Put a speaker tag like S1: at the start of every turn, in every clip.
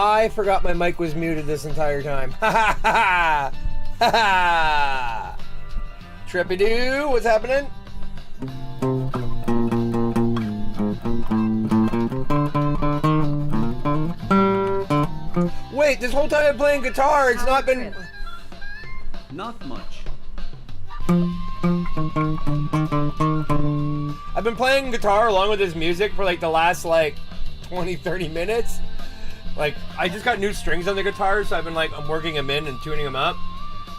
S1: I forgot my mic was muted this entire time. Ha ha ha ha ha! Trippy-doo, what's happening? Wait, this whole time I'm playing guitar, it's not been...
S2: Not much.
S1: I've been playing guitar along with this music for like the last like 20-30 minutes. Like, I just got new strings on the guitar, so I've been like, I'm working them in and tuning them up.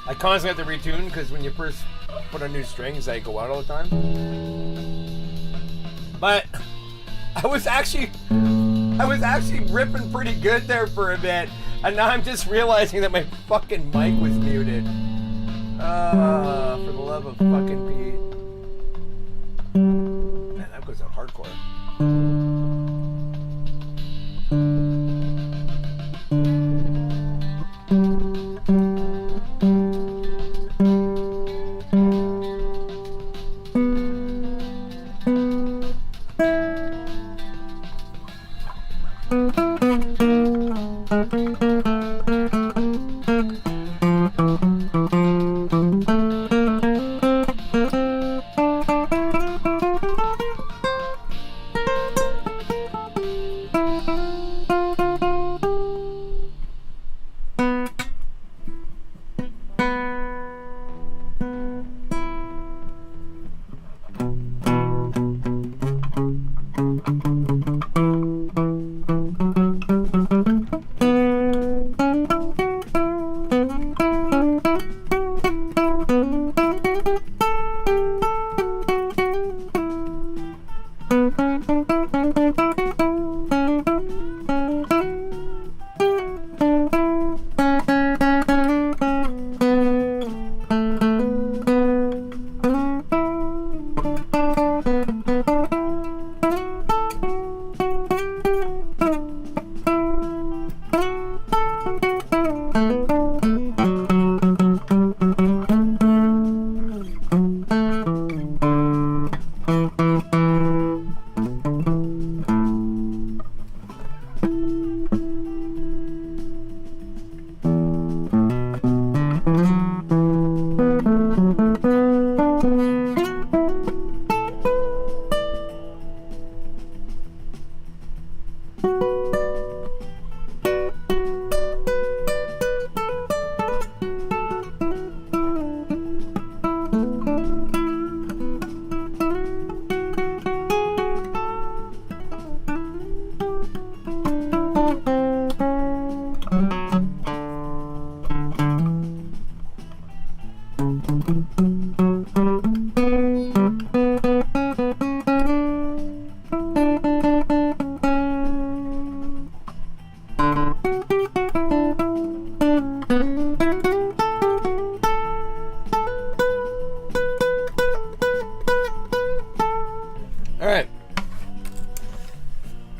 S1: I constantly have to retune because when you first put on new strings, they go out all the time. But I was actually ripping pretty good there for a bit, and now I'm just realizing that my fucking mic was muted. For the love of fucking Pete. Man, that goes out hardcore.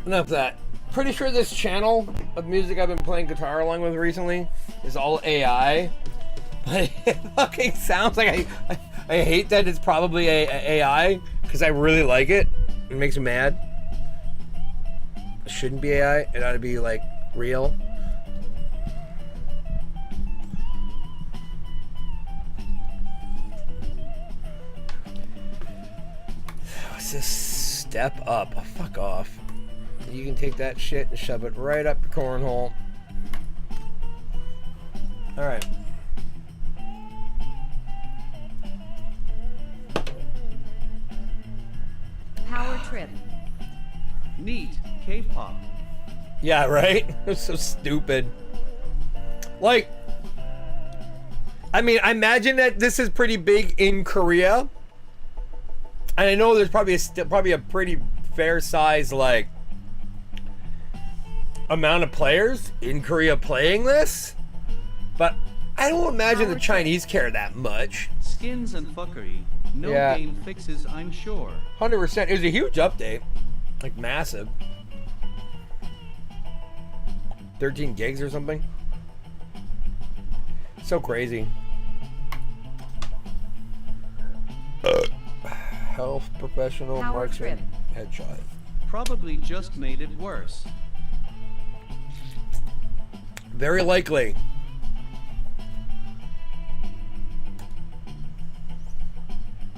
S1: Enough of that. Pretty sure this channel of music I've been playing guitar along with recently is all AI. But it fucking sounds like I hate that it's probably AI because I really like it. It makes me mad. It shouldn't be AI. It ought to be like real. What's this? Step up. Oh, fuck off. You can take that shit and shove it right up your cornhole. Alright.
S3: Power trip.
S2: Neat. K-pop.
S1: Yeah, right? It's so stupid. Like, I mean, I imagine that this is pretty big in Korea. And I know there's probably a pretty fair size, like, amount of players in Korea playing this, but I don't imagine the Chinese care that much.
S2: Skins and fuckery. No game fixes, I'm sure.
S1: 100%. It was a huge update. Like, massive. 13 gigs or something. So crazy. Health professional, marksman, headshot.
S2: Probably just made it worse.
S1: Very likely.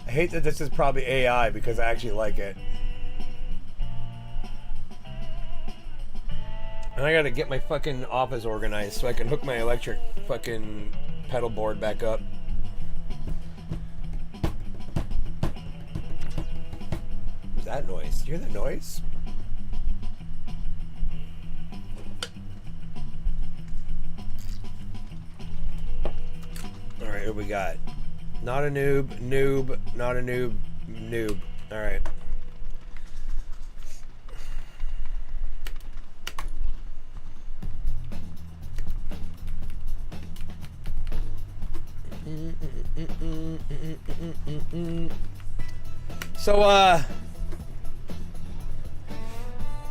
S1: I hate that this is probably AI because I actually like it. And I gotta get my fucking office organized so I can hook my electric fucking pedal board back up. What's that noise? Do you hear that noise? Alright, what we got? Not a noob, noob, not a noob, noob. Alright. So,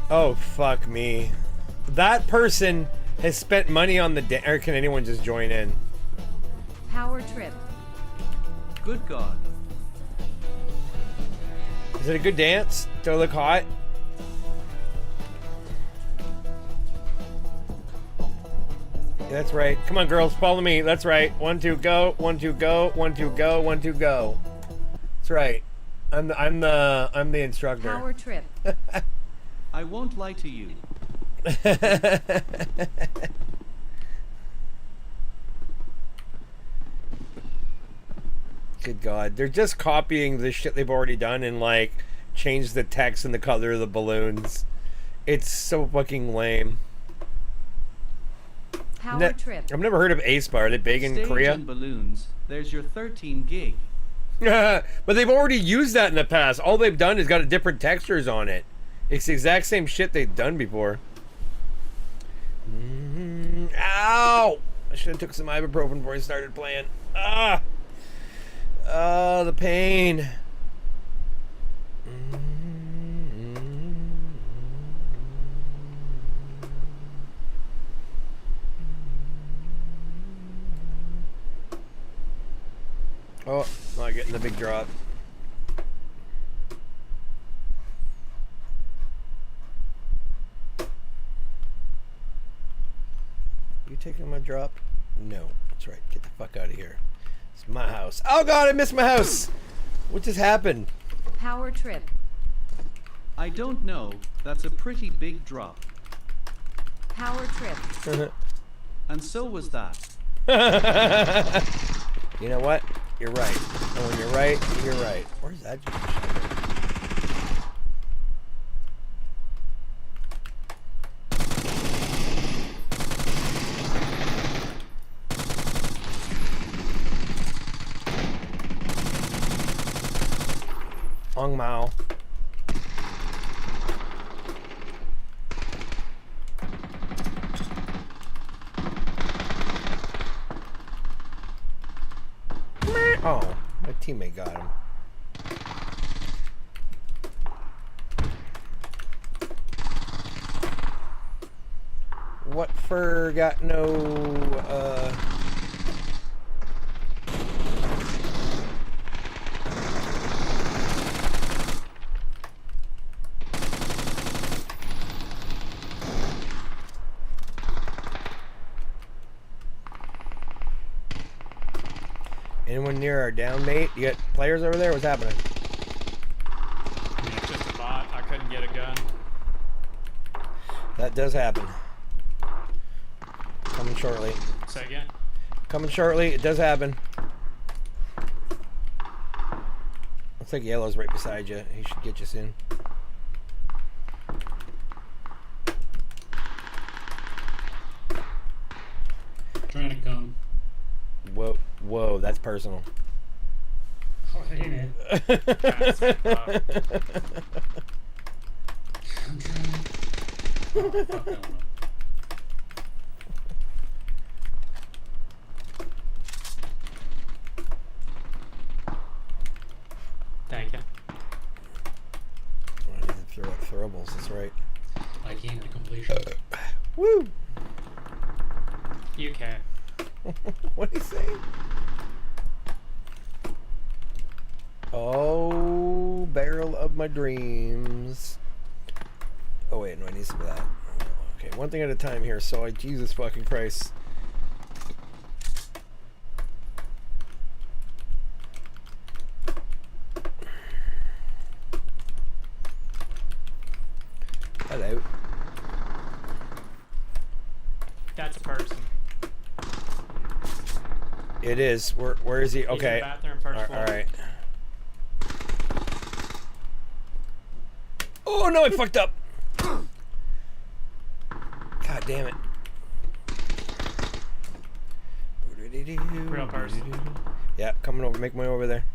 S1: oh, fuck me. That person has spent money on the or can anyone just join in?
S3: Power trip.
S2: Good God.
S1: Is it a good dance? Do I look hot? Yeah, that's right. Come on, girls, follow me. That's right. 1, 2, go. 1, 2, go. 1, 2, go. 1, 2, go. That's right. I'm the instructor.
S3: Power trip.
S2: I won't lie to you.
S1: Good God. They're just copying the shit they've already done and, like, change the text and the color of the balloons. It's so fucking lame.
S3: Power trip.
S1: I've never heard of A-Spy. Are they big in
S2: Stage
S1: Korea?
S2: and balloons. There's your 13 gig.
S1: But they've already used that in the past. All they've done is got different textures on it. It's the exact same shit they've done before. Ow! I should have took some ibuprofen before I started playing. Ah! Oh, the pain. Oh, not getting the big drop. You taking my drop? No, that's right. Get the fuck out of here. It's my house. Oh God, I missed my house. What just happened?
S3: Power trip.
S2: I don't know. That's a pretty big drop.
S3: Power trip.
S2: And so was that.
S1: You know what? You're right. And when you're right, you're right. Where's that? Ong Mao. Oh, my teammate got him. What for got no, anyone near our down mate? You got players over there? What's happening?
S4: It's just a bot. I couldn't get a gun.
S1: That does happen. Coming shortly.
S4: Say again?
S1: Coming shortly. It does happen. Looks like yellow's right beside you. He should get you soon.
S5: Trying to come.
S1: Whoa, whoa, that's personal.
S5: Oh, ain't it?
S4: That's rough.
S5: I'm trying. Oh, fuck that one up.
S4: Thank you.
S1: I need to throw up throwables, that's right.
S5: I came to completion.
S1: Woo!
S4: You can.
S1: What did he say? Oh, barrel of my dreams. Oh wait, no, I need some of that. Okay, one thing at a time here. So Jesus fucking Christ. Hello.
S4: That's a person.
S1: It is. Where is he?
S4: He's in
S1: Okay.
S4: the bathroom, first floor.
S1: All right. Oh no! I fucked up. God damn it.
S4: Real person.
S1: Yeah, coming over. Make my way over there.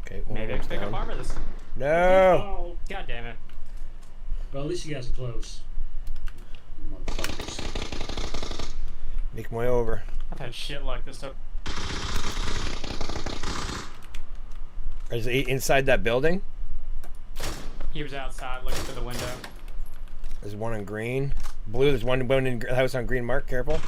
S1: Okay.
S4: Maybe I can pick up armor this.
S1: No.
S5: Oh.
S4: God damn it.
S5: Well, at least you guys are close. Motherfuckers.
S1: Make my way over.
S4: I've had shit like this stuff.
S1: Is he inside that building?
S4: He was outside looking through the window.
S1: There's one on green. Blue, there's one in the house on green. Mark, careful.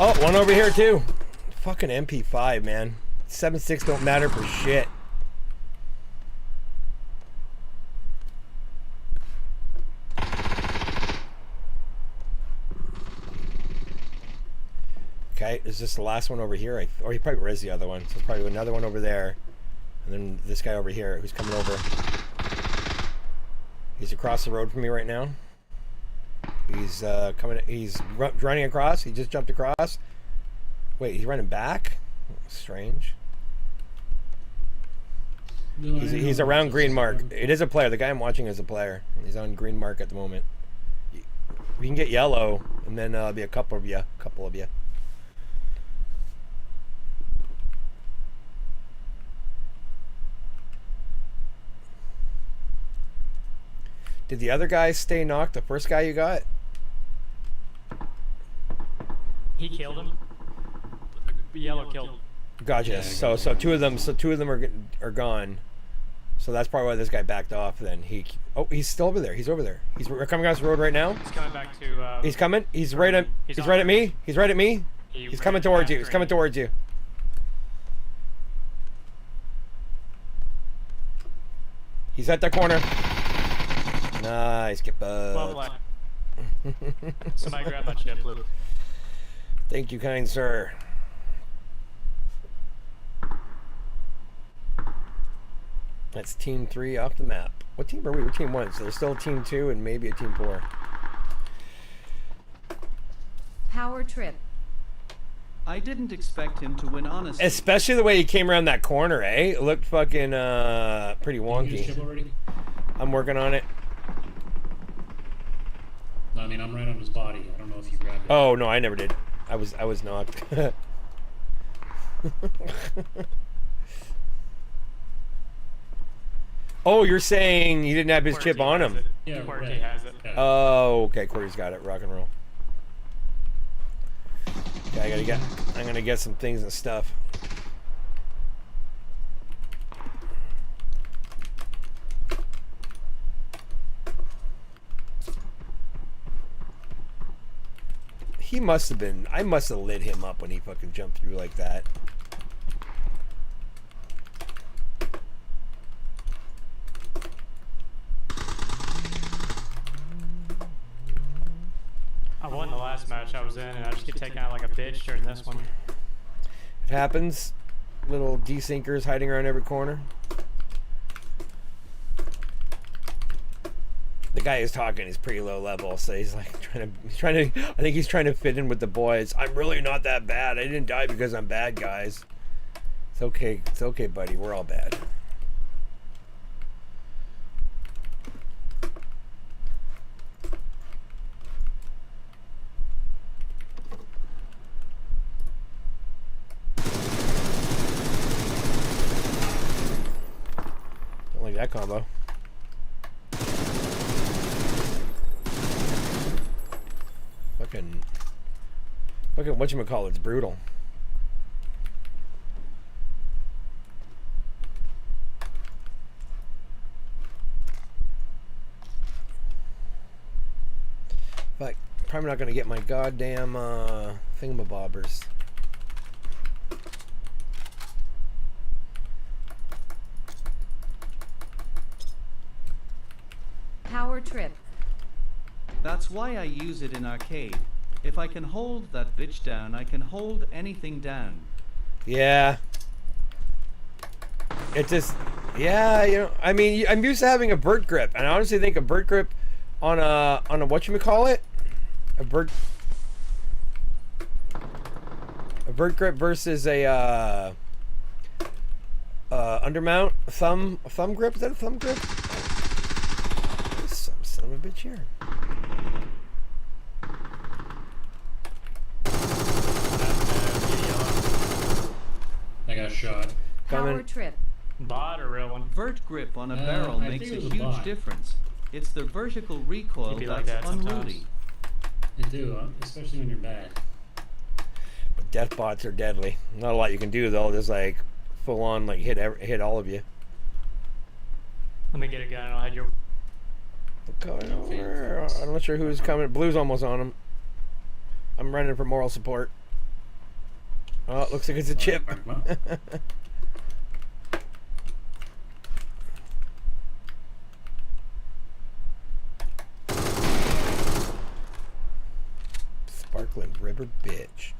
S1: Oh, one over here too. Fucking MP5, man. 7.6 don't matter for shit. Okay, is this the last one over here? Or he probably res the other one. So there's probably another one over there. And then this guy over here who's coming over. He's across the road from me right now. He's coming. He's running across. He just jumped across. Wait, he's running back? Strange.
S5: No,
S1: He's around green mark. It is a player. The guy I'm watching is a player. He's on green mark at the moment. We can get yellow, and then be a couple of you. Did the other guy stay knocked? The first guy you got?
S4: He killed him. Yellow killed him.
S1: Gotcha.
S5: Yeah,
S1: So two of them are gone. So that's probably why this guy backed off. Then he's still over there. He's over there. We're coming across the road right now.
S4: He's coming back to.
S1: He's coming. He's right at me. He's right at me. He's coming towards you. He's coming towards you. He's at that corner. Nice. Get
S4: Well
S1: bugged.
S4: played. Somebody grab my chip, Luke.
S1: Thank you, kind sir. That's team 3 off the map. What team are we? We're team 1, so there's still team 2 and maybe a team 4.
S3: Power trip.
S2: I didn't expect him to win honestly.
S1: Especially the way he came around that corner, eh? It looked fucking pretty
S5: You use
S1: wonky.
S5: chip already?
S1: I'm working on it.
S5: No, I mean, I'm right on his body. I don't know if you grabbed it.
S1: Oh no, I never did. I was knocked. Oh, you're saying he didn't have his chip on him?
S5: Yeah,
S4: Quirky
S5: right.
S4: has it.
S5: Yeah.
S1: Oh, okay. Corey's got it. Rock and roll. Yeah, I'm gonna get some things and stuff. He must have been. I must have lit him up when he fucking jumped through like that.
S4: I won the last match I was in, and I just get taken out like a bitch during this one.
S1: It happens. Little desinkers hiding around every corner. The guy who's talking is pretty low level, so he's like trying to. I think he's trying to fit in with the boys. I'm really not that bad. I didn't die because I'm bad, guys. It's okay. It's okay, buddy. We're all bad. Don't like that combo. Fucking whatchamacallit's brutal. But probably not gonna get my goddamn thingamabobbers.
S3: Power trip.
S2: That's why I use it in arcade. If I can hold that bitch down, I can hold anything down.
S1: Yeah. It just, yeah, you know, I mean, I'm used to having a bird grip, and I honestly think a bird grip on a whatchamacallit, a bird grip versus a undermount thumb grip. Is that a thumb grip? Some son of a bitch here.
S5: I got shot.
S3: Power
S1: Coming.
S3: trip.
S4: Bot or real one?
S2: Vert grip on a barrel
S5: I
S2: makes
S5: think
S2: a
S5: it was a
S2: huge
S5: bot.
S2: difference. It's the vertical recoil
S4: It'd be like
S2: that's
S4: that sometimes.
S2: unruly.
S5: They do, especially when you're bad.
S1: But death bots are deadly. Not a lot you can do though. Just like full on like hit all of you.
S4: Let me get a gun and I'll head your.
S1: Coming over. I'm not sure who's coming. Blue's almost on him. I'm running for moral support. Oh, it looks like it's a chip. Sparkling river bitch.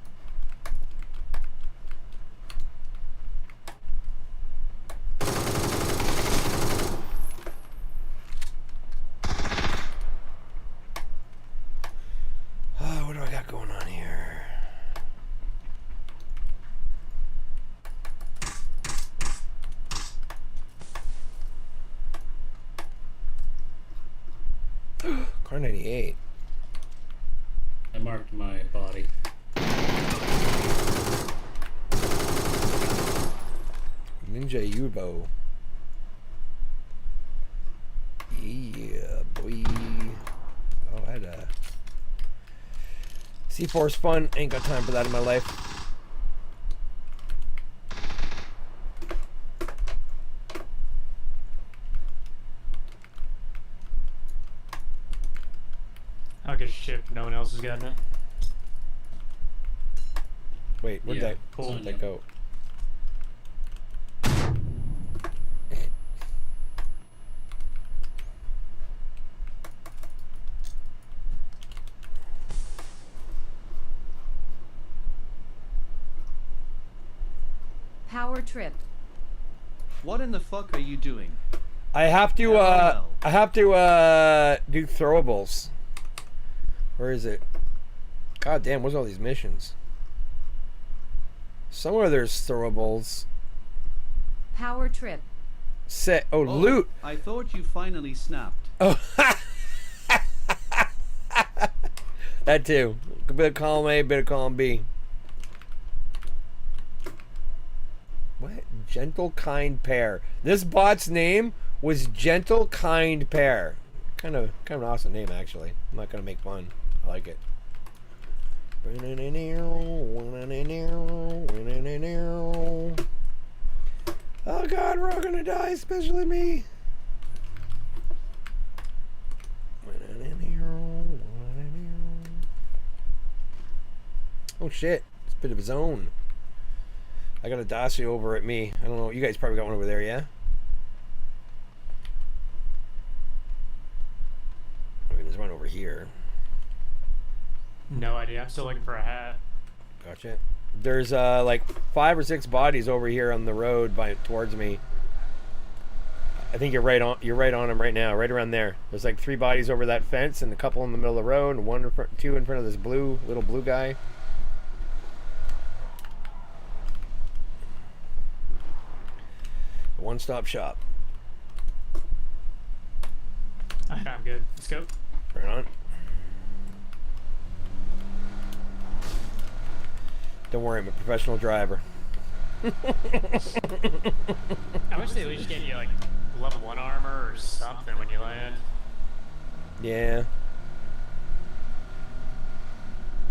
S1: Oh, what do I got going on here? Car 98.
S5: I marked my body.
S1: Ninja Yubo. Yeah, boy. Oh, I had a C4's fun. Ain't got time for that in my life.
S4: I'll get ship. No one else has gotten it.
S1: Wait, where'd
S5: Yeah,
S1: that,
S4: cool.
S1: where'd that go?
S3: Power trip.
S2: What in the fuck are you doing?
S1: I have to,
S2: LOL.
S1: do throwables. Where is it? God damn, where's all these missions? Somewhere there's throwables.
S3: Power trip.
S1: Set. Oh,
S2: Oh,
S1: loot.
S2: I thought you finally snapped.
S1: Oh. That too. A bit of column A, a bit of column B. What? Gentle Kind Pair. This bot's name was Gentle Kind Pair. Kind of an awesome name, actually. I'm not gonna make fun. I like it. Oh God, we're all gonna die, especially me. Oh shit, it's a bit of a zone. I got a Dacia over at me. I don't know, you guys probably got one over there, yeah? Okay, there's one over here.
S4: No idea. I'm still looking for a hat.
S1: Gotcha. There's like 5 or 6 bodies over here on the road towards me. I think you're right on them right now, right around there. There's like 3 bodies over that fence and a couple in the middle of the road and 2 in front of this little blue guy. One-stop shop.
S4: I'm good. Let's go.
S1: Right on. Don't worry, I'm a professional driver.
S4: I wish they at least get you like level 1 armor or something when you land.
S1: Yeah.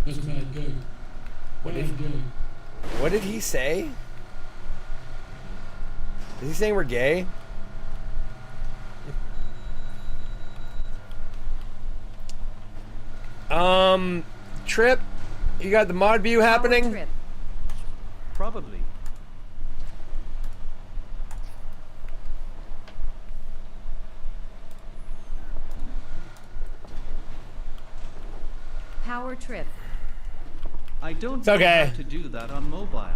S5: That's bad gay.
S1: What
S5: Bad gay.
S1: What did he say? Is he saying we're gay? Trip, you got the mod view
S3: Power
S1: happening?
S3: trip.
S2: Probably.
S3: Power trip.
S2: I don't
S1: It's
S2: know
S1: okay.
S2: how to do that on mobile.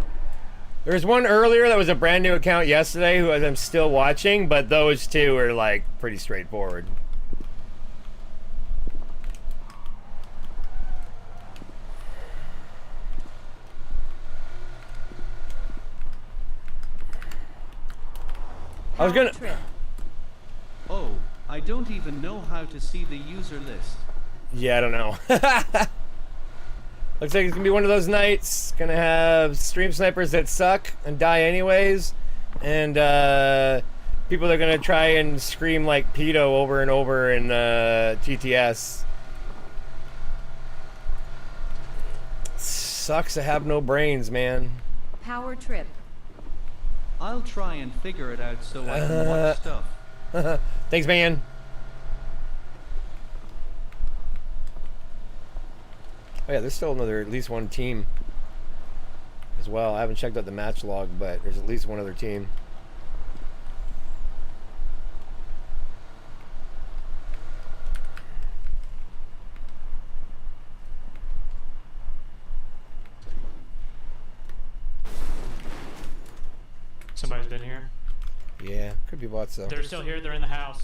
S1: There was one earlier that was a brand new account yesterday who I'm still watching, but those two are like pretty straightforward. I was
S3: Power
S1: gonna.
S3: trip.
S2: Oh, I don't even know how to see the user list.
S1: Yeah, I don't know. Looks like it's gonna be one of those nights. Gonna have stream snipers that suck and die anyways, and people that are gonna try and scream like pedo over and over in TTS. Sucks to have no brains, man.
S3: Power trip.
S2: I'll try and figure it out so I can watch stuff.
S1: Thanks, man. Oh yeah, there's still at least one team as well. I haven't checked out the match log, but there's at least one other team.
S4: Somebody's been here.
S1: Yeah, could be bots though.
S4: They're still here. They're in the house.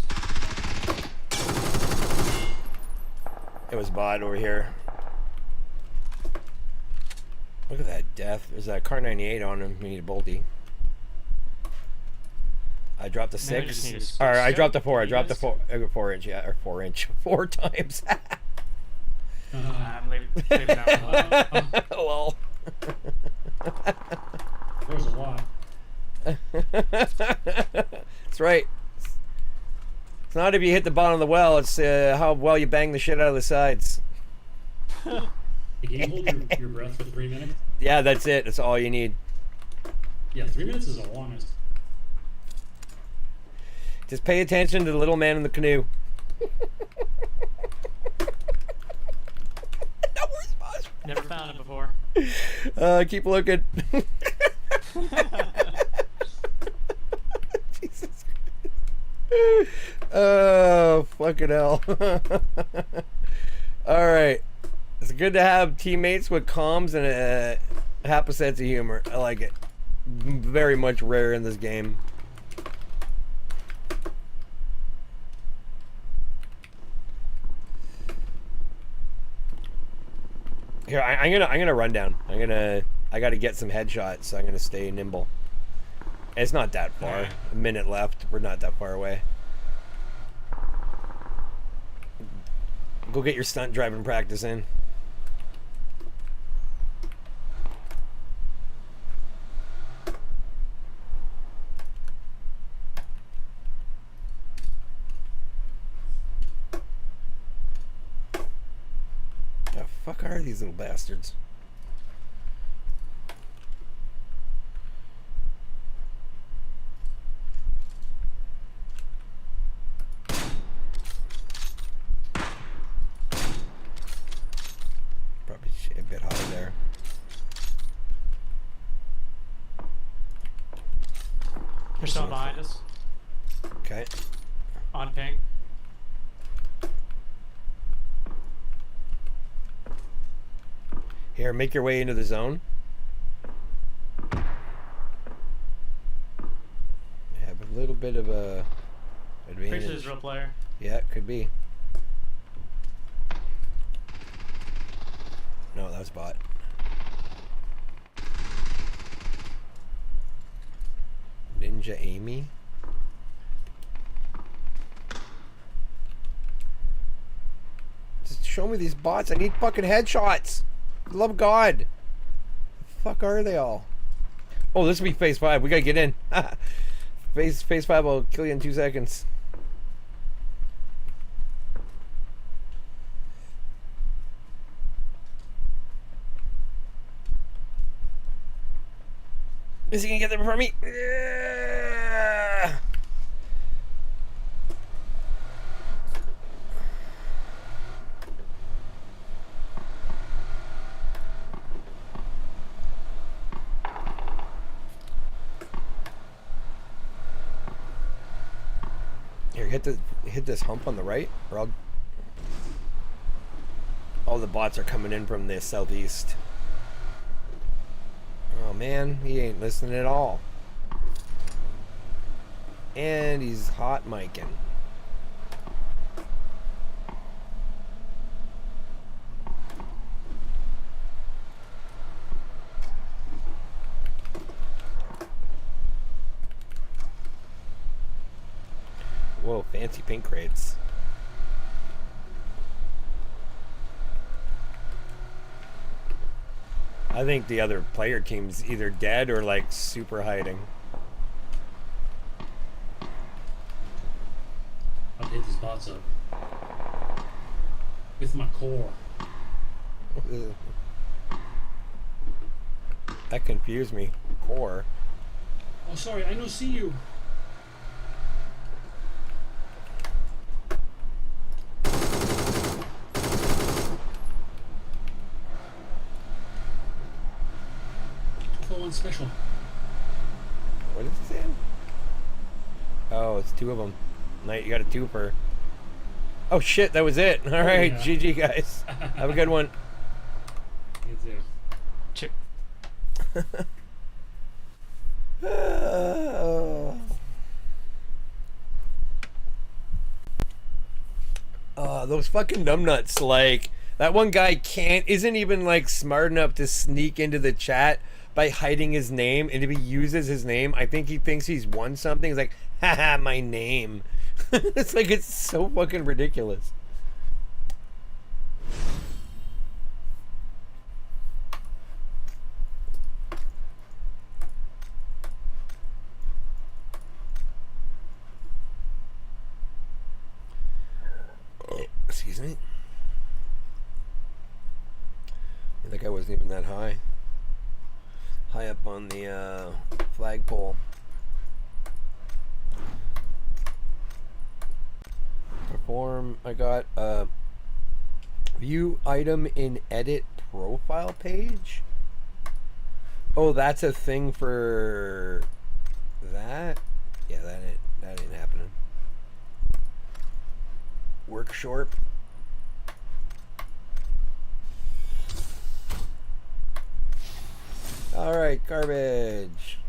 S1: It was bot over here. Look at that death. There's that car 98 on him. We need a bolty. I dropped a
S4: Maybe I just
S1: 6.
S4: need a
S1: Or I
S4: scope.
S1: dropped a 4. I dropped a
S4: Yes.
S1: 4. 4-inch, yeah, or 4-inch. 4 times.
S4: I'm leaving that one.
S1: Lol.
S5: There was a lot.
S1: That's right. It's not if you hit the bottom of the well, it's how well you bang the shit out of the sides.
S5: Can you hold your breath for 3 minutes?
S1: Yeah, that's it. That's all you need.
S5: Yeah, 3 minutes is the longest.
S1: Just pay attention to the little man in the canoe. No response.
S4: Never found it before.
S1: Keep looking. Jesus Christ. Oh, fucking hell. Alright. It's good to have teammates with comms and half a sense of humor. I like it. Very much rare in this game. Here, I'm gonna run down. I gotta get some headshots, so I'm gonna stay nimble. It's not that far.
S5: Alright.
S1: A minute left. We're not that far away. Go get your stunt driving practice in. The fuck are these little bastards? Probably a bit hotter there.
S4: They're still behind us.
S1: Okay.
S4: On ping.
S1: Here, make your way into the zone. Have a little bit of a
S4: Pretty sure
S1: advantage.
S4: there's a real player.
S1: Yeah, it could be. No, that was bot. Ninja Amy. Just show me these bots. I need fucking headshots. For the love of God. The fuck are they all? Oh, this will be phase 5. We gotta get in. phase 5 will kill you in 2 seconds. Is he gonna get there before me? hit this hump on the right, or I'll... All the bots are coming in from the southeast. Oh man, he ain't listening at all. And he's hot micing. Whoa, fancy pink crates. I think the other player team's either dead or like super hiding.
S5: I'll hit these bots up. With my core.
S1: That confused me. Core.
S5: Oh, sorry, I no see you. One special.
S1: What is it saying? Oh, it's two of them. Knight, you got a twofer. Oh shit, that was it. All right,
S5: yeah.
S1: GG guys. Have a good one.
S5: You too.
S4: Chip.
S1: Those fucking numbnuts, like that one guy isn't even like smart enough to sneak into the chat by hiding his name, and if he uses his name, I think he thinks he's won something. He's like, haha, my name. It's like, it's so fucking ridiculous. Excuse me. I think I wasn't even that high. High up on the flagpole. Perform. I got view item in edit profile page. Oh, that's a thing for that. Yeah, that ain't happening. Work short. Alright, garbage.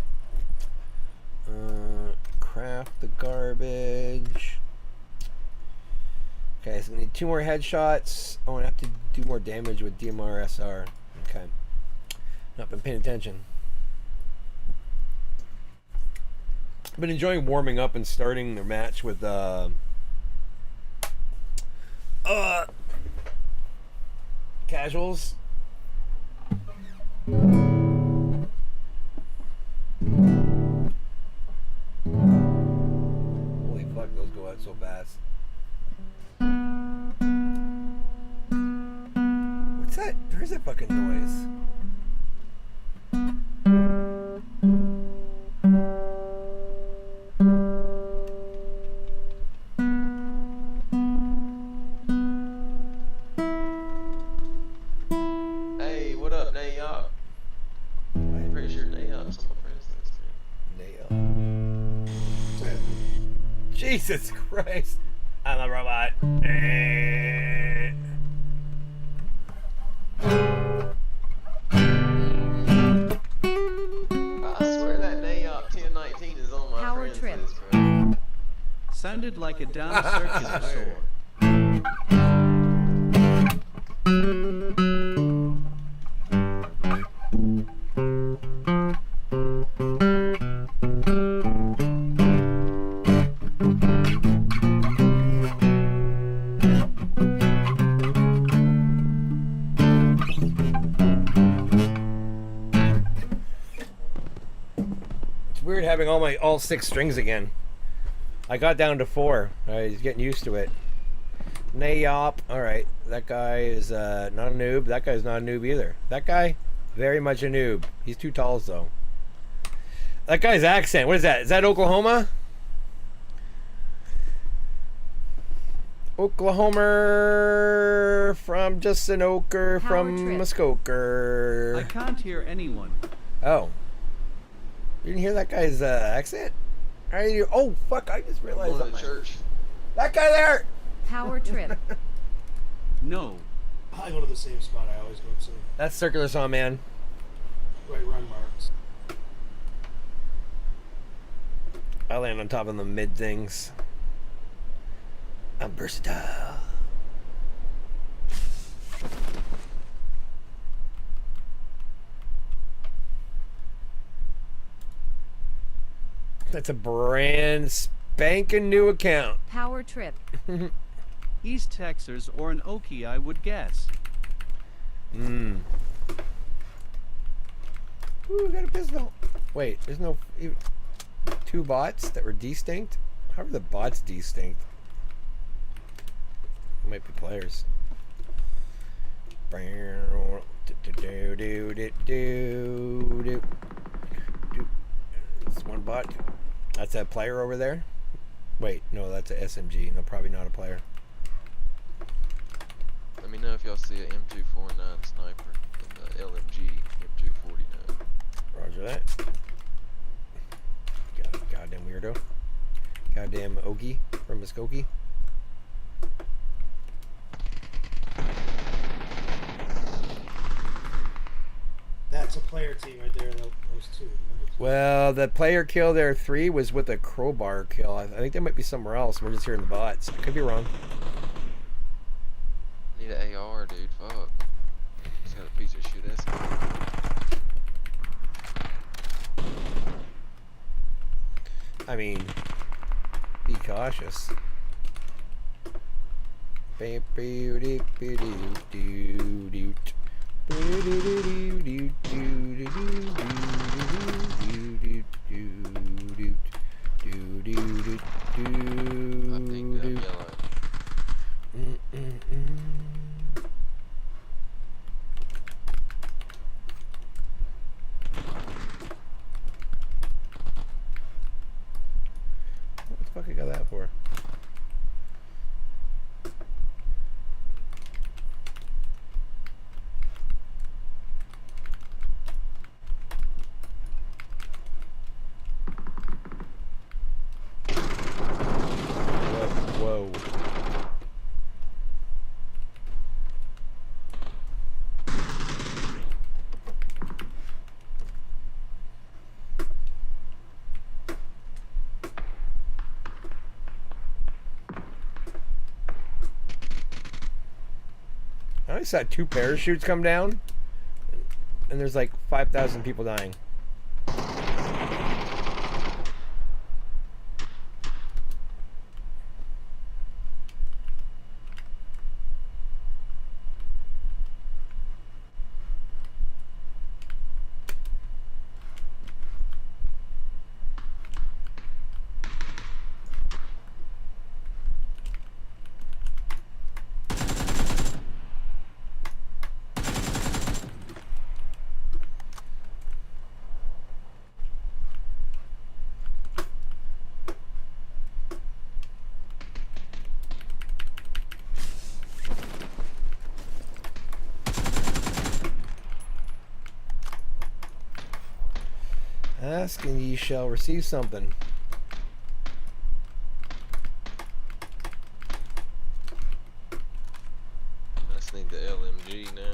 S1: Craft the garbage. Okay, so we need 2 more headshots. Oh, and I have to do more damage with DMR SR. Okay. Not been paying attention. I've been enjoying warming up and starting the match with casuals. Holy fuck, those go out so fast. What's that? Where's that fucking noise?
S6: Hey, what up, Nayop? I'm pretty sure Nayop's on my friends list, man.
S1: Jesus Christ. I'm a robot.
S6: I swear that Nayop 1019 is on my
S3: Power
S6: friends
S3: trip.
S6: list, bro.
S2: Sounded like a damn circular saw.
S1: It's weird having all 6 strings again. I got down to 4. He's getting used to it. Nayop. Alright. That guy is not a noob. That guy's not a noob either. That guy, very much a noob. He's too tall though. That guy's accent. What is that? Is that Oklahoma? Oklahoma from Justin Oker
S3: Power
S1: from
S3: trip.
S1: Muskoker.
S2: I can't hear anyone.
S1: Oh. You didn't hear that guy's accent? Oh, fuck, I just realized
S6: Going
S1: that
S6: to church.
S1: That guy there!
S3: Power trip.
S2: No.
S5: I go to the same spot I always go to.
S1: That's Circular Saw Man.
S5: Right run marks.
S1: I land on top of the mid things. I'm versatile. That's a brand spanking new account.
S3: Power trip.
S2: East Texas or an Okie, I would guess.
S1: Ooh, got a pistol. Wait, there's no even 2 bots that were distinct? How are the bots distinct? Might be players. It's one bot. That's that player over there. Wait, no, that's a SMG. No, probably not a player.
S6: Let me know if y'all see an M249 sniper in the LMG M249.
S1: Roger that. Goddamn weirdo. Goddamn Ogie from Muskogee.
S5: That's a player team right there. Those two. Number 2.
S1: Well, the player kill there 3 was with a crowbar kill. I think they might be somewhere else. We're just hearing the bots. I could be wrong.
S6: Need an AR, dude. Fuck. Just got a piece of shit SMG.
S1: I mean, be cautious.
S6: I pinged up yellow.
S1: What the fuck I got that for? Whoa. I only saw 2 parachutes come down, and there's like 5,000 people dying. Ask and ye shall receive something.
S6: I just need the LMG now.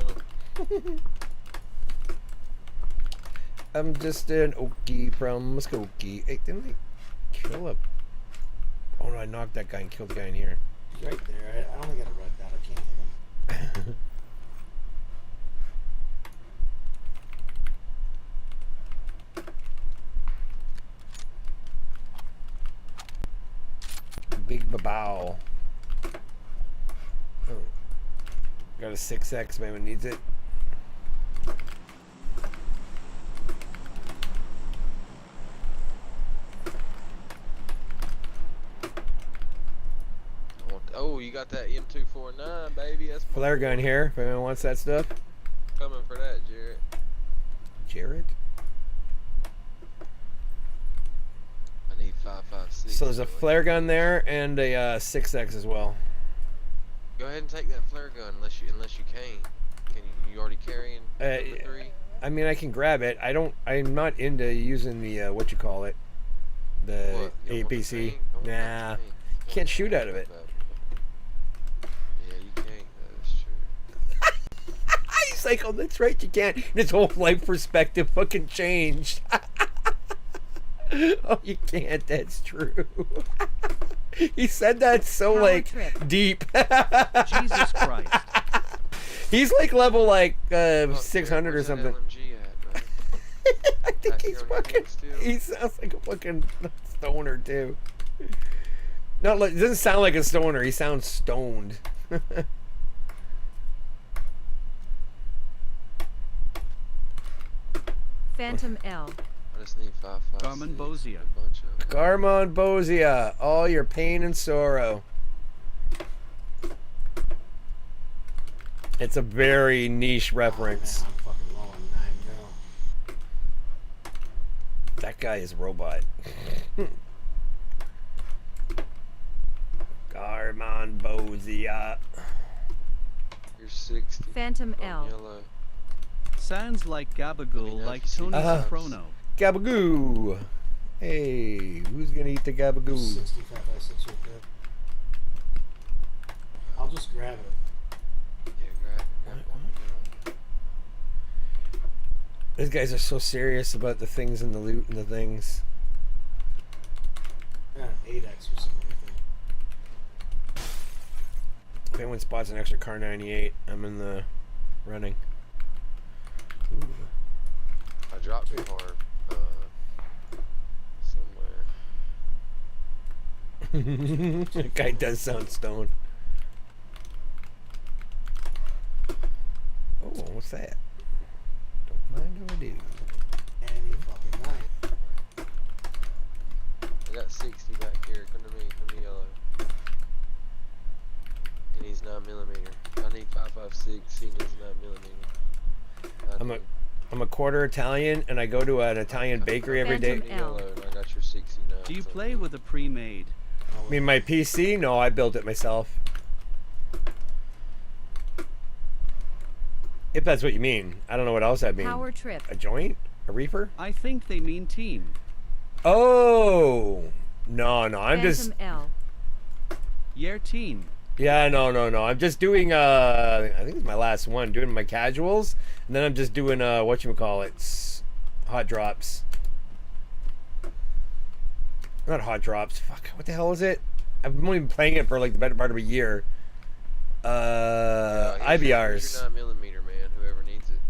S1: I'm just an Okie from Muskogee. Hey, didn't I kill a... Oh no, I knocked that guy and killed the guy in here.
S5: He's right there. I only got a red dot. I can't hit him.
S1: Big babow. Oh. Got a 6X, man, needs it.
S6: Oh, you got that M249, baby. That's
S1: Flare gun here, if anyone wants that stuff.
S6: coming for that, Jarrett.
S1: Jarrett?
S6: I need 5.56.
S1: So there's a flare gun there and a 6X as well.
S6: Go ahead and take that flare gun unless you can't. Can you already carrying number 3?
S1: I mean, I can grab it. I'm not into using the what you call it, the
S6: What? You don't want the
S1: APC.
S6: tank? I want
S1: Nah,
S6: the tank.
S1: Can't shoot out of it.
S6: Yeah, you can't. That's true.
S1: He's like, oh, that's right, you can't. And his whole life perspective fucking changed. Oh, you can't. That's true. He said that so
S3: Power
S1: like
S3: trip.
S1: deep.
S2: Jesus Christ.
S1: He's like level like
S6: Fuck,
S1: 600 or
S6: where's that
S1: something.
S6: LMG at, man?
S1: I think
S6: Back
S1: he's
S6: here on your
S1: fucking.
S6: neck still?
S1: He sounds like a fucking stoner too. Not like, it doesn't sound like a stoner. He sounds stoned.
S3: Phantom L.
S6: I just need 5, 5,
S2: Garmonbozia.
S6: a bunch of them.
S1: Garmonbozia, all your pain and sorrow. It's a very niche reference.
S5: Oh, man, I'm fucking low on 9 mil.
S1: That guy is a robot. Garmonbozia.
S6: You're 60.
S3: Phantom
S6: on
S3: L.
S6: Yellow.
S2: Sounds like Gabagool,
S6: Yeah,
S2: like
S6: you see
S2: Tony
S1: Uh-huh.
S2: Soprano.
S1: Gabagoo. Hey, who's gonna eat the gabagoo?
S5: 65 by 6 right there. I'll just grab it.
S6: Yeah, grab it.
S1: These guys are so serious about the things and the loot and the things.
S5: Yeah, 8x or something like that.
S1: If anyone spots an extra car 98, I'm in the running. Ooh.
S6: I dropped a car somewhere.
S1: That guy does sound stoned. Oh, what's that? Don't mind if I do.
S5: Any fucking night.
S6: I got 60 back here. Come to me. Come to yellow. He needs 9mm. I need 5.56. He needs 9mm.
S1: I'm a quarter Italian, and I go to an Italian bakery every day.
S3: Phantom L.
S6: Yellow, and I got your 69.
S2: Do you play with a pre-made?
S1: I mean, my PC? No, I built it myself. If that's what you mean. I don't know what else that means.
S3: Power trip.
S1: A joint? A reefer?
S2: I think they mean team.
S1: Oh! No, I'm
S3: Phantom
S1: just...
S3: L.
S2: Your team.
S1: Yeah, no. I'm just doing, I think it's my last one, doing my casuals, and then I'm just doing, whatchamacallits, hot drops. Not hot drops, fuck, what the hell is it? I've only been playing it for, like, the better part of a year. IBRs.
S6: Here's your 9mm, man, whoever needs it.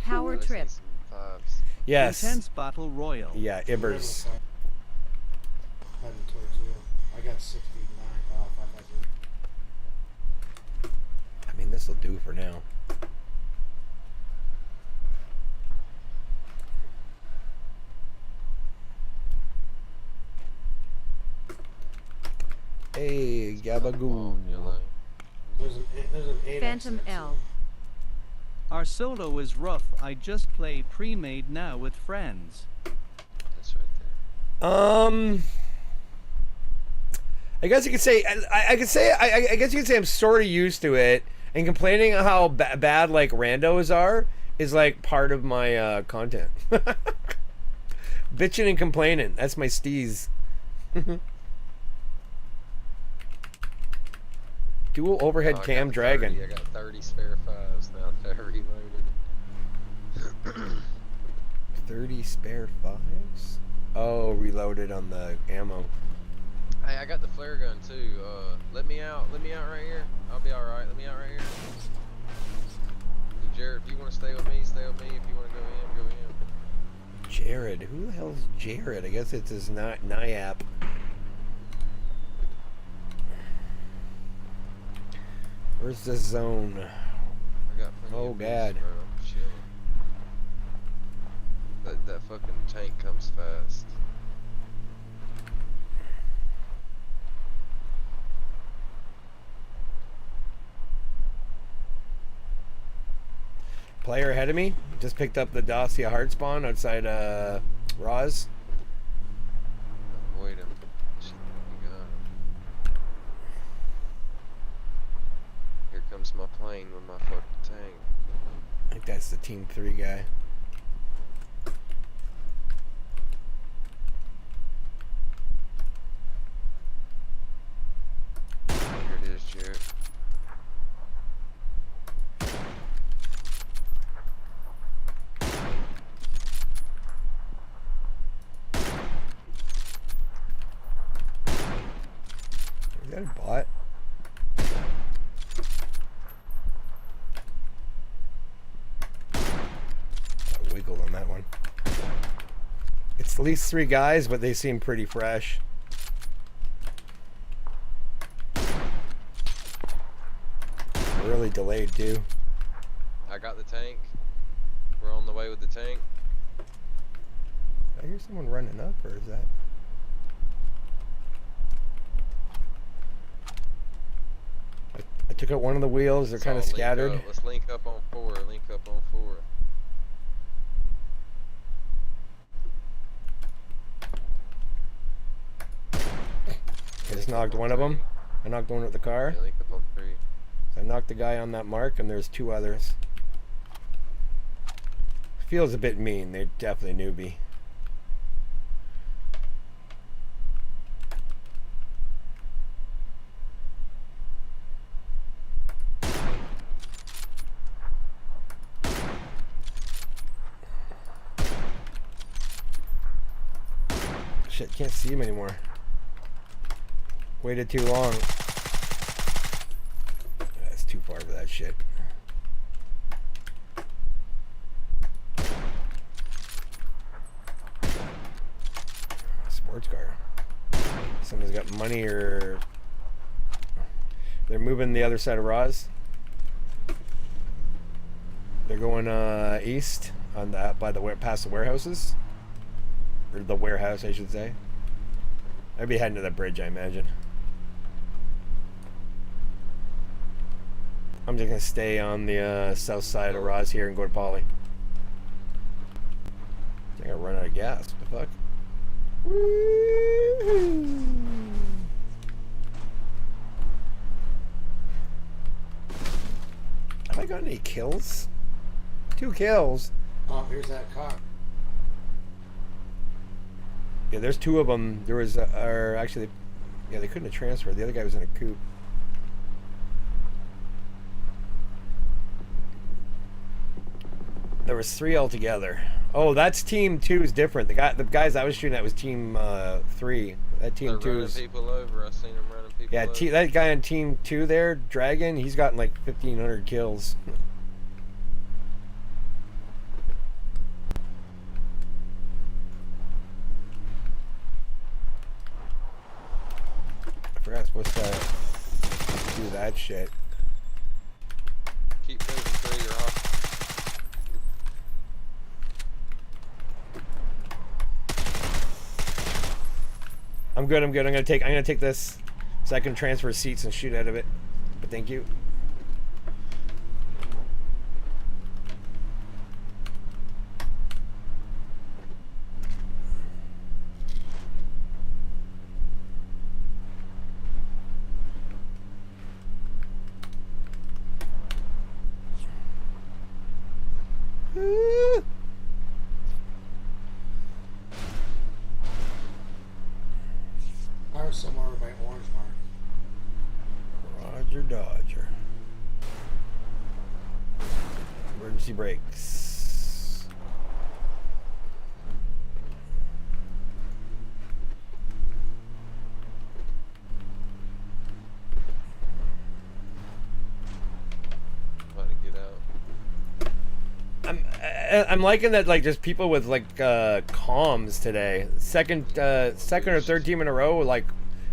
S3: Power
S6: I just
S3: trip.
S6: need some 5s.
S1: Yes.
S2: Intense battle royal.
S1: Yeah, Ibers.
S5: Heading towards you. I got 69. 5.5.
S1: I mean, this'll do for now. Hey, Gabagoo.
S6: Yellow.
S5: There's an 8x.
S3: Phantom
S5: there,
S3: L.
S5: too.
S2: Our solo is rough. I just play pre-made now with friends.
S6: That's right there.
S1: I guess you could say I guess you could say I'm sort of used to it, and complaining how bad like randos are is like part of my content. Bitching and complaining, that's my steez. Dual overhead
S6: Oh, I
S1: cam
S6: got
S1: dragon.
S6: 30. I got 30 spare 5s now that I reloaded.
S1: 30 spare 5s? Oh, reloaded on the ammo.
S6: Hey, I got the flare gun too. Let me out. Let me out right here. I'll be alright. Let me out right here. Jared, if you want to stay with me, stay with me. If you want to go in, go in.
S1: Jared. Who the hell's Jared? I guess it's his NIAP. Where's the zone?
S6: I got plenty
S1: Oh,
S6: of
S1: God.
S6: boost, bro. I'm chilling. That fucking tank comes fast.
S1: Player ahead of me just picked up the Dacia hard spawn outside Roz.
S6: Avoid him. Shit, you got him. Here comes my plane with my fucking tank.
S1: I think that's the Team 3 guy. It's at least 3 guys, but they seem pretty fresh. Really delayed too.
S6: I got the tank. We're on the way with the tank.
S1: I hear someone running up, or is that? I took out one of the wheels. They're kind of scattered.
S6: Let's link up on 4. Link up on 4.
S1: I just knocked one of them. I knocked one with the car.
S6: Yeah, link up on 3.
S1: So I knocked the guy on that mark, and there's 2 others. Feels a bit mean. They're definitely newbie. Shit, can't see him anymore. Waited too long. That's too far for that shit. Sports car. Someone's got money, or they're moving the other side of Roz. They're going east on that by the past the warehouses. Or the warehouse, I should say. I'd be heading to that bridge, I imagine. I'm just gonna stay on the south side of Roz here and go to Polly. I think I run out of gas. What the fuck? Woo-hoo. Have I got any kills? 2 kills.
S5: Oh, here's that car.
S1: Yeah, there's 2 of them. There was, or actually, yeah, they couldn't have transferred. The other guy was in a coupe. There was 3 altogether. Oh, that's team 2 is different. The guys I was shooting at was team 3. That team 2 is.
S6: People over. I seen them running people.
S1: Yeah,
S6: over.
S1: that guy on team 2 there, Dragon, he's gotten like 1,500 kills. I forgot I was supposed to do that shit.
S6: Keep moving through your off.
S1: I'm good. I'm gonna take this so I can transfer seats and shoot out of it. But thank you.
S5: I was somewhere by Orange Mark.
S1: Roger Dodger. Emergency brakes.
S6: About to get out.
S1: I'm liking that, like, just people with like comms today. Second or third team in a row, like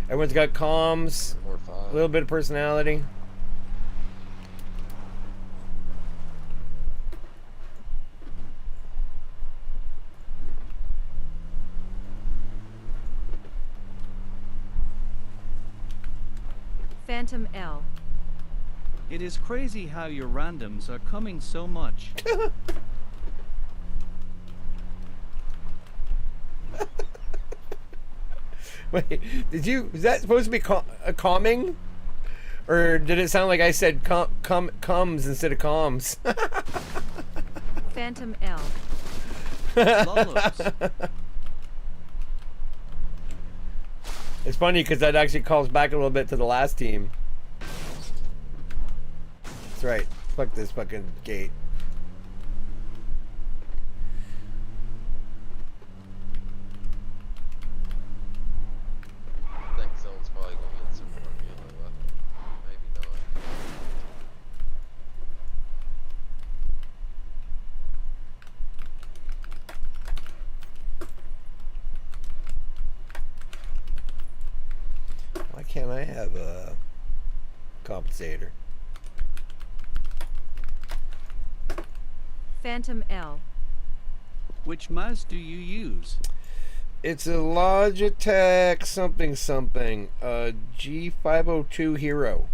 S1: everyone's got comms,
S6: Or 5.
S1: a little bit of personality.
S3: Phantom L.
S2: It is crazy how your randoms are coming so much.
S1: Wait, is that supposed to be calming? Or did it sound like I said comes instead of comms?
S3: Phantom L.
S2: Lollos.
S1: It's funny because that actually calls back a little bit to the last team. That's right. Fuck this fucking gate.
S6: I think someone's probably gonna get some more yellow up. Maybe not.
S1: can't I have a compensator?
S3: Phantom L.
S2: Which mouse do you use?
S1: It's a Logitech something something. G502 Hero.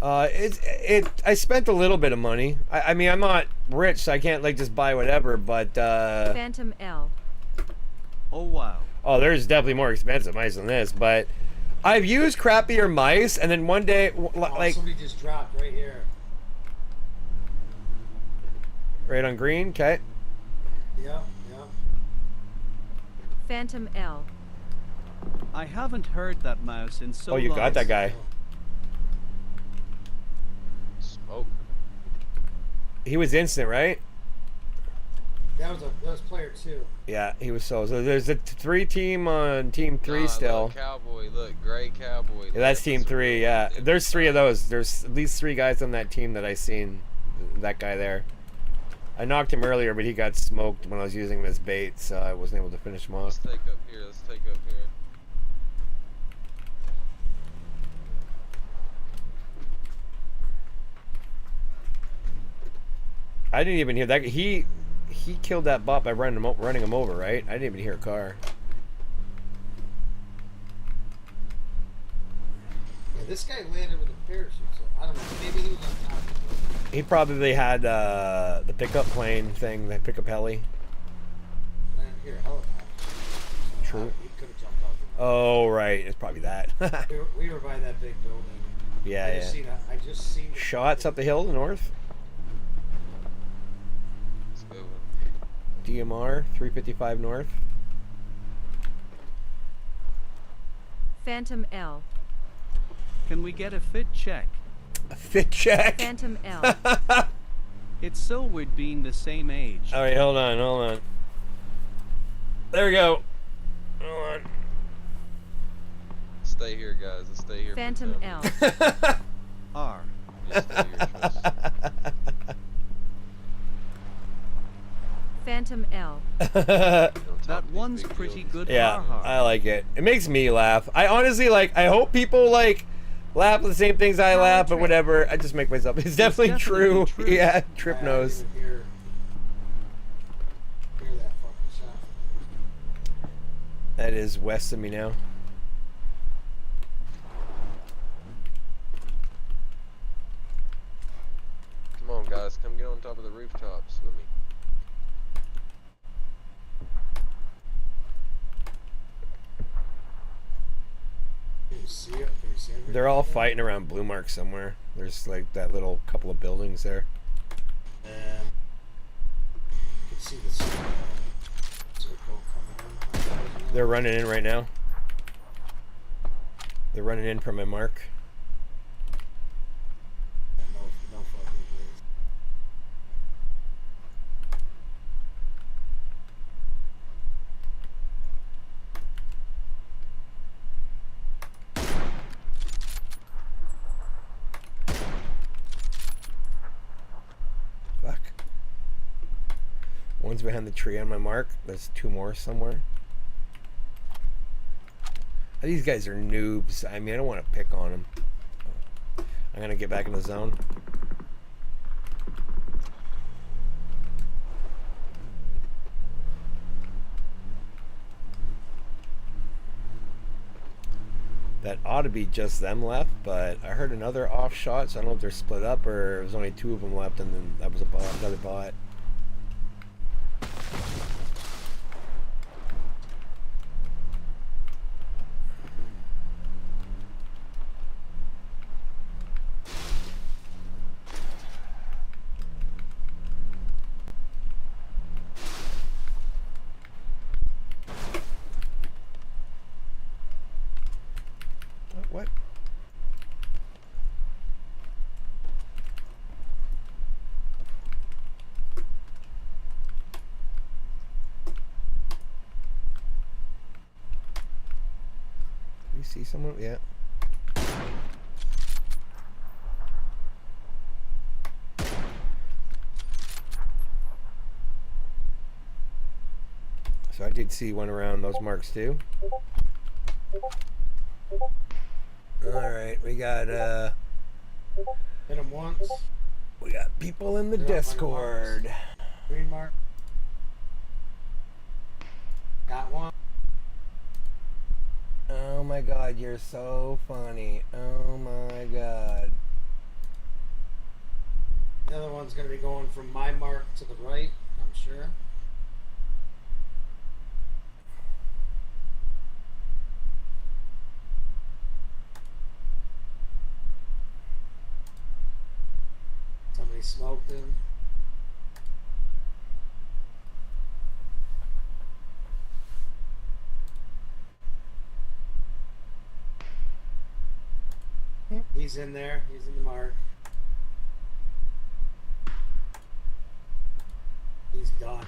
S1: I spent a little bit of money. I mean, I'm not rich, so I can't like just buy whatever. But
S3: Phantom L.
S2: Oh wow.
S1: oh, there's definitely more expensive mice than this. But I've used crappier mice, and then one day, like
S7: somebody just dropped right here.
S1: right on green. Okay.
S7: Yeah.
S3: Phantom L.
S2: I haven't heard that mouse in so
S1: Oh,
S2: long.
S1: you got that guy.
S6: Smoke.
S1: He was instant, right?
S7: That was player 2.
S1: Yeah, he was so. So there's a 3 team on team 3
S6: Nah,
S1: still.
S6: Look, cowboy, look, gray cowboy.
S1: Yeah, that's team 3. Yeah, there's 3 of those. There's at least 3 guys on that team that I seen. That guy there. I knocked him earlier, but he got smoked when I was using him as bait, so I wasn't able to finish him
S6: Let's
S1: off.
S6: take up here. Let's take up here.
S1: I didn't even hear that. He killed that bot by running him over, right? I didn't even hear a car.
S7: Yeah, this guy landed with a parachute, so I don't know. Maybe he was on top of the building.
S1: He probably had the pickup plane thing, the pickup heli.
S7: Landed here, helicopter.
S1: True.
S7: He could have jumped off the
S1: Oh, right. It's probably that.
S7: we were by that big building.
S1: Yeah,
S7: I just seen
S1: Shots up the hill to the north.
S6: Let's go.
S1: DMR 355 north.
S3: Phantom L.
S2: Can we get a fit check?
S1: A fit check.
S3: Phantom L.
S2: It's so weird being the same age.
S1: All right, hold on. There we go. Hold on.
S6: Stay here, guys. Let's stay here.
S3: Phantom L.
S2: R.
S6: Just stay here, trust.
S3: Phantom L.
S2: That one's pretty good.
S1: Yeah,
S2: har-har.
S1: I like it. It makes me laugh. I honestly like. I hope people like laugh at the same things I laugh, but whatever. I just make myself. It's definitely true.
S2: true.
S1: Yeah, Trip knows.
S7: Hear that fucking shot.
S1: That is west of me now.
S6: Come on, guys. Come get on top of the rooftops with me.
S7: Can you see it? Can you see everything?
S1: They're all fighting around Blue Mark somewhere. There's like that little couple of buildings there.
S7: And you can see the circle coming in.
S1: They're running in right now. They're running in from my mark.
S7: No fucking ways.
S1: Fuck. One's behind the tree on my mark. There's 2 more somewhere. These guys are noobs. I mean, I don't want to pick on them. I'm gonna get back in the zone. That ought to be just them left, but I heard another off shot, so I don't know if they're split up or there's only 2 of them left, and then that was a bot, another bot. What? You see someone? Yeah. So I did see one around those marks too. Alright, we got
S7: Hit him once.
S1: people in the
S7: They're up on the
S1: Discord.
S7: Green mark. Got one.
S1: Oh my god, you're so funny. Oh my god.
S7: The other one's going to be going from my mark to the right, I'm sure. Somebody smoked him. He's in there. He's in the mark. He's done.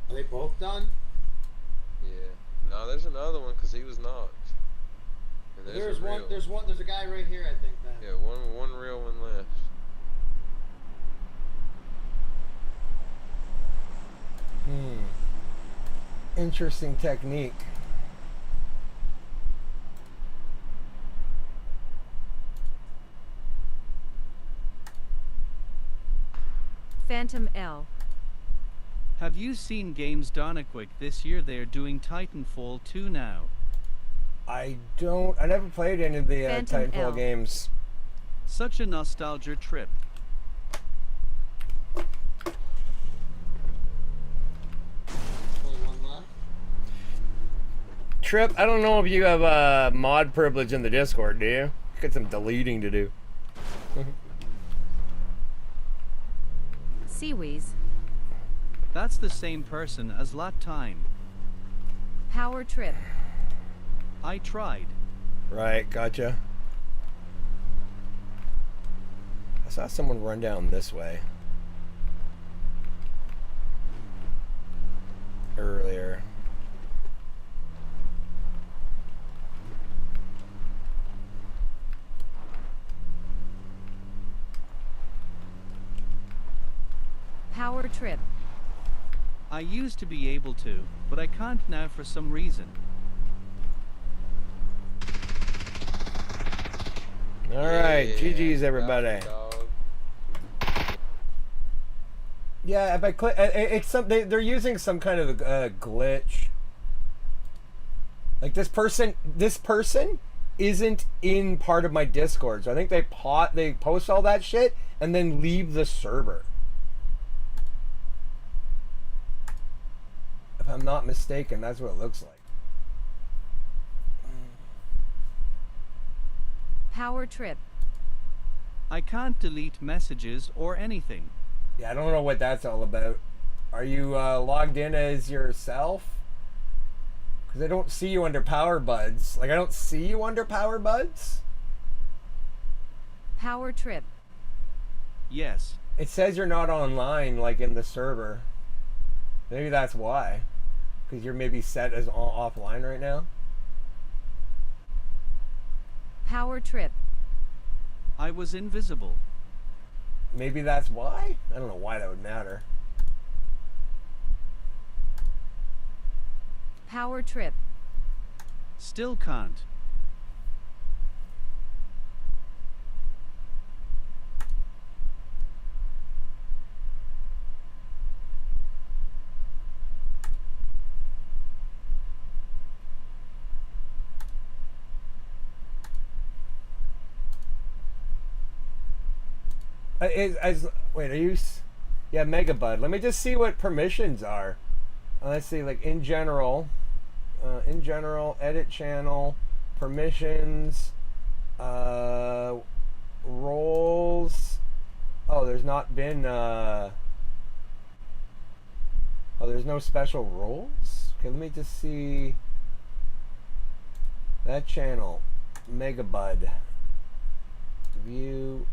S7: Are they both done?
S6: Yeah. No, there's another one because he was knocked. And
S7: There's
S6: a
S7: one.
S6: real-
S7: There's one. There's a guy right here. I think then.
S6: Yeah, one real one left.
S1: Interesting technique.
S3: Phantom L.
S2: Have you seen Games Donequick this year? They're doing Titanfall 2 now.
S1: I never played any of the
S3: Phantom
S1: Titanfall
S3: L.
S1: games.
S2: Such a nostalgia trip.
S7: Only one left.
S1: Trip, I don't know if you have mod privilege in the Discord, do you? Got some deleting to do.
S3: Seawees.
S2: That's the same person as last time.
S3: Power Trip.
S2: I tried.
S1: Right, gotcha. I saw someone run down this way earlier.
S3: Power Trip.
S2: I used to be able to, but I can't now for some reason.
S1: Alright,
S6: Yeah,
S1: GG's everybody.
S6: got him, dog.
S1: Yeah, if I click, it's some they're using some kind of glitch. Like this person isn't in part of my Discord, so I think they post all that shit and then leave the server. If I'm not mistaken, that's what it looks like.
S3: Power Trip.
S2: I can't delete messages or anything.
S1: Yeah, I don't know what that's all about. Are you logged in as yourself? Because I don't see you under Power Buds. Like, I don't see you under Power Buds.
S3: Power Trip.
S2: Yes.
S1: It says you're not online, like in the server. Maybe that's why. Because you're maybe set as offline right now.
S3: Power Trip.
S2: I was invisible.
S1: Maybe that's why? I don't know why that would matter.
S3: Power Trip.
S2: Still can't.
S1: Wait, are you? Yeah, Megabud. Let me just see what permissions are. Let's see, like in general, edit channel, permissions, roles. Oh, there's not been. Oh, there's no special roles. Okay, let me just see. That channel, Megabud. View.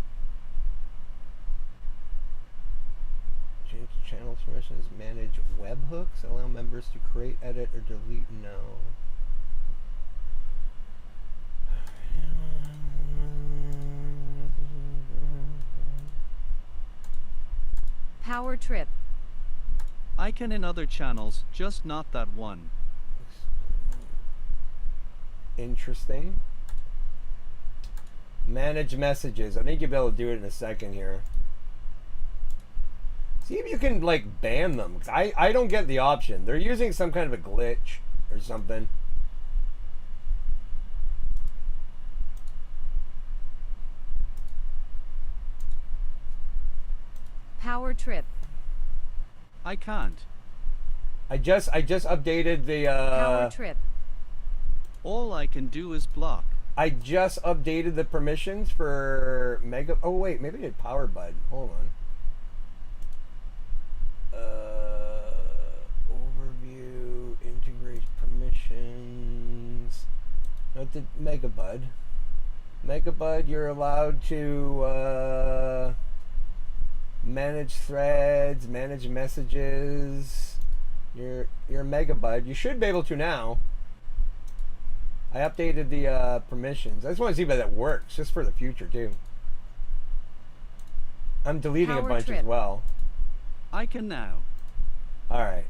S1: Change the channels from permissions. Manage webhooks. Allow members to create, edit, or delete. No.
S3: Power trip.
S2: I can in other channels, just not that one.
S1: Interesting. Manage messages. I think you'll be able to do it in a second here. See if you can like ban them. 'Cause I don't get the option. They're using some kind of a glitch or something.
S3: Power trip.
S2: I can't.
S1: I just updated the
S3: Power trip.
S2: All I can do is block.
S1: I just updated the permissions for Mega. Oh wait, maybe I did Power Bud. Hold on. Overview, integrate permissions. Not the Megabud. Megabud, you're allowed to manage threads, manage messages. You're Megabud. You should be able to now. I updated the permissions. I just want to see if that works, just for the future too. I'm deleting a
S3: Power
S1: bunch
S3: trip.
S1: as well.
S2: I can now.
S1: All right.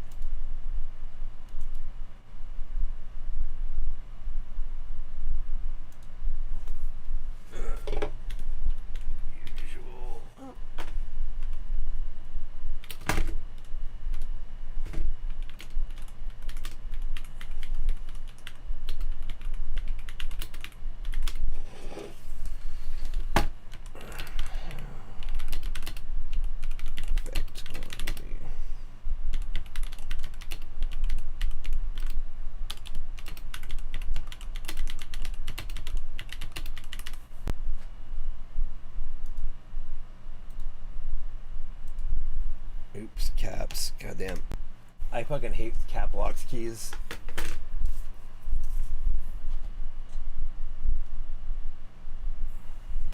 S1: Usual. Effect only. Oops, caps. Goddamn. I fucking hate cap locks keys.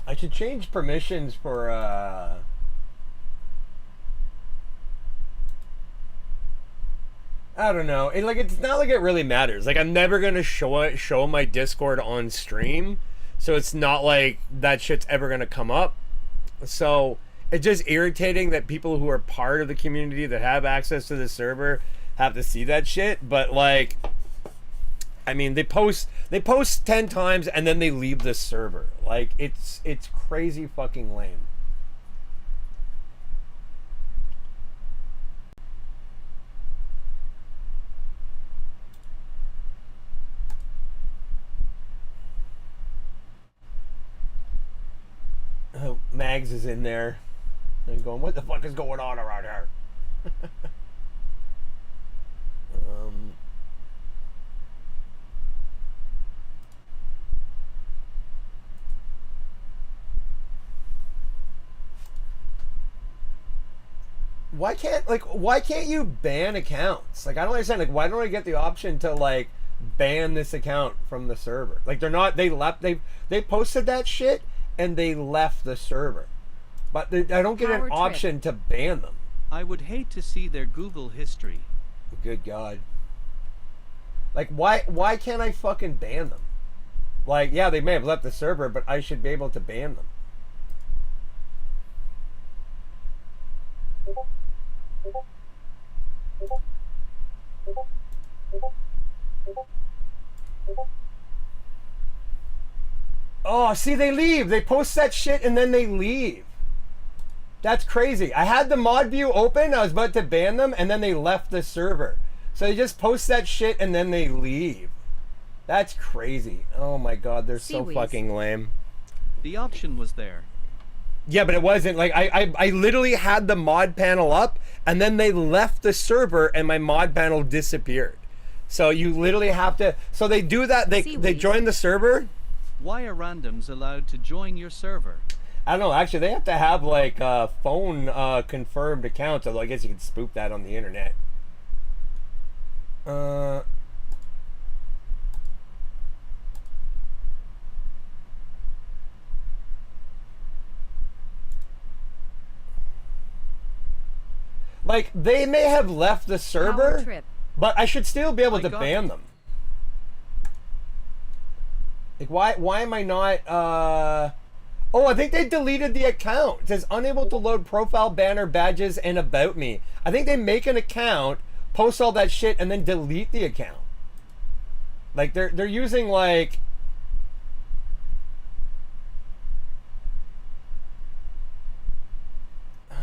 S1: I should change permissions for I don't know. It's not like it really matters. Like I'm never gonna show my Discord on stream, so it's not like that shit's ever gonna come up. So it's just irritating that people who are part of the community that have access to the server have to see that shit. But like, I mean, they post 10 times and then they leave the server. Like it's crazy fucking lame. Oh, Mags is in there. And going, what the fuck is going on around here? Why can't you ban accounts? Like I don't understand. Like why don't I get the option to like ban this account from the server? Like they posted that shit and they left the server. But I don't get
S3: Power
S1: an
S3: trip.
S1: option to ban them.
S2: I would hate to see their Google history.
S1: Good God. Like why can't I fucking ban them? Like yeah, they may have left the server, but I should be able to ban them. Oh, see, they leave. They post that shit and then they leave. That's crazy. I had the mod view open. I was about to ban them and then they left the server. So they just post that shit and then they leave. That's crazy. Oh my God, they're so
S3: Seaweeds.
S1: fucking lame.
S2: The option was there.
S1: Yeah, but it wasn't. Like, I literally had the mod panel up and then they left the server and my mod panel disappeared. So you literally have to... So they do that. They
S3: Seaweeds.
S1: join the server...
S2: Why are randoms allowed to join your server?
S1: I don't know. Actually, they have to have like phone confirmed accounts. Although I guess you can spook that on the internet. Like, they may have left the
S3: Power
S1: server,
S3: trip.
S1: but I should still be able
S2: I
S1: to
S2: got
S1: ban
S2: it.
S1: them. Like, why am I not, Oh, I think they deleted the account. It says unable to load profile, banner, badges, and about me. I think they make an account, post all that shit, and then delete the account. Like, they're using, like...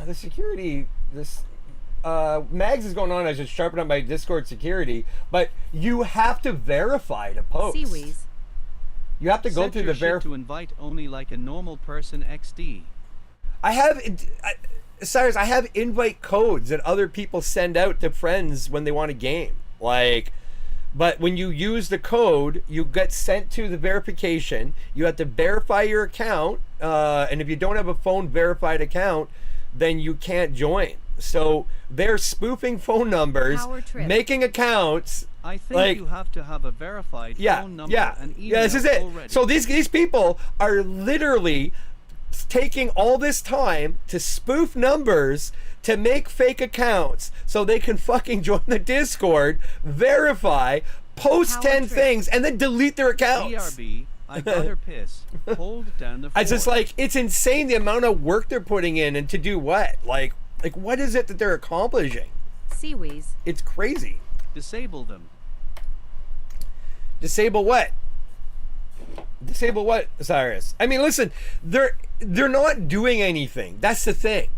S1: the security, Mags is going on. I should sharpen up my Discord security, but you have to verify to post.
S3: Seawees.
S1: You have to go
S2: Set
S1: through
S2: your
S1: the
S2: shit to invite only like a normal person XD.
S1: Cyrus, I have invite codes that other people send out to friends when they want a game. Like, but when you use the code, you get sent to the verification. You have to verify your account, and if you don't have a phone verified account, then you can't join. So they're spoofing phone numbers,
S3: Power trip.
S1: making accounts.
S2: I think
S1: Like-
S2: you have to have a verified phone number and email
S1: this is it.
S2: already.
S1: So these people are literally taking all this time to spoof numbers to make fake accounts so they can fucking join the Discord, verify, post
S3: Power
S1: 10
S3: trip.
S1: things, and then delete their accounts.
S2: BRB, I got her piss. Hold down the
S1: It's just
S2: fort.
S1: like, it's insane the amount of work they're putting in, and to do what? Like what is it that they're accomplishing?
S3: Seawees.
S1: It's crazy.
S2: Disable them.
S1: Disable what? Disable what, Cyrus? I mean, listen, they're not doing anything. That's the thing.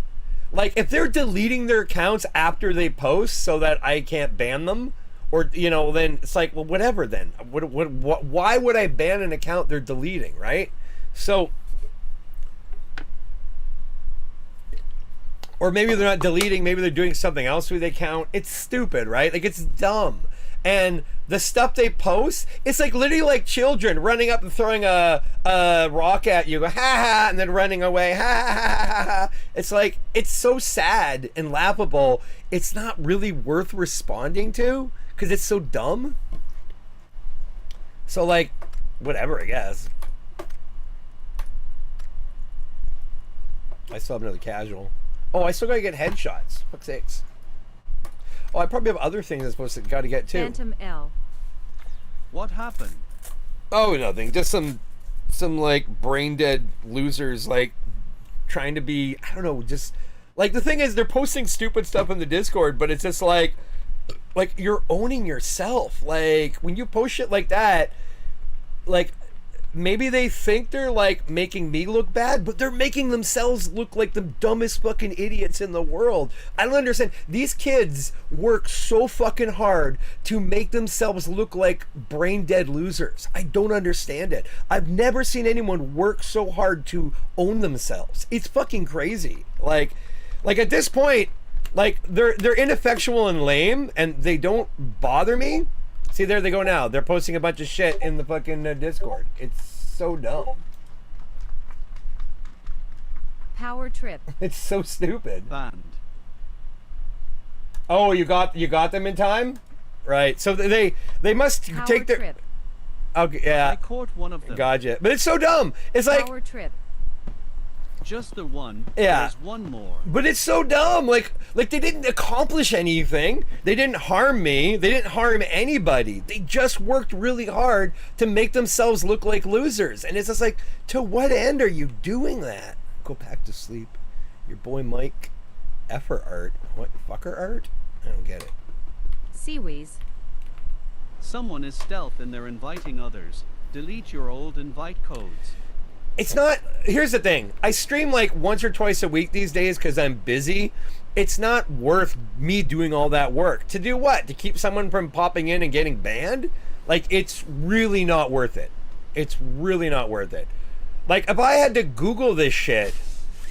S1: Like, if they're deleting their accounts after they post so that I can't ban them, or then it's like, well, whatever. Then why would I ban an account they're deleting, right? So, or maybe they're not deleting. Maybe they're doing something else with the account. It's stupid, right? Like, it's dumb. And the stuff they post, it's like literally like children running up and throwing a rock at you, go, ha ha, and then running away, ha ha ha ha ha. It's like, it's so sad and laughable. It's not really worth responding to because it's so dumb. So, like, whatever, I guess. I still have another casual. Oh, I still gotta get headshots. Fuck's sakes. Oh, I probably have other things I'm supposed to gotta get too.
S3: Phantom L.
S2: What happened?
S1: Oh, nothing. Just some like brain dead losers like trying to be, I don't know, just like, the thing is they're posting stupid stuff in the Discord, but it's just like you're owning yourself. Like, when you post shit like that, like, maybe they think they're like making me look bad, but they're making themselves look like the dumbest fucking idiots in the world. I don't understand. These kids work so fucking hard to make themselves look like brain dead losers. I don't understand it. I've never seen anyone work so hard to own themselves. It's fucking crazy. Like at this point, like, they're ineffectual and lame, and they don't bother me. See, there they go now. They're posting a bunch of shit in the fucking Discord. It's so dumb.
S3: Power trip.
S1: It's so stupid.
S2: Banned.
S1: Oh, you got them in time? Right. So they must
S3: Power
S1: take their...
S3: trip.
S1: Okay,
S2: I
S1: yeah.
S2: caught one of them.
S1: Gotcha. But it's so dumb. It's like...
S3: Power trip.
S2: Just the one.
S1: Yeah.
S2: There's one more.
S1: But it's so dumb. Like they didn't accomplish anything. They didn't harm me. They didn't harm anybody. They just worked really hard to make themselves look like losers. And it's just like, to what end are you doing that? Go back to sleep. Your boy Mike. Effer art. What? Fucker art? I don't get it.
S3: Seawees.
S2: Someone is stealth and they're inviting others. Delete your old invite codes.
S1: It's not, here's the thing, I stream like once or twice a week these days because I'm busy. It's not worth me doing all that work. To do what? To keep someone from popping in and getting banned? Like, it's really not worth it. It's really not worth it. Like, if I had to Google this shit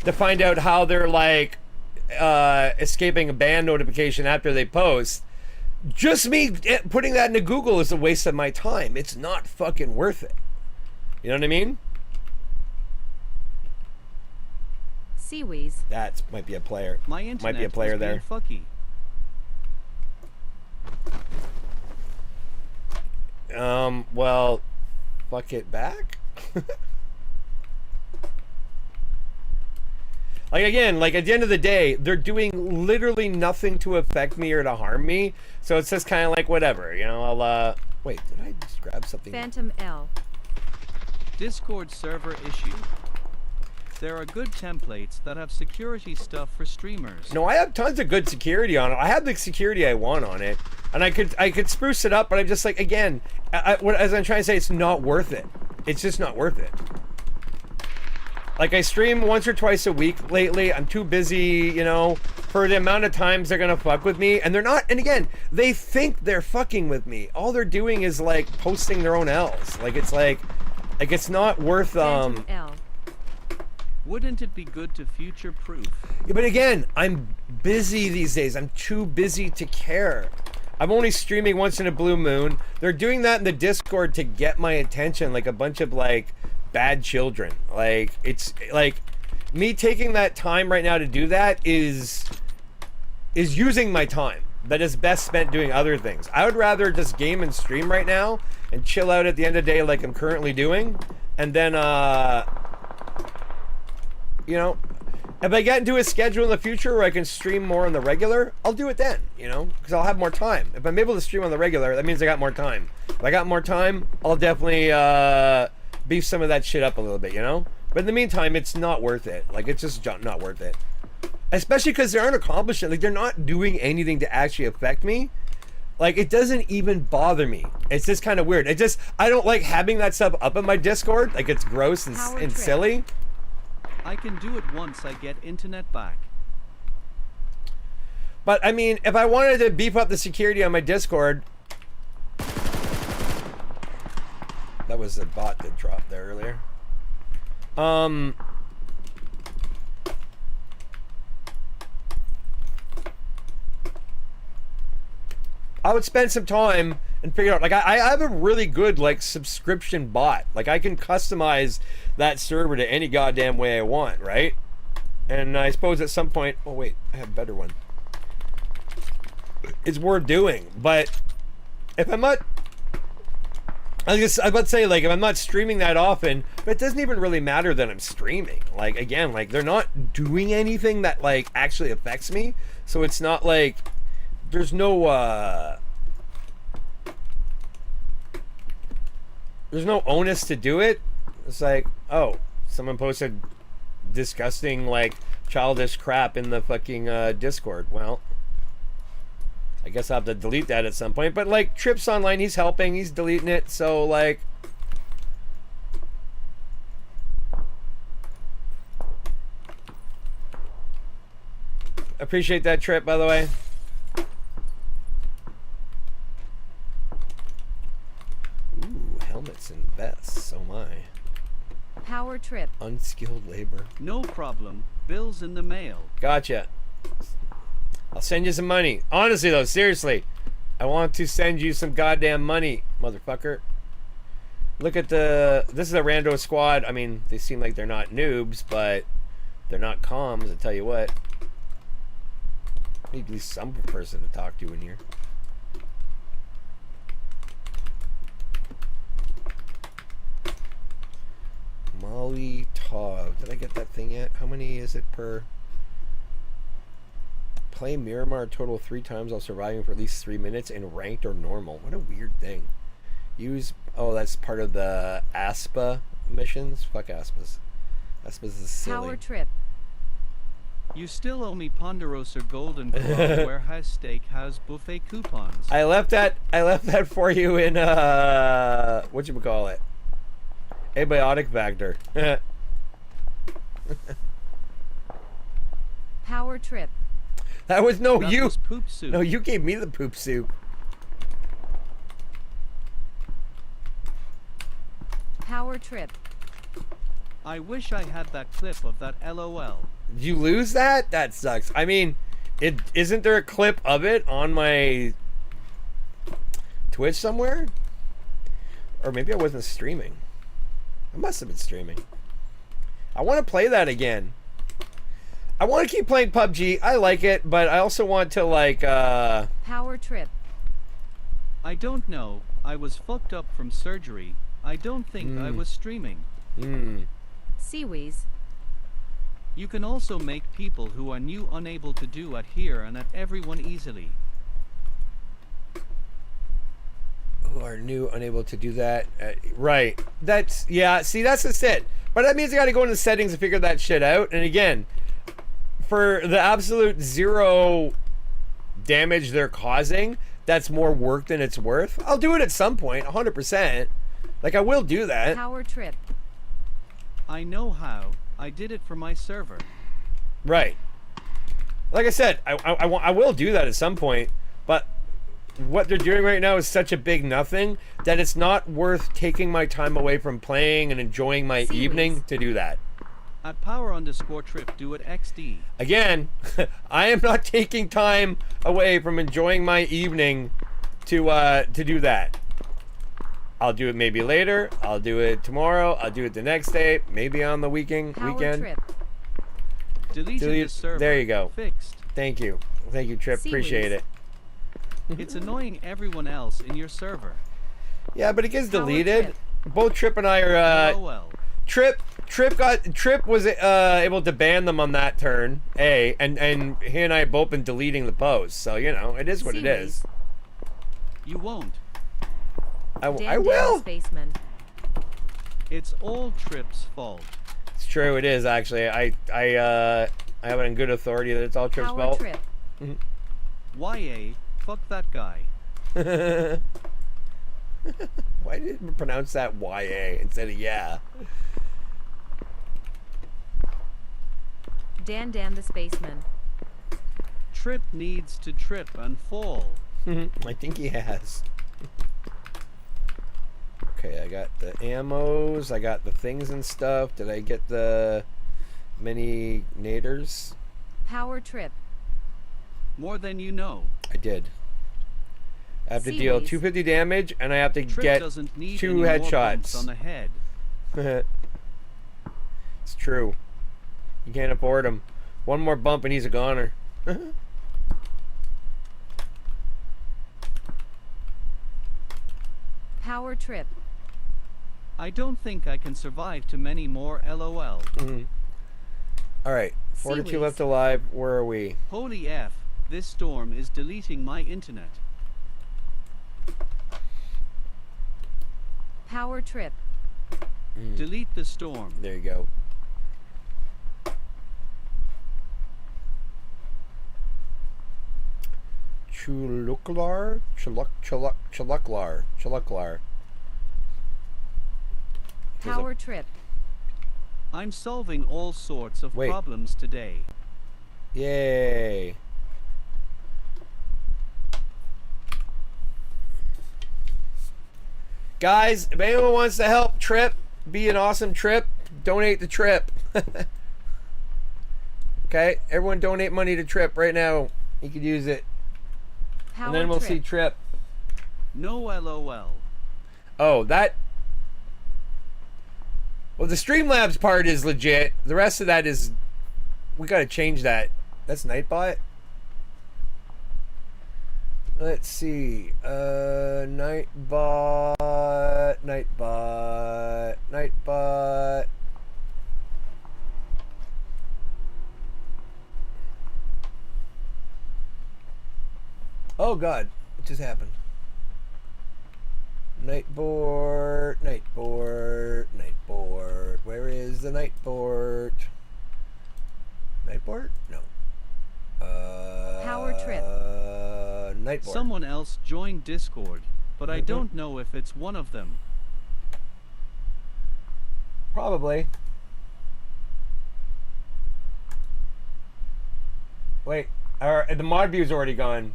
S1: to find out how they're like escaping a ban notification after they post, just me putting that into Google is a waste of my time. It's not fucking worth it. You know what I mean?
S3: Seawees.
S1: That might be a player.
S2: My internet
S1: Might be a player
S2: was being
S1: there.
S2: Fucky.
S1: Well, fuck it back. Like again, like at the end of the day, they're doing literally nothing to affect me or to harm me. So it's just kind of like whatever, you know. I'll wait. Did I just grab something?
S3: Phantom L.
S2: Discord server issue. There are good templates that have security stuff for streamers.
S1: No, I have tons of good security on it. I have the security I want on it, and I could spruce it up, but I'm just like again, as I'm trying to say, it's not worth it. It's just not worth it. Like I stream once or twice a week lately. I'm too busy, you know, for the amount of times they're gonna fuck with me, and they're not. And again, they think they're fucking with me. All they're doing is like posting their own L's. Like it's not worth
S3: Phantom L.
S2: Wouldn't it be good to future-proof?
S1: Yeah, but again, I'm busy these days. I'm too busy to care. I'm only streaming once in a blue moon. They're doing that in the Discord to get my attention, like a bunch of like bad children. Like it's like me taking that time right now to do that is using my time that is best spent doing other things. I would rather just game and stream right now and chill out at the end of the day like I'm currently doing, and then you know, if I get into a schedule in the future where I can stream more on the regular, I'll do it then, you know, because I'll have more time. If I'm able to stream on the regular, that means I got more time. If I got more time, I'll definitely beef some of that shit up a little bit, you know? But in the meantime, it's not worth it. Like, it's just not worth it. Especially because they aren't accomplishing, like, they're not doing anything to actually affect me. Like, it doesn't even bother me. It's just kind of weird. I don't like having that stuff up in my Discord. Like, it's gross and silly.
S2: I can do it once I get internet back.
S1: But I mean, if I wanted to beef up the security on my Discord, that was a bot that dropped there earlier. I would spend some time and figure out, like, I have a really good, like, subscription bot. Like, I can customize that server to any goddamn way I want, right? And I suppose at some point, oh wait, I have a better one. It's worth doing, but if I'm not, I was about to say, like, if I'm not streaming that often, but it doesn't even really matter that I'm streaming. Like, again, like, they're not doing anything that, like, actually affects me, so it's not like, there's no, there's no onus to do it. It's like, oh, someone posted disgusting, like, childish crap in the fucking Discord. Well, I guess I'll have to delete that at some point. But, like, Trips Online, he's helping. He's deleting it. So, like, appreciate that, Trip, by the way. Ooh, helmets and vests. Oh, my.
S3: Power trip.
S1: Unskilled labor.
S2: No problem. Bills in the mail.
S1: Gotcha. I'll send you some money. Honestly, though, seriously. I want to send you some goddamn money, motherfucker. Look at the... This is a rando squad. I mean, they seem like they're not noobs, but they're not comms, I tell you what. Need at least some person to talk to in here. Molly Tog. Did I get that thing yet? How many is it per... Play Miramar a total 3 times while surviving for at least 3 minutes in ranked or normal. What a weird thing. Use... Oh, that's part of the ASPA missions? Fuck ASPAs. ASPAs is silly.
S3: Power trip.
S2: You still owe me Ponderosa Golden Claw Warehouse Steakhouse buffet coupons.
S1: I left that for you in whatchamacallit? Abiotic Factor.
S3: Power trip.
S1: That was no
S2: That
S1: you.
S2: was poop soup.
S1: No, you gave me the poop soup.
S3: Power trip.
S2: I wish I had that clip of that LOL.
S1: Did you lose that? That sucks. I mean, isn't there a clip of it on my Twitch somewhere? Or maybe I wasn't streaming. I must have been streaming. I want to play that again. I want to keep playing PUBG. I like it, but I also want to, like,
S3: Power trip.
S2: I don't know. I was fucked up from surgery. I don't think I was streaming.
S3: Seawees.
S2: You can also make people who are new unable to do at here and at everyone easily.
S1: Who are new, unable to do that. Right. That's, yeah, see, that's just it. But that means I gotta go into settings and figure that shit out. And again, for the absolute 0 damage they're causing, that's more work than it's worth. I'll do it at some point, 100%. Like, I will do that.
S3: Power trip.
S2: I know how. I did it for my server.
S1: Right. Like I said, I will do that at some point. But what they're doing right now is such a big nothing that it's not worth taking my time away from playing and enjoying my
S3: Series.
S1: evening to do that.
S2: At power_trip, do it XD.
S1: Again, I am not taking time away from enjoying my evening to do that. I'll do it maybe later. I'll do it tomorrow. I'll do it the next day. Maybe on the weekend.
S3: Power trip.
S2: Deleted
S1: Delete-
S2: the server.
S1: there you go.
S2: Fixed.
S1: Thank you. Thank you, Trip.
S3: Series.
S1: Appreciate it.
S2: It's annoying everyone else in your server.
S1: Yeah, but it gets
S3: Power
S1: deleted.
S3: trip.
S1: Both Trip and I are
S2: LOL.
S1: Trip was able to ban them on that turn, and he and I have both been deleting the posts. So, you know, it is what it is.
S2: You won't.
S1: I
S3: Dan
S1: will.
S3: Spaceman.
S2: It's all Trip's fault.
S1: It's true, it is actually. I have it on good authority that it's all Trip's
S3: Power
S1: fault.
S3: trip.
S2: YA, fuck that guy.
S1: Why did you pronounce that YA instead of yeah?
S3: Dan the Spaceman.
S2: Trip needs to trip and fall.
S1: I think he has. Okay, I got the ammos, I got the things and stuff. Did I get the mini naders?
S3: Power trip.
S2: More than you know.
S1: I did. I have to deal
S3: Series.
S1: 250 damage, and I have to
S2: Trip
S1: get
S2: doesn't need
S1: 2
S2: any more bumps
S1: headshots.
S2: on the head.
S1: It's true. You can't afford him. One more bump and he's a goner.
S3: Power trip.
S2: I don't think I can survive to many more LOL.
S1: Alright, 42
S3: Seaweeds.
S1: left alive. Where are we?
S2: Holy F, this storm is deleting my internet.
S3: Power trip.
S2: Delete the storm.
S1: There you go. Chuluklar? Chuluklar.
S3: Power trip.
S2: I'm solving all sorts of
S1: Wait.
S2: problems today.
S1: Yay. Guys, if anyone wants to help Trip be an awesome Trip, donate to Trip. Okay, everyone donate money to Trip right now. He could use it.
S3: Power
S1: And then we'll
S3: trip.
S1: see Trip.
S2: No LOL.
S1: Oh, that... Well, the Streamlabs part is legit. The rest of that is... We gotta change that. That's Nightbot? Let's see. Nightbot. Oh god, what just happened? Nightboard. Where is the Nightboard? Nightboard? No.
S3: Power trip.
S1: Nightboard.
S2: Someone else joined Discord, but I don't know if it's one of them.
S1: Probably. Wait, the mod view's already gone.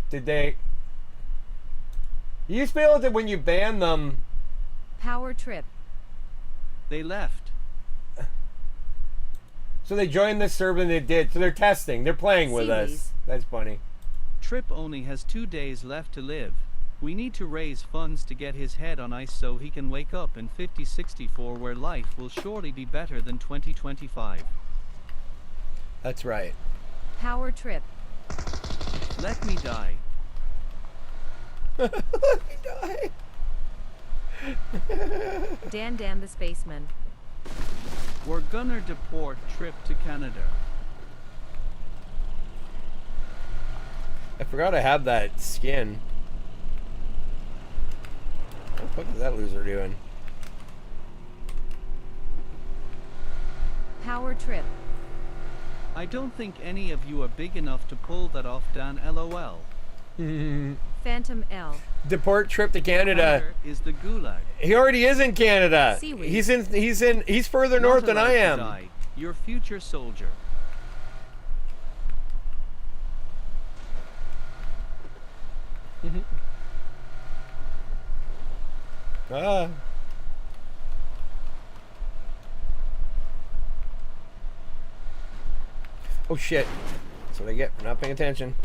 S1: Did they... You used to be able to, when you ban them...
S3: Power trip.
S2: They left.
S1: So they joined the server and they did. So they're testing. They're playing with us.
S3: Series.
S1: That's funny.
S2: Trip only has 2 days left to live. We need to raise funds to get his head on ice so he can wake up in 5064 where life will surely be better than 2025.
S1: That's right.
S3: Power trip.
S2: Let me die.
S1: Let me die.
S3: Dan the Spaceman.
S2: We're gonna deport trip to Canada.
S1: I forgot I have that skin. What the fuck is that loser doing?
S3: Power trip.
S2: I don't think any of you are big enough to pull that off, Dan. LOL.
S3: Phantom L.
S1: Deport trip to Canada.
S2: Canada is the gulag.
S1: He already is in Canada.
S3: Seaweed.
S1: He's further
S2: Not
S1: north than
S2: allowed
S1: I
S2: to
S1: am.
S2: die. Your future soldier.
S1: Ah. Oh shit. That's what I get for not paying attention.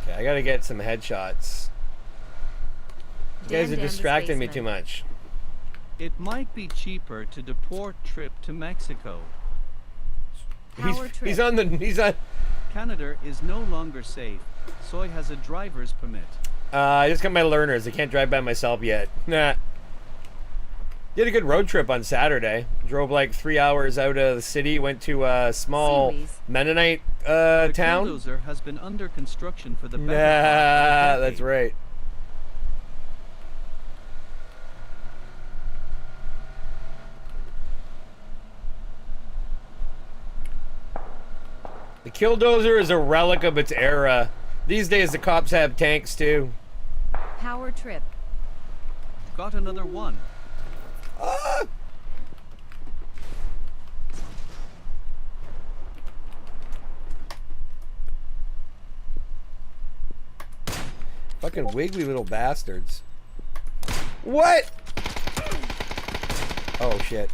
S1: Okay, I gotta get some headshots. You guys are distracting me too much.
S2: It might be cheaper to deport trip to Mexico.
S3: Power trip.
S1: He's on.
S2: Canada is no longer safe. Soy has a driver's permit.
S1: I just got my learners. I can't drive by myself yet. Nah. Did a good road trip on Saturday. Drove like 3 hours out of the city. Went to a small
S3: Seaweeds.
S1: Mennonite
S2: The
S1: town.
S2: bulldozer has been under construction for the better
S1: Nah,
S2: part of a
S1: that's
S2: decade.
S1: right. The Killdozer is a relic of its era. These days, the cops have tanks too.
S3: Power trip.
S2: Got another one.
S1: Ah! Fucking wiggly little bastards. What? Oh shit.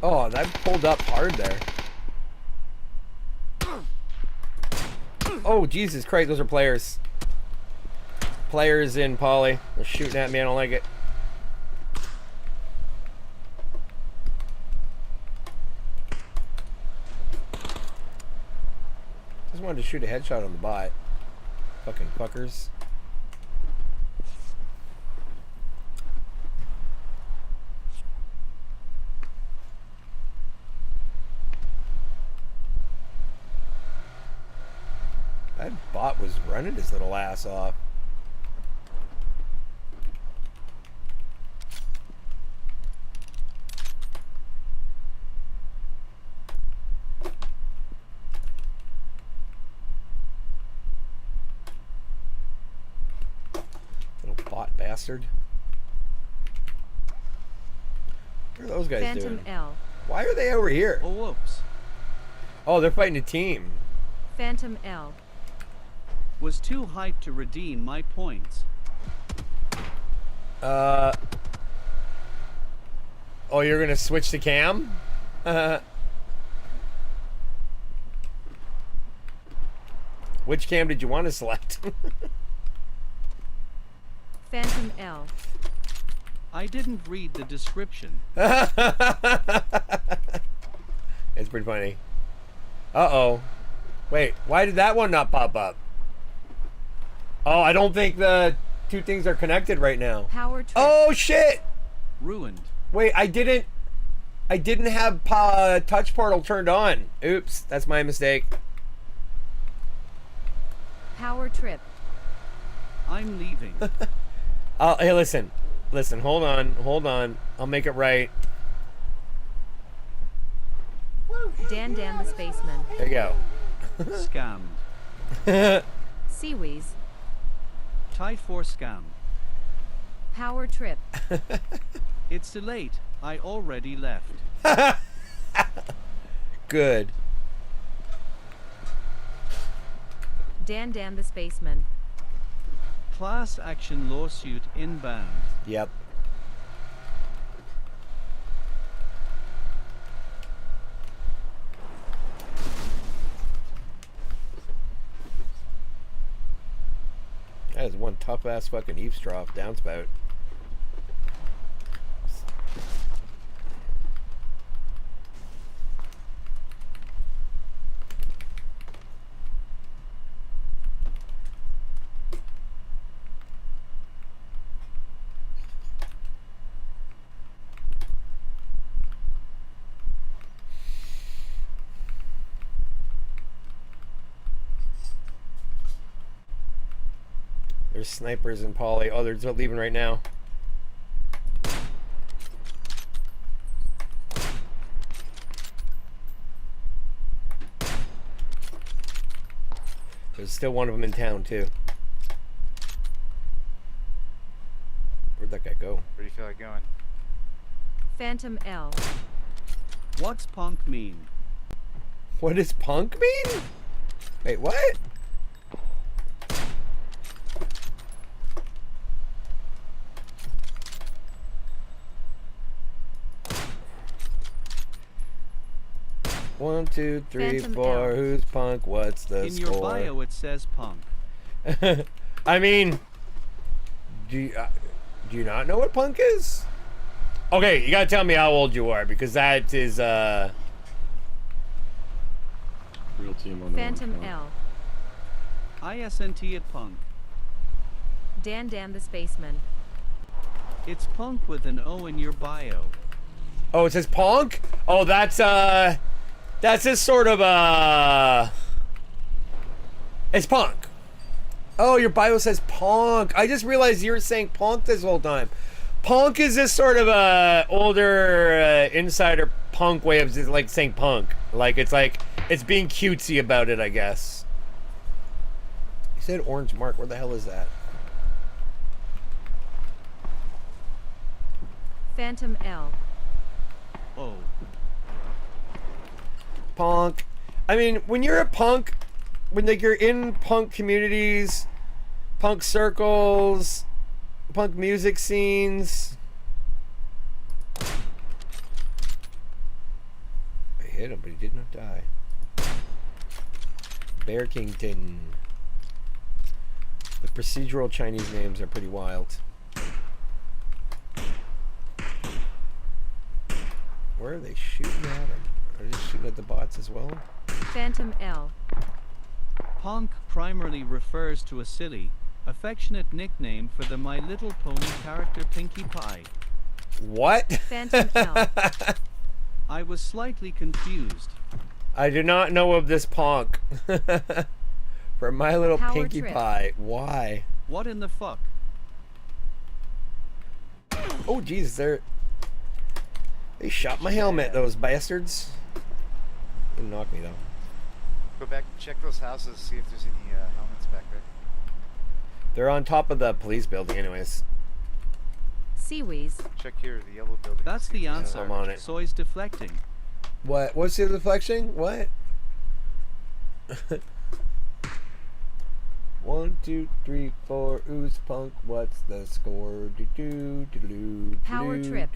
S1: Oh, that pulled up hard there. Oh, Jesus Christ, those are players. Players in Poly. They're shooting at me, I don't like it. Just wanted to shoot a headshot on the bot. Fucking fuckers. That bot was running his little ass off. Little bot bastard. What are those guys
S3: Phantom
S1: doing?
S3: L.
S1: Why are they over here?
S2: Oh, whoops.
S1: Oh, they're fighting a team.
S3: Phantom L.
S2: Was too hyped to redeem my points.
S1: Oh, you're gonna switch to cam? Which cam did you want to select?
S3: Phantom L.
S2: I didn't read the description.
S1: It's pretty funny. Uh-oh. Wait, why did that one not pop up? Oh, I don't think the two things are connected right now.
S3: Power trip.
S1: Oh, shit!
S2: Ruined.
S1: Wait, I didn't have touch portal turned on. Oops, that's my mistake.
S3: Power trip.
S2: I'm leaving.
S1: Hey, listen, hold on. I'll make it right.
S3: Dan the Spaceman.
S1: There you go.
S2: Scammed.
S3: Seaweeds.
S2: Tied for scam.
S3: Power trip.
S2: It's too late. I already left.
S1: Good.
S3: Dan the Spaceman.
S2: Class action lawsuit inbound.
S1: Yep. That is one tough ass fucking eavesdrop downspout. There's snipers in Poly. Oh, they're leaving right now. There's still one of them in town, too. Where'd that guy go?
S8: Where do you feel like going?
S3: Phantom L.
S2: What's punk mean?
S1: What does punk mean? Wait, what? One, two, three,
S3: Phantom
S1: four.
S3: L.
S1: Who's punk? What's the
S2: In
S1: score?
S2: your bio it says punk.
S1: I mean, do you not know what punk is? Okay, you gotta tell me how old you are, because that is
S5: Real team on
S3: Phantom L.
S2: ISNT at punk.
S3: Dan Dan the Spaceman.
S2: It's punk with an O in your bio.
S1: Oh, it says punk? Oh, that's just sort of it's punk. Oh, your bio says punk. I just realized you were saying punk this whole time. Punk is this sort of older insider punk way of just like saying punk. Like it's being cutesy about it, I guess. You said orange mark. Where the hell is that?
S3: Phantom L.
S2: Oh.
S1: Punk. I mean, when you're a punk, when like you're in punk communities, punk circles, punk music scenes. I hit him, but he did not die. Bear Kington. The procedural Chinese names are pretty wild. Where are they shooting at him? Are they shooting at the bots as well?
S3: Phantom L.
S2: Punk primarily refers to a silly, affectionate nickname for the My Little Pony character Pinkie Pie.
S1: What?
S3: Phantom L.
S2: I was slightly confused.
S1: I do not know of this punk. For My Little
S3: Power
S1: Pinkie
S3: trip.
S1: Pie. Why?
S2: What in the fuck?
S1: Oh, Jesus, they shot my helmet, those bastards. Didn't knock me, though.
S8: Go back and check those houses, see if there's any helmets back there.
S1: They're on top of the police building, anyways.
S3: Seawees.
S8: Check here, the yellow building.
S2: That's
S8: See if
S2: the
S8: there's
S2: answer.
S1: I'm on it.
S2: So he's deflecting.
S1: What? What's the deflection? What? 1, 2, 3, 4. Who's punk? What's the score? Do do do do.
S3: Power trip.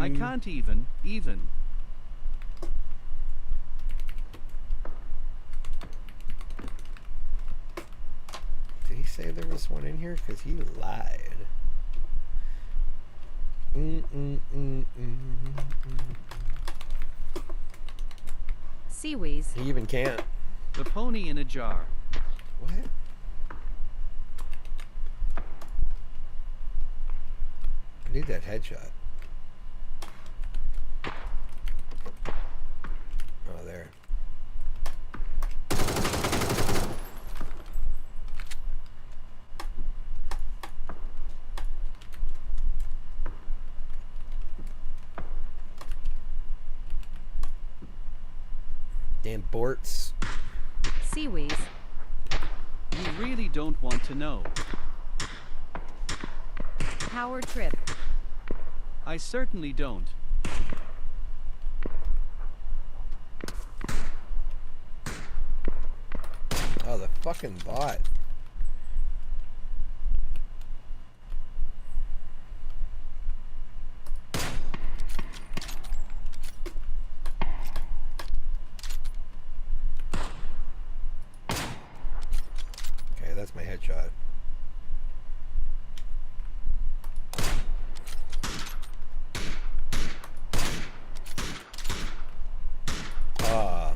S2: I can't even.
S1: Did he say there was one in here? Because he lied.
S3: Seawees.
S1: He even can't.
S2: The pony in a jar.
S1: What? I need that headshot. Oh, there. Damn Borts.
S3: Seawees.
S2: You really don't want to know.
S3: Power trip.
S2: I certainly don't.
S1: Oh, the fucking bot. Okay, that's my headshot. Ah.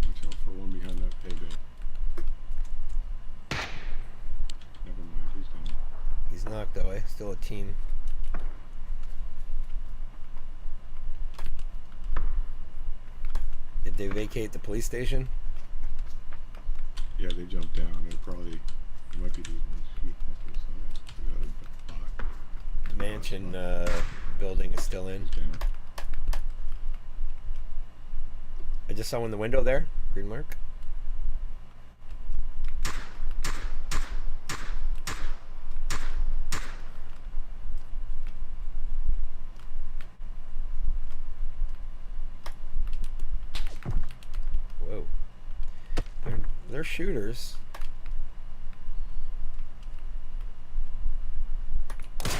S5: Watch out for one behind that payday. Never mind, he's gone.
S1: He's knocked though, eh? Still a team. Did they vacate the police station?
S9: Yeah, they jumped down. It probably it might be these ones shooting up the side. They got a block.
S1: The mansion building is still in.
S9: Down.
S1: I just saw one in the window there. Green mark. Whoa. They're shooters. I don't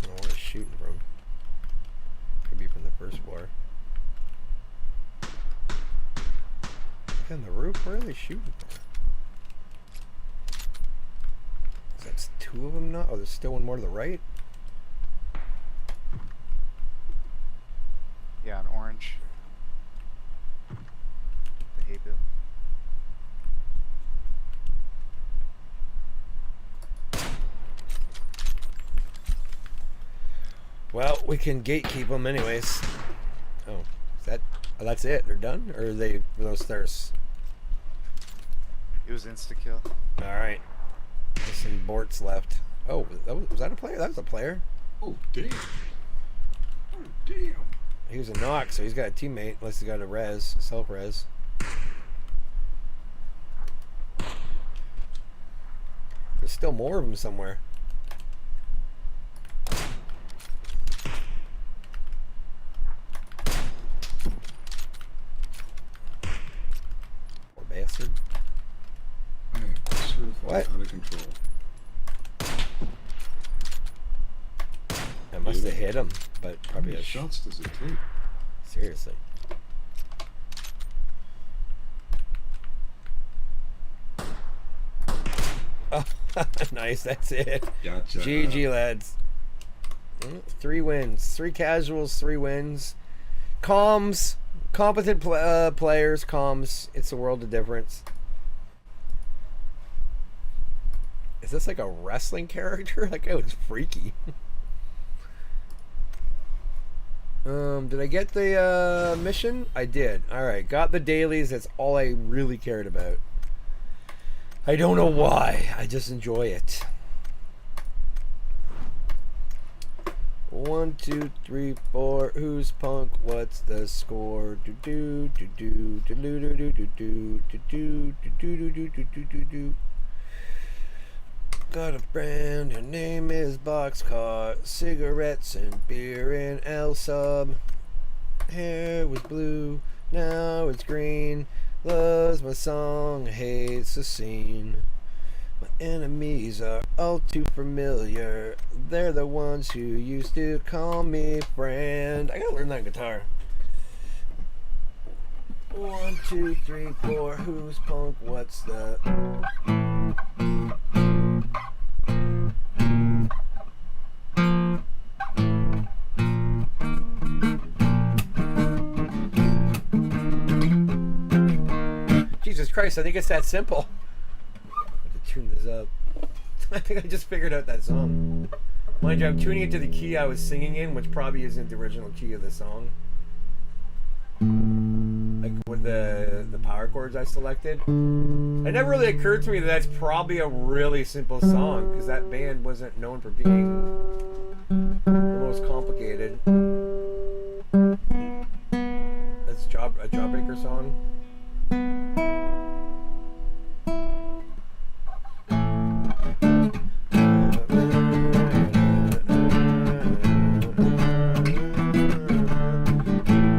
S1: know where it's shooting from. Could be from the first floor. On the roof? Where are they shooting from? That's two of them now? Oh, there's still one more to the right?
S8: Yeah, on orange. The hay bill.
S1: Well, we can gatekeep them anyways. Oh, is that... Oh, that's it? They're done? Or are they for those thirsts?
S8: It was insta-kill.
S1: Alright. There's some Borts left. Oh, was that a player? That was a player.
S9: Oh, damn. Oh, damn.
S1: He was a knock, so he's got a teammate, unless he's got a res, self-res. There's still more of them somewhere. Poor bastard.
S9: I am certified
S1: What?
S9: out of control.
S1: I must have hit him, but
S9: How
S1: probably
S9: many
S1: a
S9: shots does it take?
S1: Seriously. Oh, nice, that's it.
S9: Gotcha.
S1: GG, lads. 3 wins. 3 casuals, 3 wins. Comms. Competent players. Comms. It's a world of difference. Is this like a wrestling character? That guy was freaky. Did I get the mission? I did. Alright, got the dailies. That's all I really cared about. I don't know why. I just enjoy it. 1, 2, 3, 4. Who's punk? What's the score? Do do do do do do do do do do do do do do do do do. Got a friend, her name is Boxcar. Cigarettes and beer in El Sub. Hair was blue, now it's green. Loves my song, hates the scene. My enemies are all too familiar. They're the ones who used to call me friend. I gotta learn that guitar. 1, 2, 3, 4. Who's punk? What's the... Jesus Christ, I think it's that simple. I have to tune this up. I think I just figured out that song. Mind you, I'm tuning it to the key I was singing in, which probably isn't the original key of the song. Like with the power chords I selected. It never really occurred to me that that's probably a really simple song, because that band wasn't known for being the most complicated. That's a Jawbreaker song.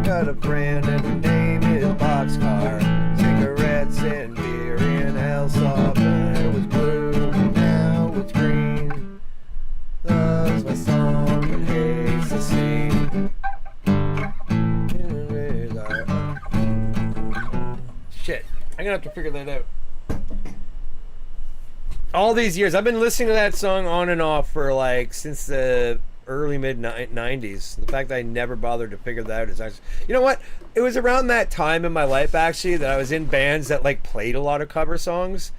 S1: Got a friend and her name is Boxcar. Cigarettes and beer in El Salvador. It was blue, now it's green. Loves my song but hates the scene. Shit, I'm gonna have to figure that out. All these years, I've been listening to that song on and off for like since the early mid 90s. The fact that I never bothered to figure that out is actually, you know what? It was around that time in my life actually that I was in bands that like played a lot of cover songs,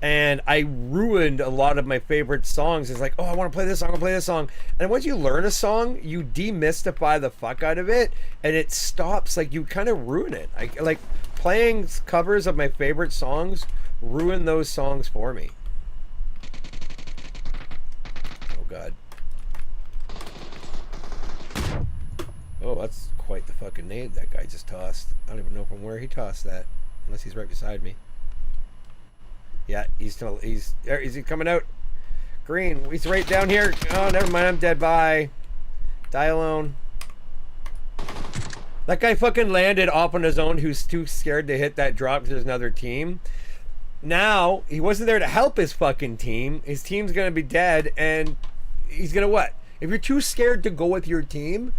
S1: and I ruined a lot of my favorite songs. It's like, oh, I want to play this song, I want to play this song. And once you learn a song, you demystify the fuck out of it, and it stops, like, you kind of ruin it. I like playing covers of my favorite songs, ruin those songs for me. Oh god. Oh, that's quite the fucking nade that guy just tossed. I don't even know from where he tossed that, unless he's right beside me. Yeah, he's still, is he coming out? Green, he's right down here. Oh, never mind, I'm dead. Bye. Die alone. That guy fucking landed off on his own, who's too scared to hit that drop because there's another team. Now, he wasn't there to help his fucking team. His team's gonna be dead, and he's gonna what? If you're too scared to go with your team,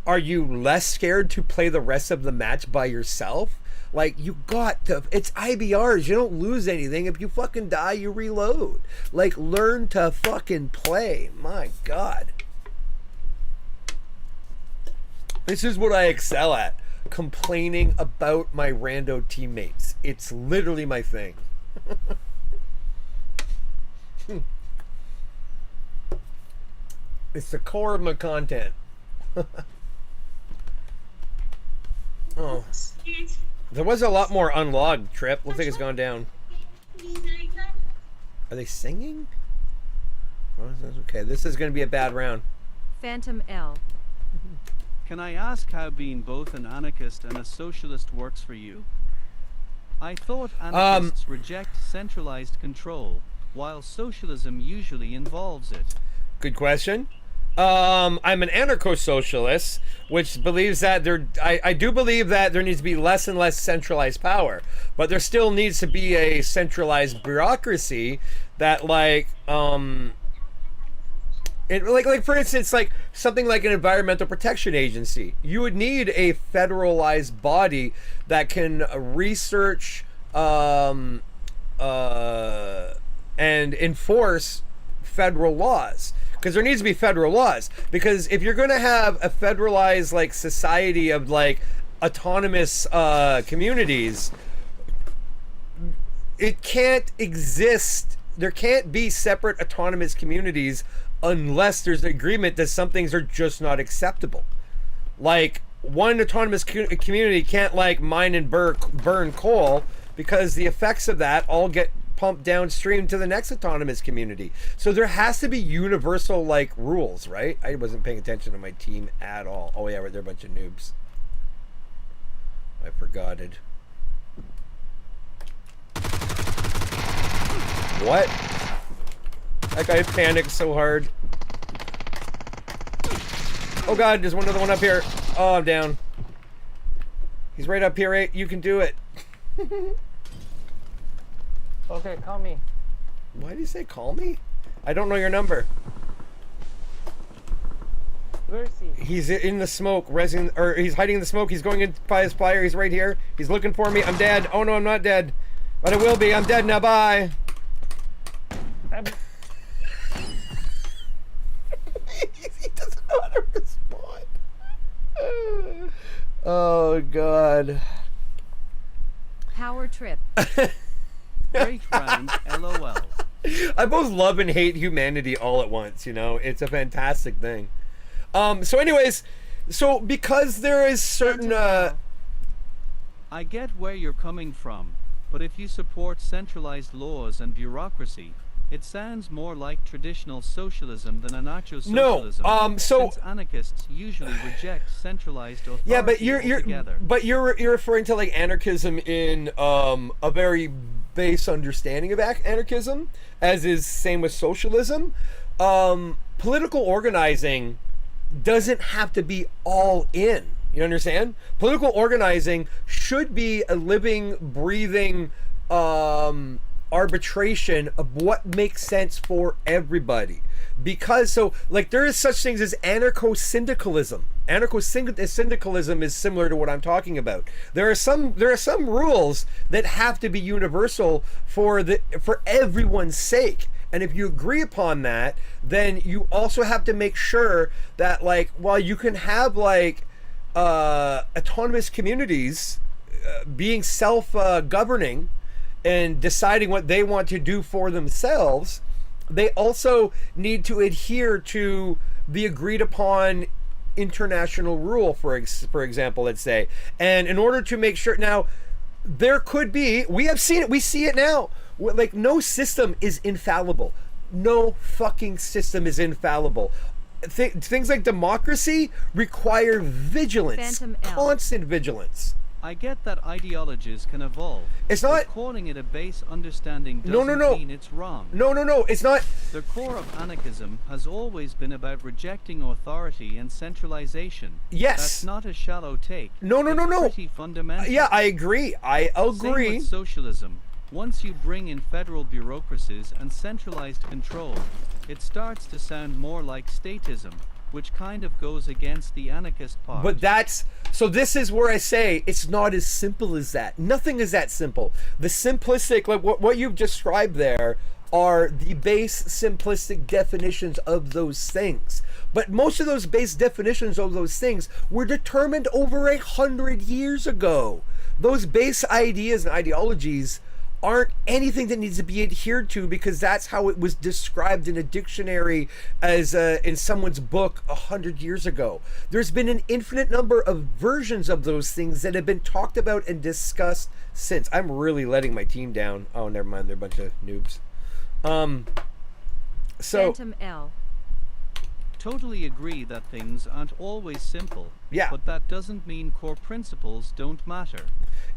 S1: are you less scared to play the rest of the match by yourself? Like, you got to, it's IBRs, you don't lose anything. If you fucking die, you reload. Like, learn to fucking play. My god. This is what I excel at. Complaining about my rando teammates. It's literally my thing. It's the core of my content. Oh. There was a lot more unlogged, Trip. Looks like it's gone down. Are they singing? Oh, okay, this is going to be a bad round.
S3: Phantom L.
S2: Can I ask how being both an anarchist and a socialist works for you? I thought anarchists reject centralized control, while socialism usually involves it.
S1: Good question. I'm an anarcho-socialist, which believes that I do believe that there needs to be less and less centralized power, but there still needs to be a centralized bureaucracy that, like, like for instance, like something like an environmental protection agency. You would need a federalized body that can research and enforce federal laws. Because there needs to be federal laws. Because if you're going to have a federalized, like, society of, like, autonomous communities, it can't exist. There can't be separate autonomous communities unless there's an agreement that some things are just not acceptable. Like, one autonomous community can't, like, mine and burn coal, because the effects of that all get pumped downstream to the next autonomous community. So there has to be universal, like, rules, right? I wasn't paying attention to my team at all. Oh yeah, right, they're a bunch of noobs. I forgot it. What? That guy panicked so hard. Oh god, there's another one up here. Oh, I'm down. He's right up here, right? You can do it.
S10: Okay, call me.
S1: Why did you say call me? I don't know your number.
S10: Where is he?
S1: He's in the smoke, or he's hiding in the smoke. He's going in by his fire. He's right here. He's looking for me. I'm dead. Oh no, I'm not dead. But I will be. I'm dead now. Bye. He doesn't know how to respond. Oh god.
S3: Power trip.
S2: Great round, LOL.
S1: I both love and hate humanity all at once, you know? It's a fantastic thing. So anyways, so because there is certain,
S2: I get where you're coming from, but if you support centralized laws and bureaucracy, it sounds more like traditional socialism than anarcho-socialism.
S1: No, so
S2: since anarchists usually reject centralized authority.
S1: Yeah, but you're referring to, like, anarchism in a very base understanding of anarchism, as is same with socialism. Political organizing doesn't have to be all in. You understand? Political organizing should be a living, breathing arbitration of what makes sense for everybody. Because, so, like, there is such things as anarcho-syndicalism. Anarcho-syndicalism is similar to what I'm talking about. There are some rules that have to be universal for everyone's sake. And if you agree upon that, then you also have to make sure that, like, while you can have, like, autonomous communities being self-governing and deciding what they want to do for themselves, they also need to adhere to the agreed upon international rule, for example, let's say. And in order to make sure, now there could be, we have seen it, we see it now, like no system is infallible. No fucking system is infallible. Things like democracy require vigilance,
S3: Phantom L.
S1: constant vigilance.
S2: I get that ideologies can evolve.
S1: It's not-
S2: but calling it a base understanding
S1: No,
S2: doesn't
S1: no, no.
S2: mean it's wrong.
S1: No, it's not.
S2: The core of anarchism has always been about rejecting authority and centralization.
S1: Yes.
S2: That's not a shallow take.
S1: No,
S2: It's
S1: no.
S2: pretty fundamental.
S1: Yeah, I agree. I
S2: Same
S1: agree.
S2: with socialism. Once you bring in federal bureaucracies and centralized control, it starts to sound more like statism, which kind of goes against the anarchist part.
S1: But this is where I say it's not as simple as that. Nothing is that simple. The simplistic, like what you've described there, are the base simplistic definitions of those things. But most of those base definitions of those things were determined over 100 years ago. Those base ideas and ideologies aren't anything that needs to be adhered to, because that's how it was described in a dictionary as in someone's book 100 years ago. There's been an infinite number of versions of those things that have been talked about and discussed since. I'm really letting my team down. Oh, never mind, they're a bunch of noobs. So
S3: Phantom L.
S2: Totally agree that things aren't always simple.
S1: Yeah.
S2: But that doesn't mean core principles don't matter.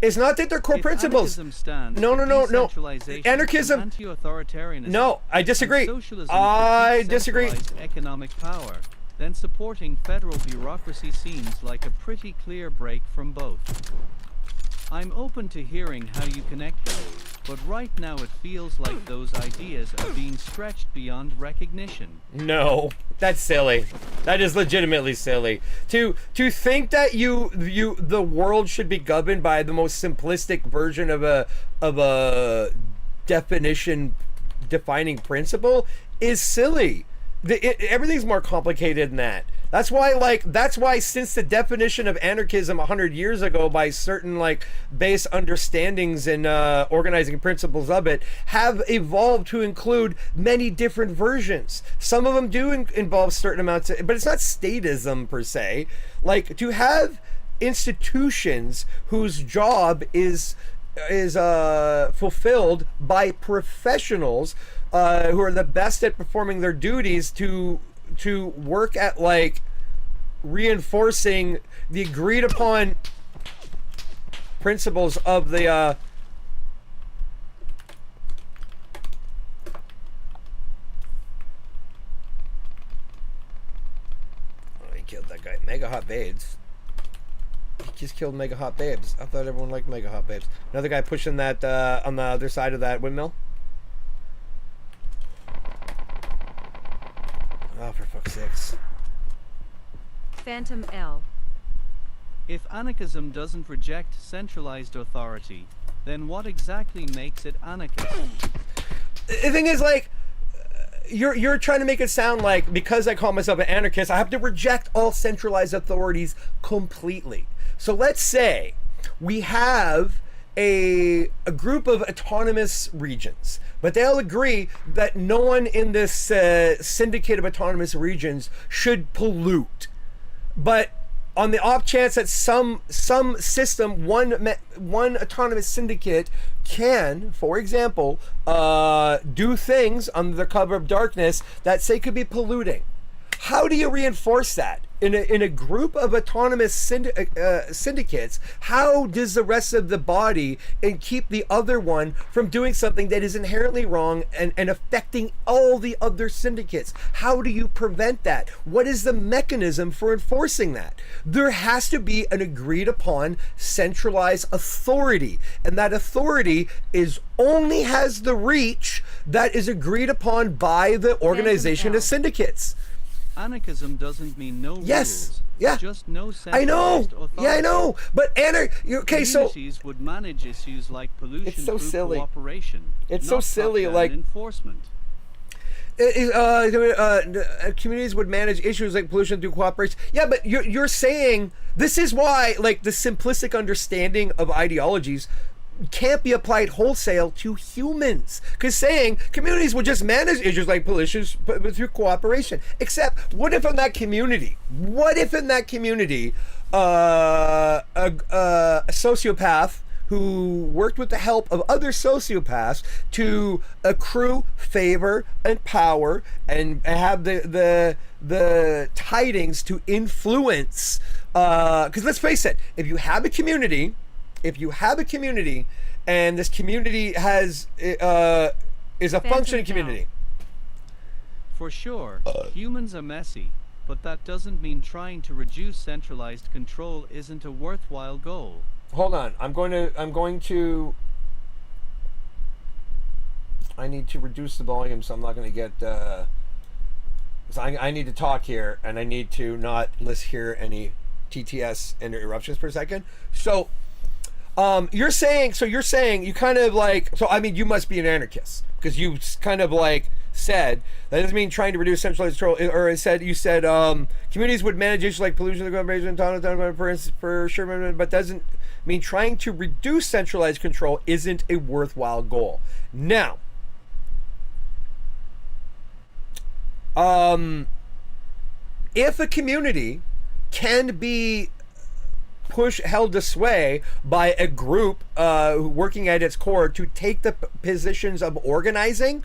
S1: it's not that they're core
S2: If
S1: principles.
S2: Anarchism stands
S1: No,
S2: for
S1: no, no, no.
S2: decentralization
S1: Anarchism-
S2: and anti-authoritarianism.
S1: No, I disagree.
S2: and socialism
S1: I
S2: for
S1: disagree.
S2: decentralized economic power, then supporting federal bureaucracy seems like a pretty clear break from both. I'm open to hearing how you connect them, but right now it feels like those ideas are being stretched beyond recognition.
S1: No, that's silly. That is legitimately silly. To think that the world should be governed by the most simplistic version of a definition defining principle is silly. Everything's more complicated than that. That's why since the definition of anarchism 100 years ago by certain base understandings and organizing principles of it have evolved to include many different versions. Some of them do involve certain amounts but it's not statism per se. Like, to have institutions whose job is fulfilled by professionals who are the best at performing their duties to work at reinforcing the agreed upon principles of the I killed that guy. Mega Hot Babes. He just killed Mega Hot Babes. I thought everyone liked Mega Hot Babes. Another guy pushing that on the other side of that windmill. Oh, for fuck's sakes.
S3: Phantom L.
S2: If anarchism doesn't reject centralized authority, then what exactly makes it anarchist?
S1: The thing is, you're trying to make it sound like because I call myself an anarchist, I have to reject all centralized authorities completely. So let's say we have a group of autonomous regions, but they all agree that no one in this syndicate of autonomous regions should pollute. But on the off chance that some system, one autonomous syndicate can, for example, do things under the cover of darkness that say could be polluting, how do you reinforce that? In a group of autonomous syndicates, how does the rest of the body and keep the other one from doing something that is inherently wrong and affecting all the other syndicates? How do you prevent that? What is the mechanism for enforcing that? There has to be an agreed upon centralized authority, and that authority only has the reach that is agreed upon by the organization of syndicates.
S2: Anarchism doesn't mean no
S1: Yes.
S2: rules.
S1: Yeah.
S2: Just no
S1: I know.
S2: centralized authority.
S1: Yeah, I know. But okay, so
S2: Communities would manage issues like pollution
S1: It's so
S2: through
S1: silly.
S2: cooperation.
S1: It's so
S2: not
S1: silly,
S2: top-down enforcement.
S1: Communities would manage issues like pollution through cooperation. Yeah, but you're saying this is why, the simplistic understanding of ideologies can't be applied wholesale to humans, because saying communities will just manage issues like pollution through cooperation. Except, what if in that community, a sociopath who worked with the help of other sociopaths to accrue favor and power and have the tidings to influence, because let's face it, if you have a community and this community has is a functioning community.
S2: For sure, humans are messy, but that doesn't mean trying to reduce centralized control isn't a worthwhile goal.
S1: Hold on, I need to reduce the volume, so I'm not going to get. So I need to talk here, and I need to not hear any TTS interruptions per second. So, you're saying you kind of like. So I mean, you must be an anarchist, because you kind of like said that doesn't mean trying to reduce centralized control, or you said communities would manage issues like pollution, for sure, but doesn't mean trying to reduce centralized control isn't a worthwhile goal. Now, if a community can be held to sway by a group working at its core to take the positions of organizing,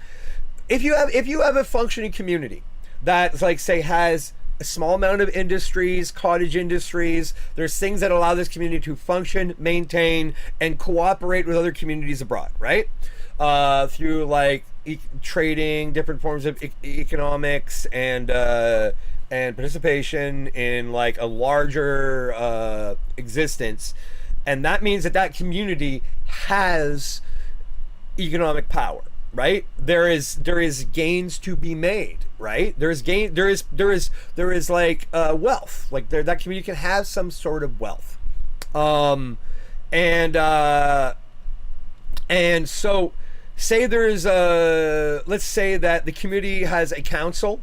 S1: if you have a functioning community that, like, say, has a small amount of industries, cottage industries, there's things that allow this community to function, maintain, and cooperate with other communities abroad, right? Through like trading, different forms of economics, and participation in like a larger existence, and that means that community has economic power, right? There is gains to be made, right? There is like wealth, like that community can have some sort of wealth, and so say there's let's say that the community has a council,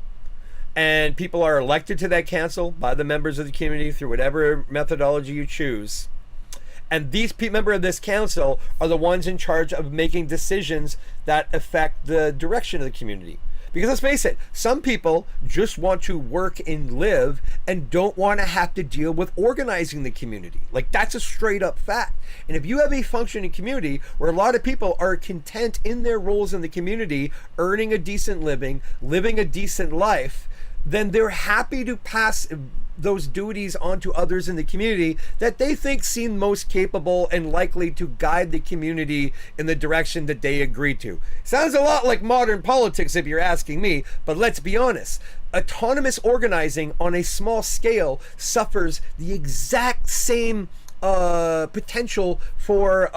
S1: and people are elected to that council by the members of the community through whatever methodology you choose. And these members of this council are the ones in charge of making decisions that affect the direction of the community. Because let's face it, some people just want to work and live and don't want to have to deal with organizing the community. Like, that's a straight up fact. And if you have a functioning community where a lot of people are content in their roles in the community, earning a decent living, living a decent life, then they're happy to pass those duties onto others in the community that they think seem most capable and likely to guide the community in the direction that they agree to. Sounds a lot like modern politics if you're asking me, but let's be honest. Autonomous organizing on a small scale suffers the exact same potential for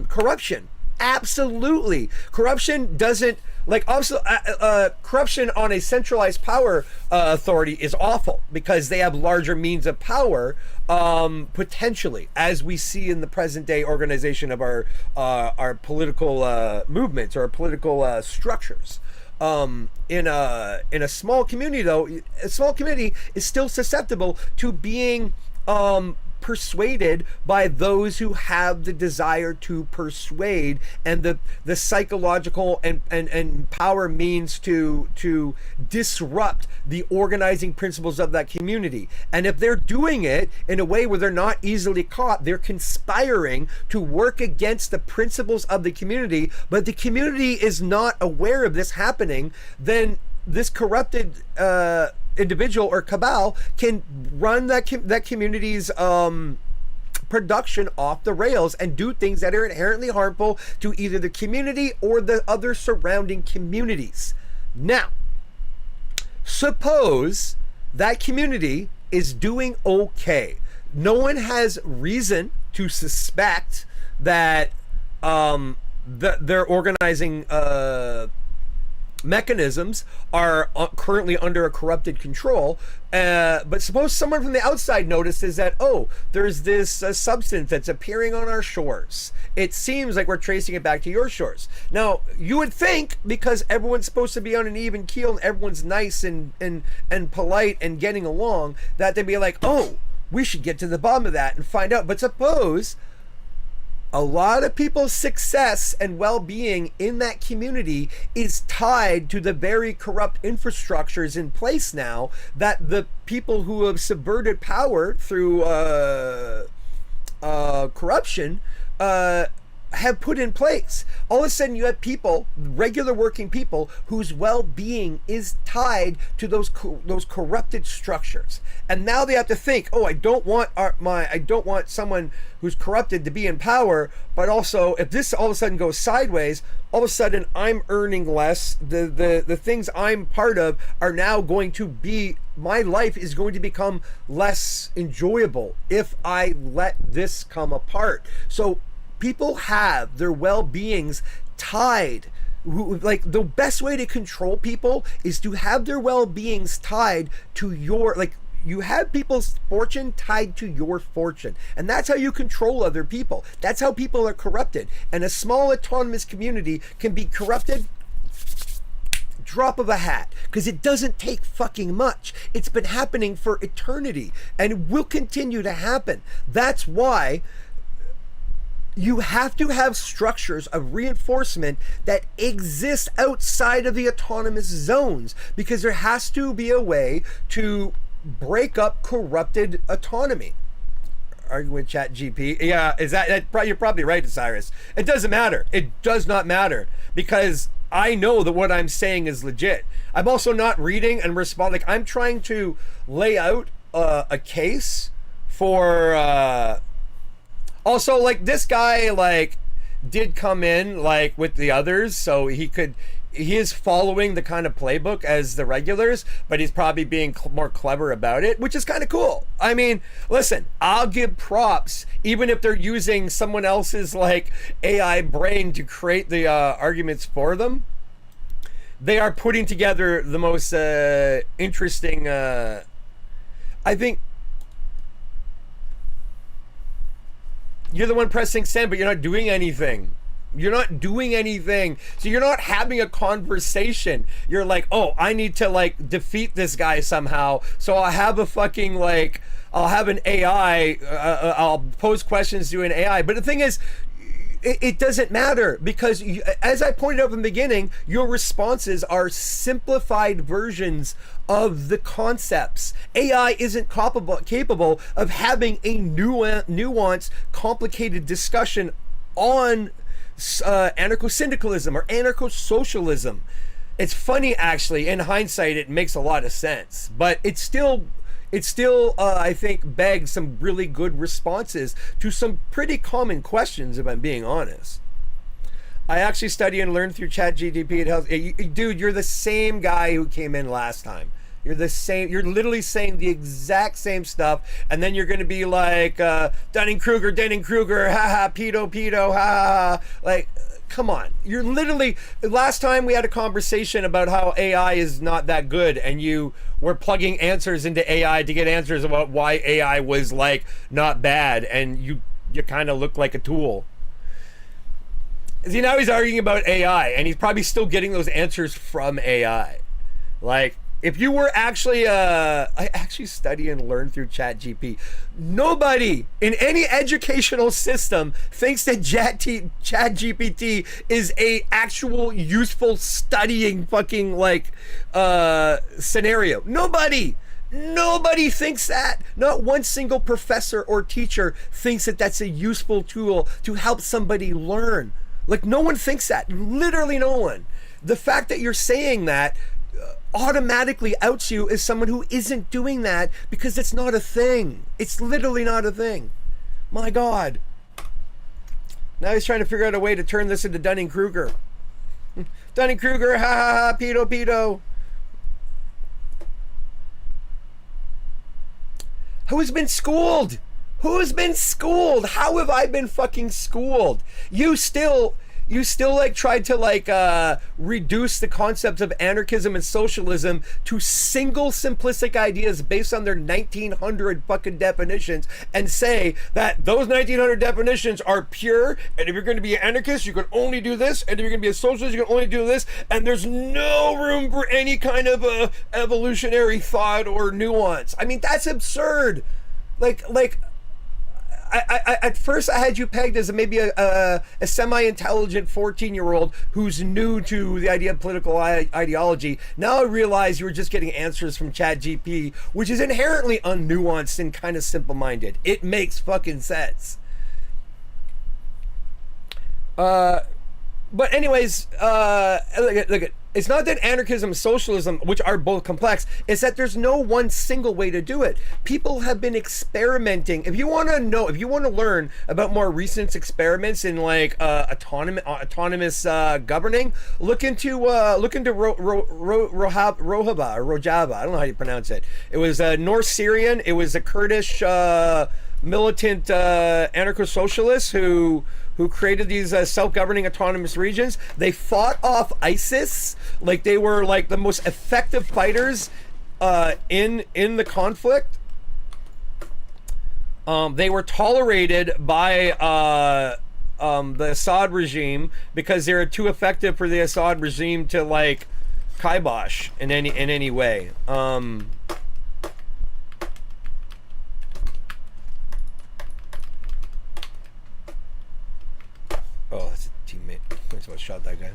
S1: corruption. Absolutely. Corruption doesn't, like, also corruption on a centralized power authority is awful because they have larger means of power, potentially, as we see in the present day organization of our political movements or our political structures. In a small community, though, a small community is still susceptible to being persuaded by those who have the desire to persuade, and the psychological and power means to disrupt the organizing principles of that community. And if they're doing it in a way where they're not easily caught, they're conspiring to work against the principles of the community, but the community is not aware of this happening, then this corrupted individual or cabal can run that community's production off the rails and do things that are inherently harmful to either the community or the other surrounding communities. Now, suppose that community is doing okay. No one has reason to suspect that their organizing mechanisms are currently under a corrupted control, but suppose someone from the outside notices that, oh, there's this substance that's appearing on our shores. It seems like we're tracing it back to your shores. Now, you would think, because everyone's supposed to be on an even keel and everyone's nice and polite and getting along, that they'd be like, oh, we should get to the bottom of that and find out. But suppose
S11: a lot of people's success and well-being in that community is tied to the very corrupt infrastructures in place now that the people who have subverted power through corruption have put in place. All of a sudden you have people, regular working people, whose well-being is tied to those corrupted structures, and now they have to think, oh, I don't want someone who's corrupted to be in power, but also if this all of a sudden goes sideways, all of a sudden I'm earning less, the things I'm part of are now going to be, my life is going to become less enjoyable if I let this come apart. So people have their well-beings tied. Like, the best way to control people is to have their well-beings tied to your, like, you have people's fortune tied to your fortune, and that's how you control other people. That's how people are corrupted, and a small autonomous community can be corrupted drop of a hat, because it doesn't take fucking much. It's been happening for eternity, and it will continue to happen. That's why you have to have structures of reinforcement that exist outside of the autonomous zones, because there has to be a way to break up corrupted autonomy. Arguing with ChatGPT. Yeah, you're probably right, Cyrus. It doesn't matter. It does not matter, because I know that what I'm saying is legit. I'm also not reading and respond. Like, I'm trying to lay out a case for also, like, this guy, like, did come in, like, with the others, so he is following the kind of playbook as the regulars, but he's probably being more clever about it, which is kind of cool. I mean, listen, I'll give props, even if they're using someone else's, like, AI brain to create the arguments for them. They are putting together the most interesting, I think. You're the one pressing send, but you're not doing anything. You're not doing anything. So you're not having a conversation. You're like, oh, I need to, like, defeat this guy somehow. So I'll have a fucking, like, I'll have an AI. I'll pose questions to an AI. But the thing is, it doesn't matter, because as I pointed out in the beginning, your responses are simplified versions of the concepts. AI isn't capable of having a nuanced, complicated discussion on anarcho-syndicalism or anarcho-socialism. It's funny, actually, in hindsight, it makes a lot of sense, but it's still I think begs some really good responses to some pretty common questions, if I'm being honest. I actually study and learn through ChatGPT. It helps. Dude, you're the same guy who came in last time. You're the same. You're literally saying the exact same stuff, and then you're going to be like Dunning-Kruger, haha, pedo, haha. Like, come on. You're literally. Last time we had a conversation about how AI is not that good, and you were plugging answers into AI to get answers about why AI was, like, not bad, and you kind of look like a tool. See, now he's arguing about AI, and he's probably still getting those answers from AI. Like, if you were actually, I actually study and learn through ChatGPT. Nobody in any educational system thinks that ChatGPT is a actual useful studying fucking, like, scenario. Nobody thinks that. Not one single professor or teacher thinks that that's a useful tool to help somebody learn. Like, no one thinks that. Literally no one. The fact that you're saying that automatically outs you as someone who isn't doing that, because it's not a thing. It's literally not a thing. My God. Now he's trying to figure out a way to turn this into Dunning-Kruger. Dunning-Kruger, ha ha ha, pedo. Who's been schooled? Who's been schooled? How have I been fucking schooled? You still like tried to, like, reduce the concepts of anarchism and socialism to single simplistic ideas based on their 1900 fucking definitions, and say that those 1900 definitions are pure, and if you're going to be an anarchist you can only do this, and if you're going to be a socialist you can only do this, and there's no room for any kind of evolutionary thought or nuance. I mean, that's absurd. Like at first I had you pegged as maybe a semi-intelligent 14-year-old who's new to the idea of political ideology. Now I realize you were just getting answers from ChatGPT, which is inherently unnuanced and kind of simple-minded. It makes fucking sense. But anyways, look at. It's not that anarchism and socialism, which are both complex, it's that there's no one single way to do it. People have been experimenting. If you want to know, if you want to learn about more recent experiments in like autonomous governing, look into Rojava. I don't know how you pronounce it. It was North Syrian. It was a Kurdish militant anarcho-socialists who created these self-governing autonomous regions. They fought off ISIS like they were like the most effective fighters in the conflict. They were tolerated by the Assad regime because they were too effective for the Assad regime to like kibosh in any way. Oh, that's a teammate. That's what shot that guy.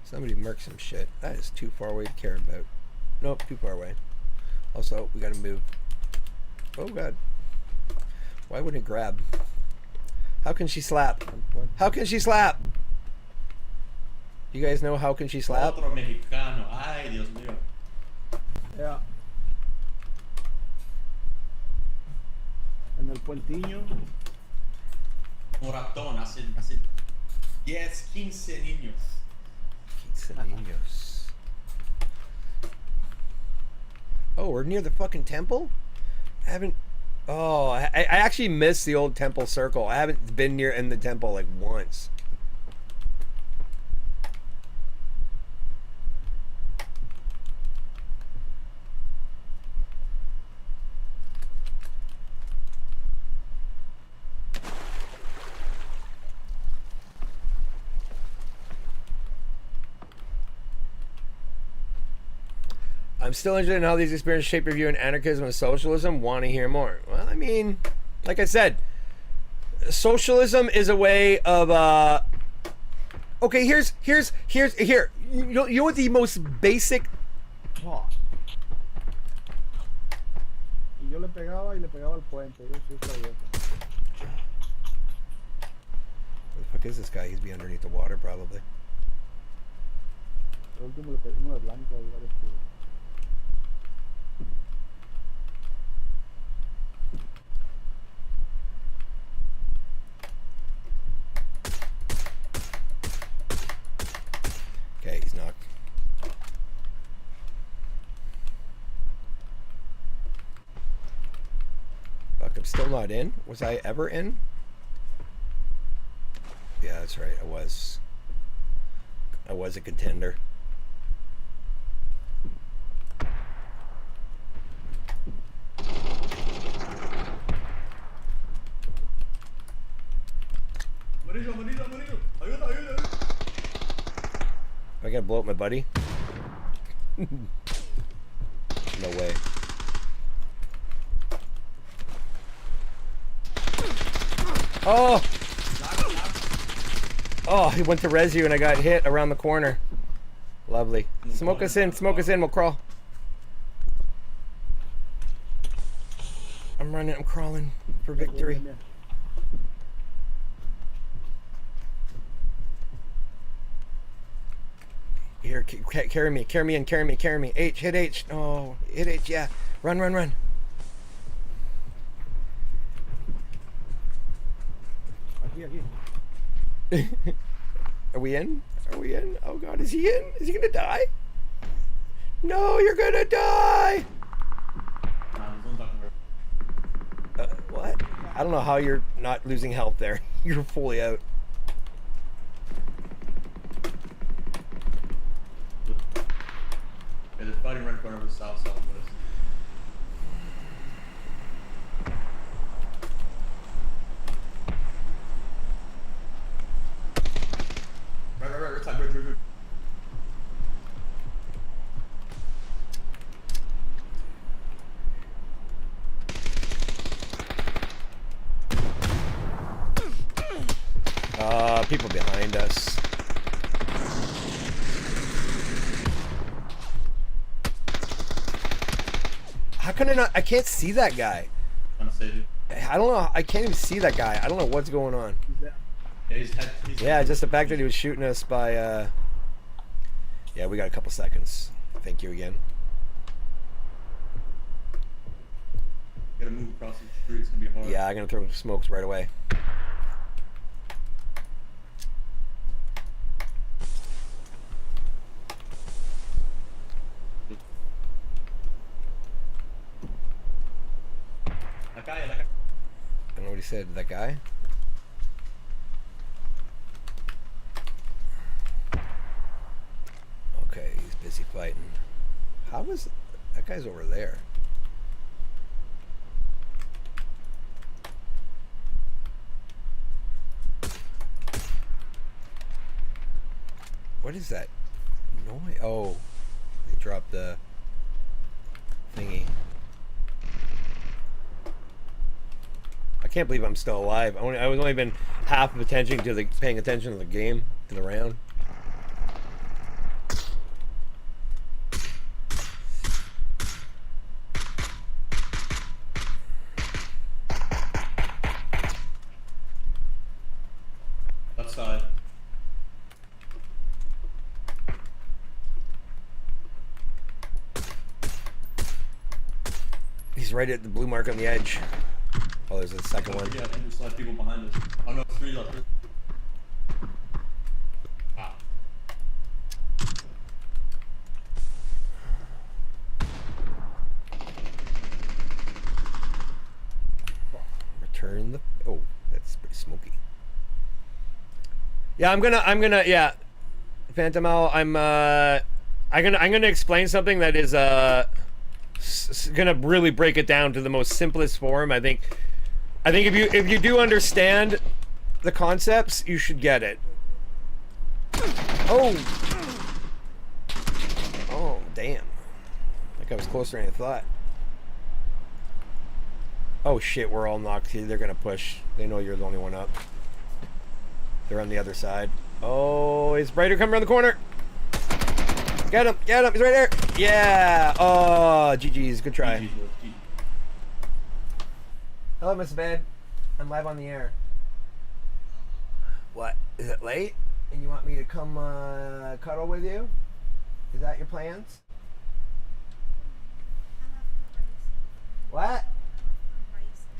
S11: Somebody murked some shit. That is too far away to care about. Nope, too far away. Also, we gotta move. Oh god. Why wouldn't it grab? How can she slap? How can she slap? You guys know how can she slap?
S5: Otro mexicano. Ay, Dios mío.
S7: Yeah. En el puentillo.
S5: Moratón, hace 10, 15 niños.
S11: 15 niños. Oh, we're near the fucking temple? I haven't... Oh, I actually missed the old temple circle. I haven't been near in the temple like once. I'm still interested in how these experiences shape your view in anarchism and socialism. Want to hear more? Well, I mean, like I said, socialism is a way of okay, here. You know what the most basic.
S7: Oh. Y yo le pegaba al puente. Yo sí sabía.
S11: Where the fuck is this guy? He's be underneath the water probably.
S7: El último le pegó uno de blanco.
S11: Okay, he's knocked. Fuck, I'm still not in. Was I ever in? Yeah, that's right. I was a contender.
S5: Amarillo, ayuda.
S11: I gotta blow up my buddy? No way. Oh! Oh, he went to res you and I got hit around the corner. Lovely. Smoke us in, we'll crawl. I'm running, I'm crawling for victory. Here, carry me in. H, hit H. Oh, hit H, yeah. Run. Are we in? Oh god, is he in? Is he gonna die? No, you're gonna die! What? I don't know how you're not losing health there. You're fully out.
S5: They're fighting right corner of the southwest. Right side, right.
S11: People behind us. How can I not? I can't see that guy.
S5: Trying to save you.
S11: I don't know. I can't even see that guy. I don't know what's going on.
S5: Yeah, he's
S11: Yeah, just the fact that he was shooting us by. Yeah, we got a couple seconds. Thank you again.
S5: Gotta move across the street. It's gonna be hard.
S11: Yeah, I'm gonna throw smokes right away.
S5: That guy.
S11: I don't know what he said. That guy? Okay, he's busy fighting. How is that guy's over there? What is that noise? Oh, they dropped the thingy. I can't believe I'm still alive. I was only been half of attention to the paying attention to the game, to the round.
S5: Left side.
S11: He's right at the blue mark on the edge. Oh, there's a second one.
S5: Yeah, I think there's like people behind us. Oh no, 3 left. Wow.
S11: Return the. Oh, that's pretty smoky. Yeah, I'm gonna. Yeah, Phantom Owl. I'm gonna explain something that is gonna really break it down to the most simplest form. I think if you do understand the concepts, you should get it. Oh. Oh, damn. Like I was closer than I thought. Oh shit, we're all knocked here. They're gonna push. They know you're the only one up. They're on the other side. Oh, is Brighter coming around the corner? Get him, he's right there. Yeah. Oh, GG's, good try. Hello, Miss Bed. I'm live on the air. What? Is it late? And you want me to come cuddle with you? Is that your plans? What?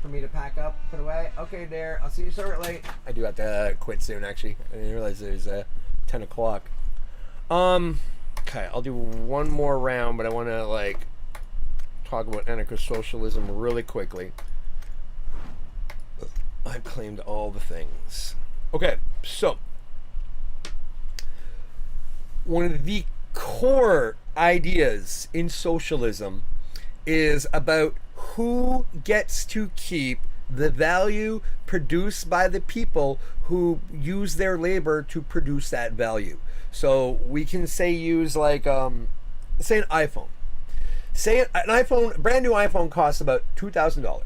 S11: For me to pack up, put away? Okay, dear. I'll see you shortly. I do have to quit soon, actually. I didn't realize it was 10 o'clock. Okay, I'll do one more round, but I want to, like, talk about anarchist socialism really quickly. I've claimed all the things. Okay, so one of the core ideas in socialism is about who gets to keep the value produced by the people who use their labor to produce that value. So we can say use like say an iPhone. Say an iPhone, brand new iPhone costs about $2,000,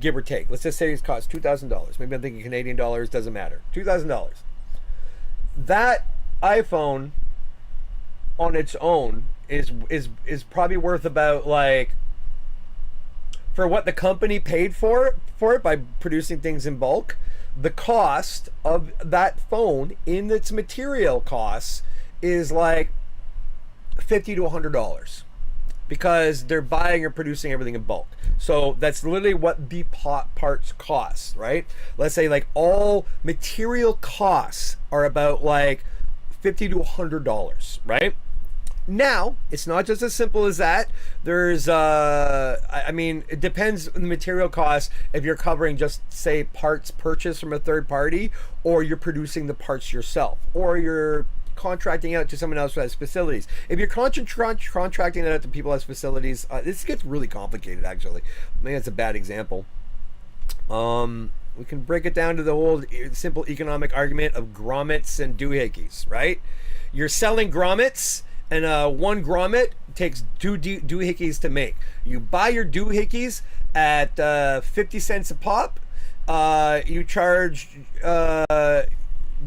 S11: give or take. Let's just say it costs $2,000. Maybe I'm thinking Canadian dollars, doesn't matter. $2,000. That iPhone on its own is probably worth about, like, for what the company paid for it by producing things in bulk, the cost of that phone in its material costs is like $50 to $100 because they're buying or producing everything in bulk. So that's literally what the parts cost, right? Let's say like all material costs are about like $50 to $100, right? Now, it's not just as simple as that. There's, I mean, it depends on the material cost if you're covering just, say, parts purchased from a third party, or you're producing the parts yourself, or you're contracting out to someone else who has facilities. If you're contracting that out to people who has facilities, this gets really complicated, actually. I think that's a bad example. We can break it down to the whole simple economic argument of grommets and doohickeys, right? You're selling grommets, and one grommet takes two doohickeys to make. You buy your doohickeys at 50 cents a pop. You charge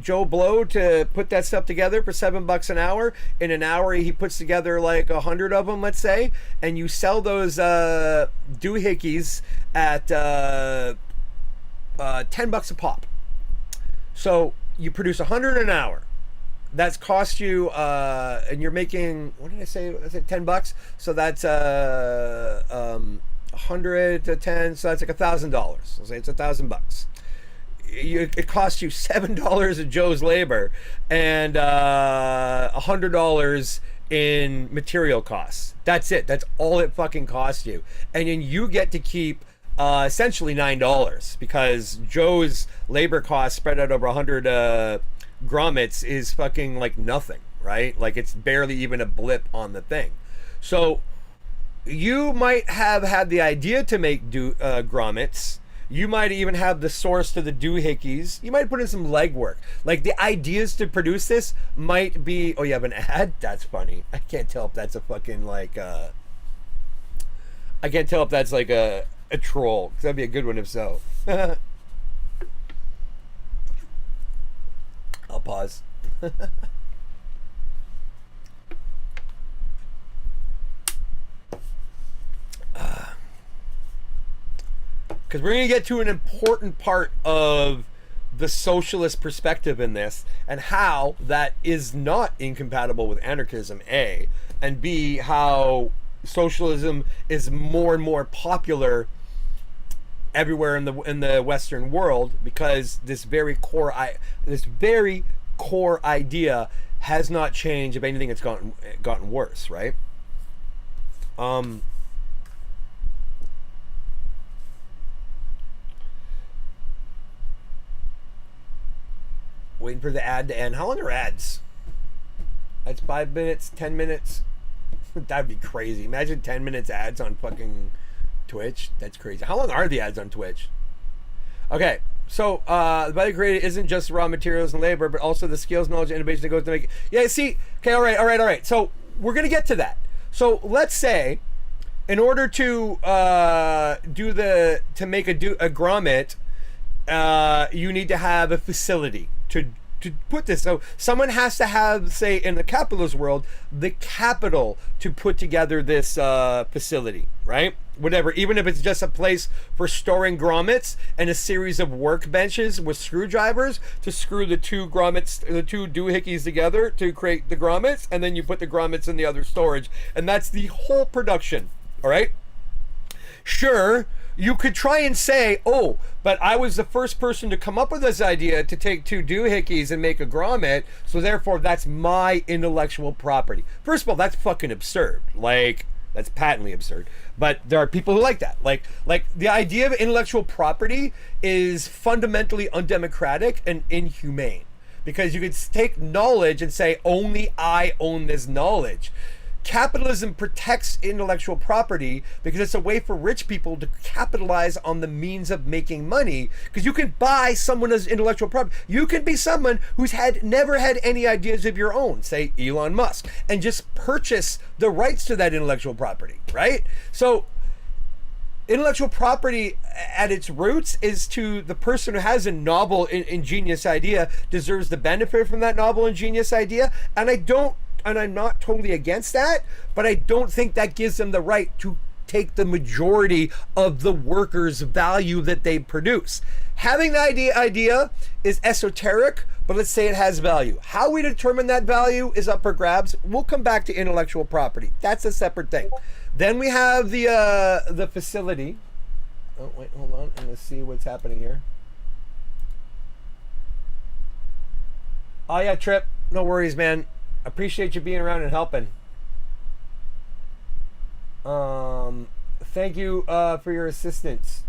S11: Joe Blow to put that stuff together for $7 an hour. In an hour, he puts together like 100 of them, let's say, and you sell those doohickeys at $10 a pop. So you produce 100 an hour. That's cost you, and you're making, what did I say? I said $10. So that's 100 to 10. So that's like $1,000. I'll say it's $1,000. It costs you $7 of Joe's labor and $100 in material costs. That's it. That's all it fucking costs you. And then you get to keep essentially $9 because Joe's labor costs spread out over 100 grommets is fucking like nothing, right? Like it's barely even a blip on the thing. So you might have had the idea to make grommets. You might even have the source to the doohickeys. You might put in some legwork. Like the ideas to produce this might be, oh, you have an ad? That's funny. I can't tell if that's a fucking like, I can't tell if that's like a troll. 'Cause that'd be a good one if so. I'll pause. Because we're going to get to an important part of the socialist perspective in this and how that is not incompatible with anarchism, A, and B, how socialism is more and more popular everywhere in the Western world because this very core idea has not changed. If anything, it's gotten worse, right? Waiting for the ad to end. How long are ads? That's 5 minutes, 10 minutes. That'd be crazy. Imagine 10 minutes ads on fucking Twitch. That's crazy. How long are the ads on Twitch? Okay, so the value created isn't just raw materials and labor, but also the skills, knowledge, and innovation that goes to make it. Yeah, see, okay, all right. So we're gonna get to that. So let's say, in order to make a grommet, you need to have a facility to put this. So someone has to have, say, in the capitalist world, the capital to put together this facility, right? Whatever, even if it's just a place for storing grommets and a series of workbenches with screwdrivers to screw the two doohickeys together to create the grommets, and then you put the grommets in the other storage, and that's the whole production. All right. Sure, you could try and say, oh, but I was the first person to come up with this idea to take two doohickeys and make a grommet, so therefore that's my intellectual property. First of all, that's fucking absurd. Like, that's patently absurd. But there are people who like that. Like the idea of intellectual property is fundamentally undemocratic and inhumane. Because you could take knowledge and say, only I own this knowledge. Capitalism protects intellectual property because it's a way for rich people to capitalize on the means of making money. Because you can buy someone as intellectual property. You can be someone who's never had any ideas of your own, say Elon Musk, and just purchase the rights to that intellectual property, right? So intellectual property at its roots is to the person who has a novel, ingenious idea deserves the benefit from that novel, ingenious idea. And I'm not totally against that, but I don't think that gives them the right to take the majority of the workers' value that they produce. Having the idea is esoteric, but let's say it has value. How we determine that value is up for grabs. We'll come back to intellectual property. That's a separate thing. Then we have the facility. Oh, wait, hold on. I'm going to see what's happening here. Oh, yeah, Trip. No worries, man. Appreciate you being around and helping. Thank you for your assistance.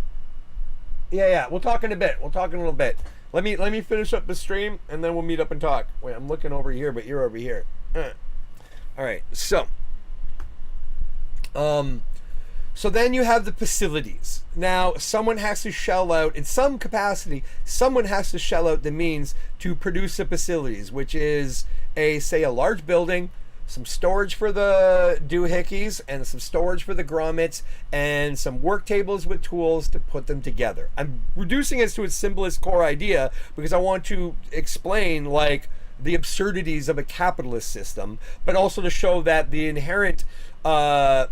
S11: Yeah, we'll talk in a bit. We'll talk in a little bit. Let me finish up the stream and then we'll meet up and talk. Wait, I'm looking over here, but you're over here. All right. So then you have the facilities. Now, someone has to shell out, in some capacity, someone has to shell out the means to produce the facilities, which is say a large building, some storage for the doohickeys, and some storage for the grommets, and some work tables with tools to put them together. I'm reducing it to its simplest core idea because I want to explain like the absurdities of a capitalist system, but also to show that the inherent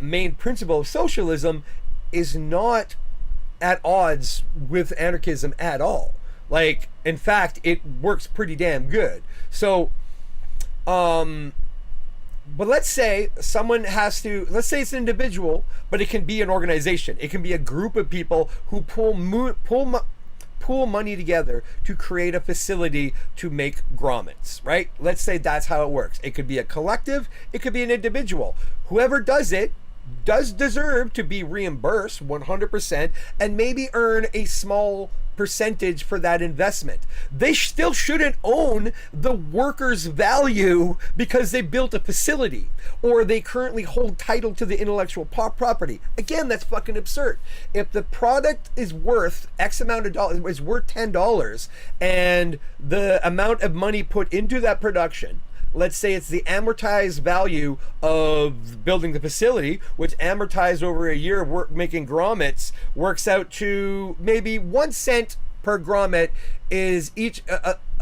S11: main principle of socialism is not at odds with anarchism at all. Like, in fact, it works pretty damn good. So, but let's say someone has to, let's say it's an individual, but it can be an organization. It can be a group of people who pool money together to create a facility to make grommets, right? Let's say that's how it works. It could be a collective, it could be an individual. Whoever does it does deserve to be reimbursed 100% and maybe earn a small percentage for that investment. They still shouldn't own the worker's value because they built a facility or they currently hold title to the intellectual property. Again, that's fucking absurd. If the product is worth X amount of dollars, is worth $10, and the amount of money put into that production, let's say it's the amortized value of building the facility, which amortized over a year of making grommets works out to maybe 1 cent per grommet is each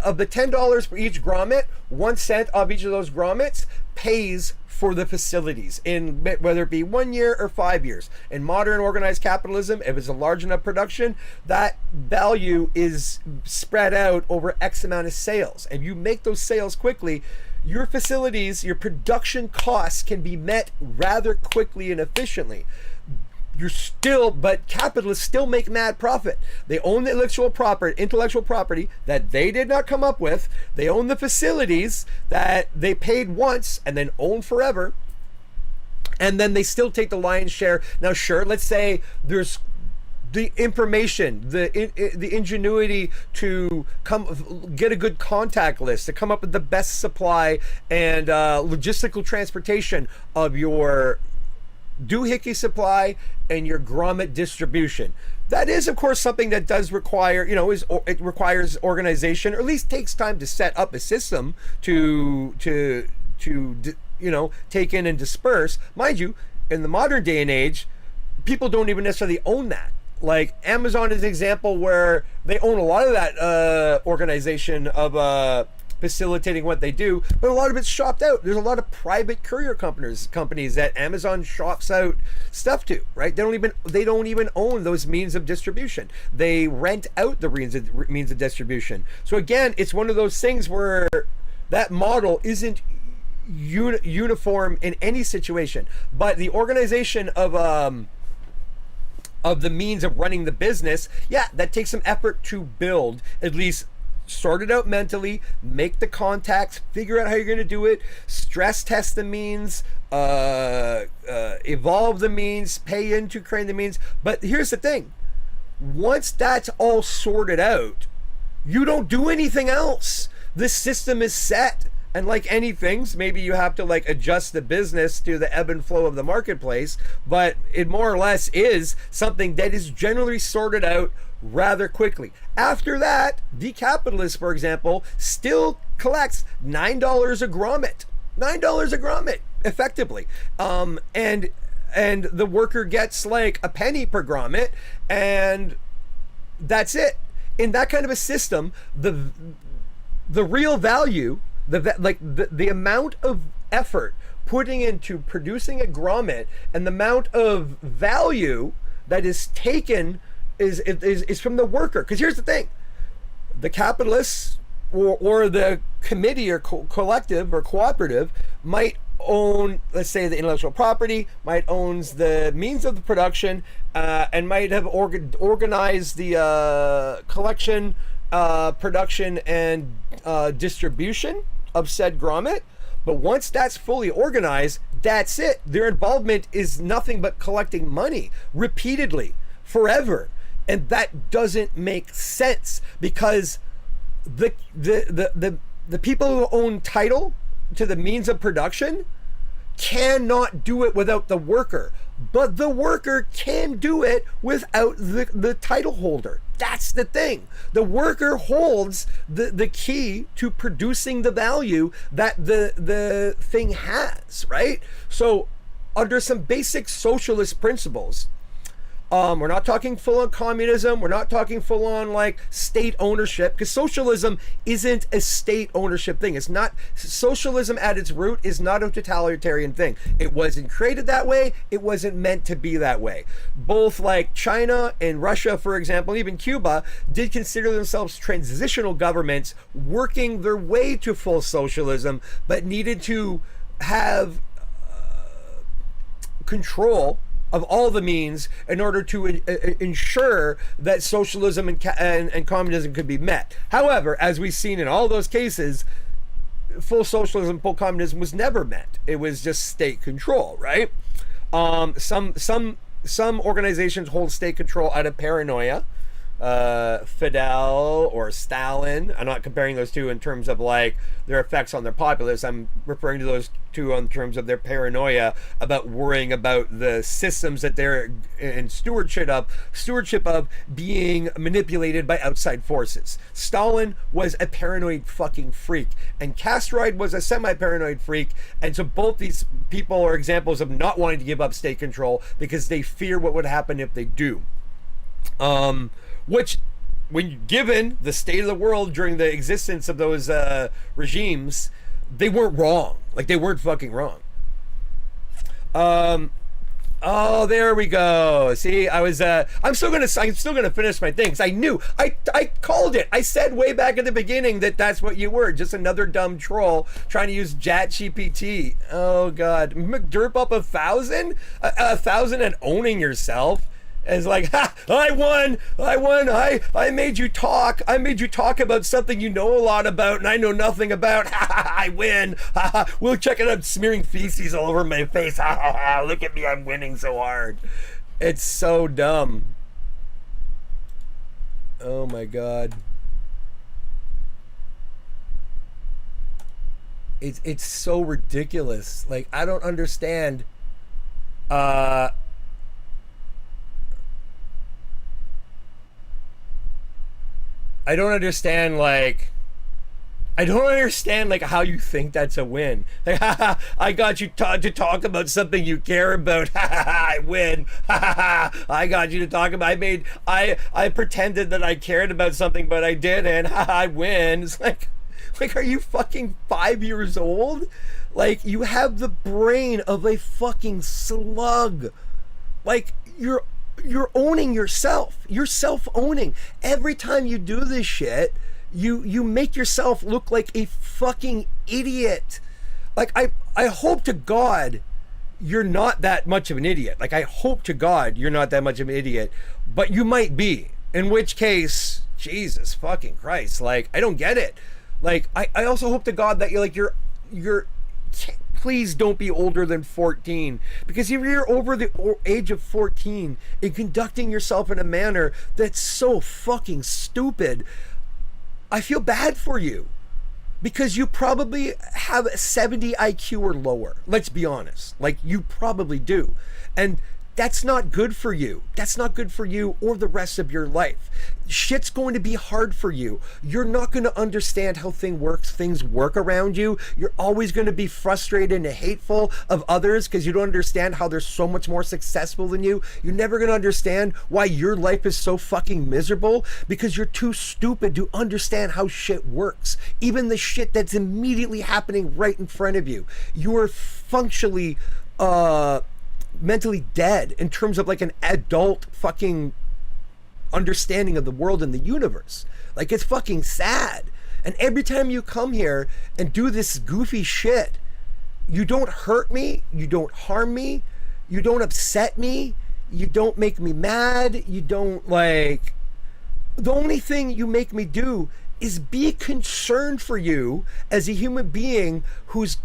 S11: of the $10 for each grommet. 1 cent of each of those grommets pays for the facilities in whether it be 1 year or 5 years. In modern organized capitalism, if it's a large enough production, that value is spread out over X amount of sales. And you make those sales quickly, your facilities, your production costs can be met rather quickly and efficiently. But capitalists still make mad profit. They own the intellectual property that they did not come up with. They own the facilities that they paid once and then own forever. And then they still take the lion's share. Now, sure, let's say there's the information, the ingenuity to get a good contact list, to come up with the best supply and logistical transportation of your doohickey supply and your grommet distribution. That is, of course, something that does require, it requires organization, or at least takes time to set up a system to take in and disperse. Mind you, in the modern day and age, people don't even necessarily own that. Like Amazon is an example where they own a lot of that organization of facilitating what they do, but a lot of it's shopped out. There's a lot of private courier companies that Amazon shops out stuff to, right? They don't even own those means of distribution. They rent out the means of distribution. So again, it's one of those things where that model isn't uniform in any situation, but the organization of the means of running the business, yeah, that takes some effort to build, at least sort it out mentally, make the contacts, figure out how you're going to do it, stress test the means, evolve the means, pay into creating the means. But here's the thing, once that's all sorted out, you don't do anything else. The system is set. And like any things, maybe you have to like adjust the business to the ebb and flow of the marketplace, but it more or less is something that is generally sorted out rather quickly. After that, the capitalist, for example, still collects $9 a grommet. $9 a grommet, effectively. And the worker gets like a penny per grommet, and that's it. In that kind of a system, the real value, the amount of effort putting into producing a grommet and the amount of value that is taken is from the worker. Because here's the thing, the capitalists or the committee or collective or cooperative might own, let's say, the intellectual property, might owns the means of the production, and might have organized the collection, production, and distribution of said grommet. But once that's fully organized, that's it. Their involvement is nothing but collecting money repeatedly forever, and that doesn't make sense, because the people who own title to the means of production cannot do it without the worker. but the worker can do it without the title holder. That's the thing. The worker holds the key to producing the value that the thing has, right? So under some basic socialist principles, we're not talking full-on communism. We're not talking full-on like state ownership, because socialism isn't a state ownership thing. It's not. Socialism at its root is not a totalitarian thing. It wasn't created that way. It wasn't meant to be that way. Both like China and Russia, for example, even Cuba, did consider themselves transitional governments working their way to full socialism, but needed to have control of all the means in order to ensure that socialism and communism could be met. However, as we've seen in all those cases, full socialism, full communism was never met. It was just state control, right? Some organizations hold state control out of paranoia. Fidel or Stalin. I'm not comparing those two in terms of like their effects on their populace. I'm referring to those two in terms of their paranoia about worrying about the systems that they're in stewardship of being manipulated by outside forces. Stalin was a paranoid fucking freak, and Castroid was a semi-paranoid freak, and so both these people are examples of not wanting to give up state control because they fear what would happen if they do. Which, when given the state of the world during the existence of those regimes, they weren't wrong. Like, they weren't fucking wrong. Oh, there we go. See, I'm still gonna finish my things. I knew. I called it. I said way back at the beginning that that's what you were. Just another dumb troll trying to use ChatGPT. Oh God, derp up 1,000, 1,000 and owning yourself. And it's like, ha, I won, I made you talk. I made you talk about something you know a lot about and I know nothing about. Ha ha, I win. Ha ha, we'll check it out, smearing feces all over my face. Ha ha ha, look at me, I'm winning so hard. It's so dumb. Oh my God. It's so ridiculous. Like, I don't understand. I don't understand how you think that's a win. Like, I got you to talk about something you care about. I win. I got you to talk about. I pretended that I cared about something, but I didn't. I win. It's like, are you fucking 5 years old? Like, you have the brain of a fucking slug. Like, you're owning yourself. You're self-owning. Every time you do this shit, you make yourself look like a fucking idiot. Like, I hope to God you're not that much of an idiot. Like, I hope to God you're not that much of an idiot, but you might be. In which case, Jesus fucking Christ. Like, I don't get it. Like, I also hope to God that you're please don't be older than 14, because if you're over the age of 14 and conducting yourself in a manner that's so fucking stupid, I feel bad for you, because you probably have a 70 IQ or lower. Let's be honest. Like, you probably do. And that's not good for you. That's not good for you or the rest of your life. Shit's going to be hard for you. You're not going to understand how things work around you. You're always going to be frustrated and hateful of others because you don't understand how they're so much more successful than you. You're never going to understand why your life is so fucking miserable, because you're too stupid to understand how shit works. Even the shit that's immediately happening right in front of you. You are functionally mentally dead in terms of like an adult fucking understanding of the world and the universe. Like, it's fucking sad. And every time you come here and do this goofy shit, you don't hurt me, you don't harm me, you don't upset me, you don't make me mad, you don't like... The only thing you make me do is be concerned for you as a human being who's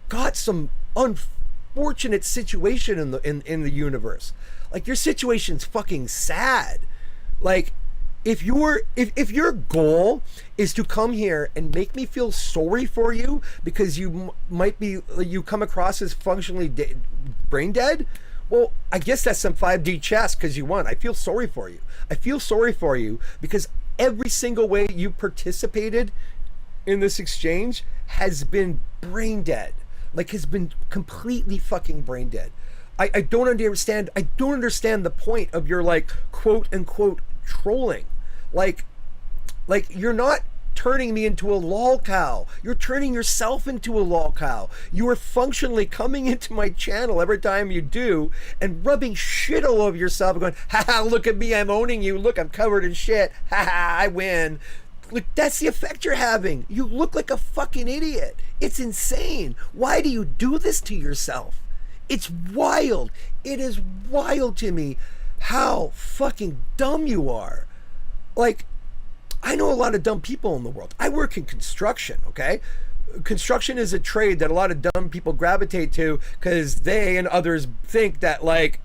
S11: got some unfortunate situation in the universe. Like, your situation's fucking sad. Like, if your goal is to come here and make me feel sorry for you because you come across as functionally brain dead, Well, I guess that's some 5D chess because you won. I feel sorry for you. I feel sorry for you because every single way you participated in this exchange has been brain dead. Like, has been completely fucking brain dead. I don't understand. I don't understand the point of your, like, quote unquote trolling. Like you're not turning me into a lol cow. You're turning yourself into a lol cow. You are functionally coming into my channel every time you do and rubbing shit all over yourself and going, haha, look at me, I'm owning you. Look, I'm covered in shit. Haha, I win. Look, that's the effect you're having. You look like a fucking idiot. It's insane. Why do you do this to yourself? It's wild. It is wild to me how fucking dumb you are. Like, I know a lot of dumb people in the world. I work in construction, okay? Construction is a trade that a lot of dumb people gravitate to because they and others think that, like,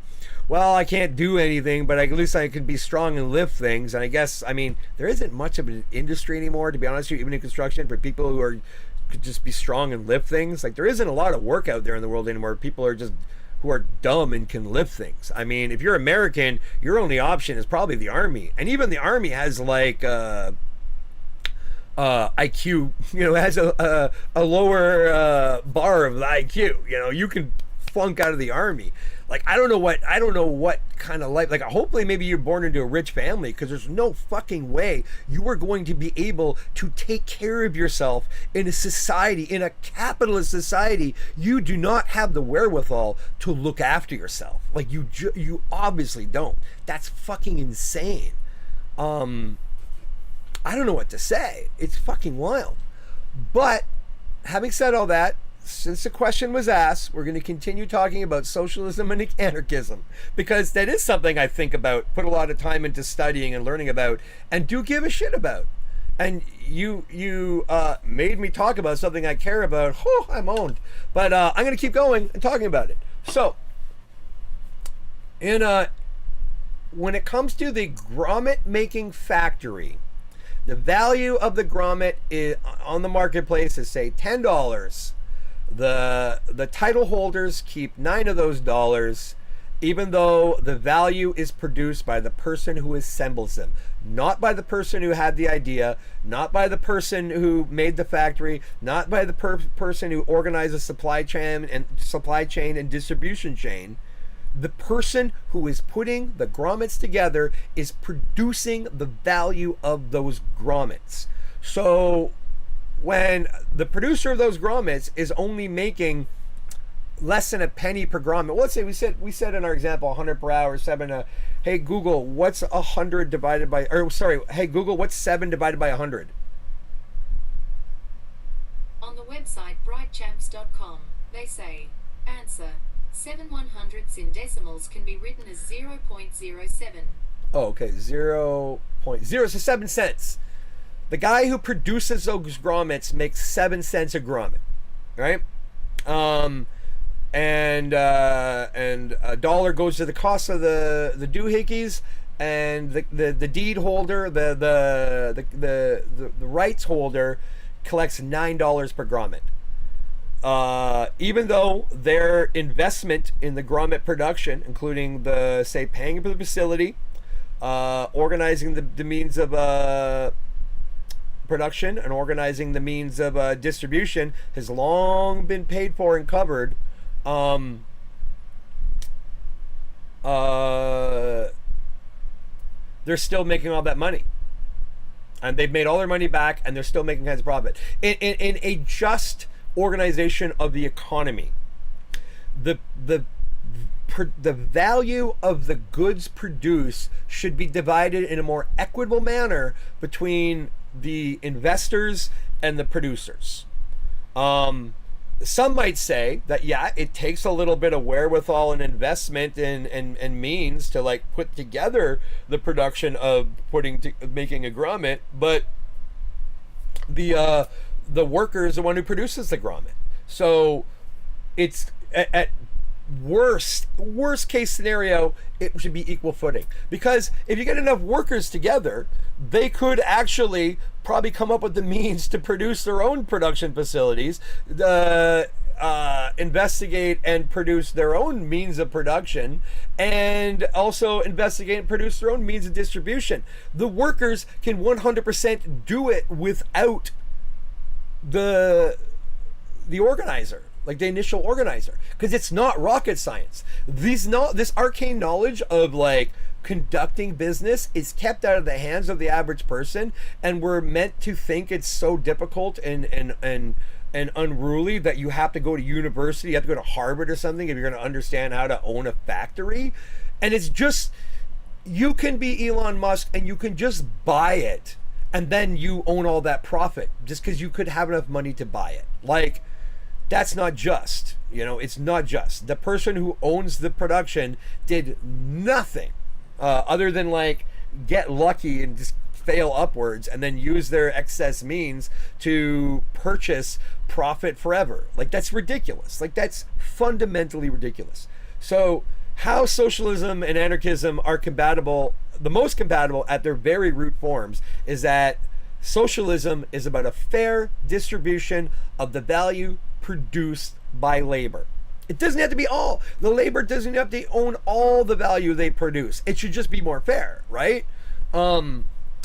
S11: well, I can't do anything, but at least I can be strong and lift things. And I guess, I mean, there isn't much of an industry anymore, to be honest with you, even in construction, for people who could just be strong and lift things. Like, there isn't a lot of work out there in the world anymore. People are just who are dumb and can lift things. I mean, if you're American, your only option is probably the Army. And even the Army has, like, IQ, you know, has a lower bar of the IQ. You know, you can flunk out of the Army. Like, I don't know what kind of life, like, hopefully maybe you're born into a rich family, because there's no fucking way you are going to be able to take care of yourself in a society, in a capitalist society. You do not have the wherewithal to look after yourself. Like, you obviously don't. That's fucking insane. I don't know what to say. It's fucking wild. But having said all that, since the question was asked, we're going to continue talking about socialism and anarchism, because that is something I think about, put a lot of time into studying and learning about, and do give a shit about. And you made me talk about something I care about. Oh, I'm owned. But I'm going to keep going and talking about it. So, when it comes to the grommet making factory, the value of the grommet is, on the marketplace, is, say, $10. The title holders keep $9 of those dollars, even though the value is produced by the person who assembles them, not by the person who had the idea, not by the person who made the factory, not by the person who organized the supply chain and distribution chain. The person who is putting the grommets together is producing the value of those grommets. So when the producer of those grommets is only making less than a penny per grommet, well, let's say we said in our example 100 per hour, 7. Hey Google, what's 100 divided by? Or sorry, hey Google, what's 7 divided by 100?
S12: On the website brightchamps.com, they say, answer, 7 100ths in decimals can be written as 0.07.
S11: Oh, okay, 0.0, so 7 cents. The guy who produces those grommets makes 7 cents a grommet, right? And a dollar goes to the cost of the doohickeys, and the deed holder, the rights holder, collects $9 per grommet. Even though their investment in the grommet production, including the, say, paying for the facility, organizing the means of production and organizing the means of distribution, has long been paid for and covered, they're still making all that money, and they've made all their money back, and they're still making kinds of profit in a just organization of the economy. The value of the goods produced should be divided in a more equitable manner between the investors and the producers. Some might say that, yeah, it takes a little bit of wherewithal and investment and means to, like, put together the production of making a grommet, but the worker is the one who produces the grommet. So it's at worst case scenario, it should be equal footing, because if you get enough workers together, they could actually probably come up with the means to produce their own production facilities. investigate and produce their own means of production, and also investigate and produce their own means of distribution. The workers can 100% do it without the organizer, like the initial organizer, because it's not rocket science. This arcane knowledge of like conducting business is kept out of the hands of the average person, and we're meant to think it's so difficult and unruly that you have to go to university, you have to go to Harvard or something if you're going to understand how to own a factory. And it's just, you can be Elon Musk and you can just buy it, and then you own all that profit just because you could have enough money to buy it. Like, that's not just, it's not just. The person who owns the production did nothing other than like get lucky and just fail upwards and then use their excess means to purchase profit forever. Like, that's ridiculous. Like, that's fundamentally ridiculous. So how socialism and anarchism are compatible, the most compatible at their very root forms, is that socialism is about a fair distribution of the value produced by labor. It doesn't have to be all. The labor doesn't have to own all the value they produce. It should just be more fair, right?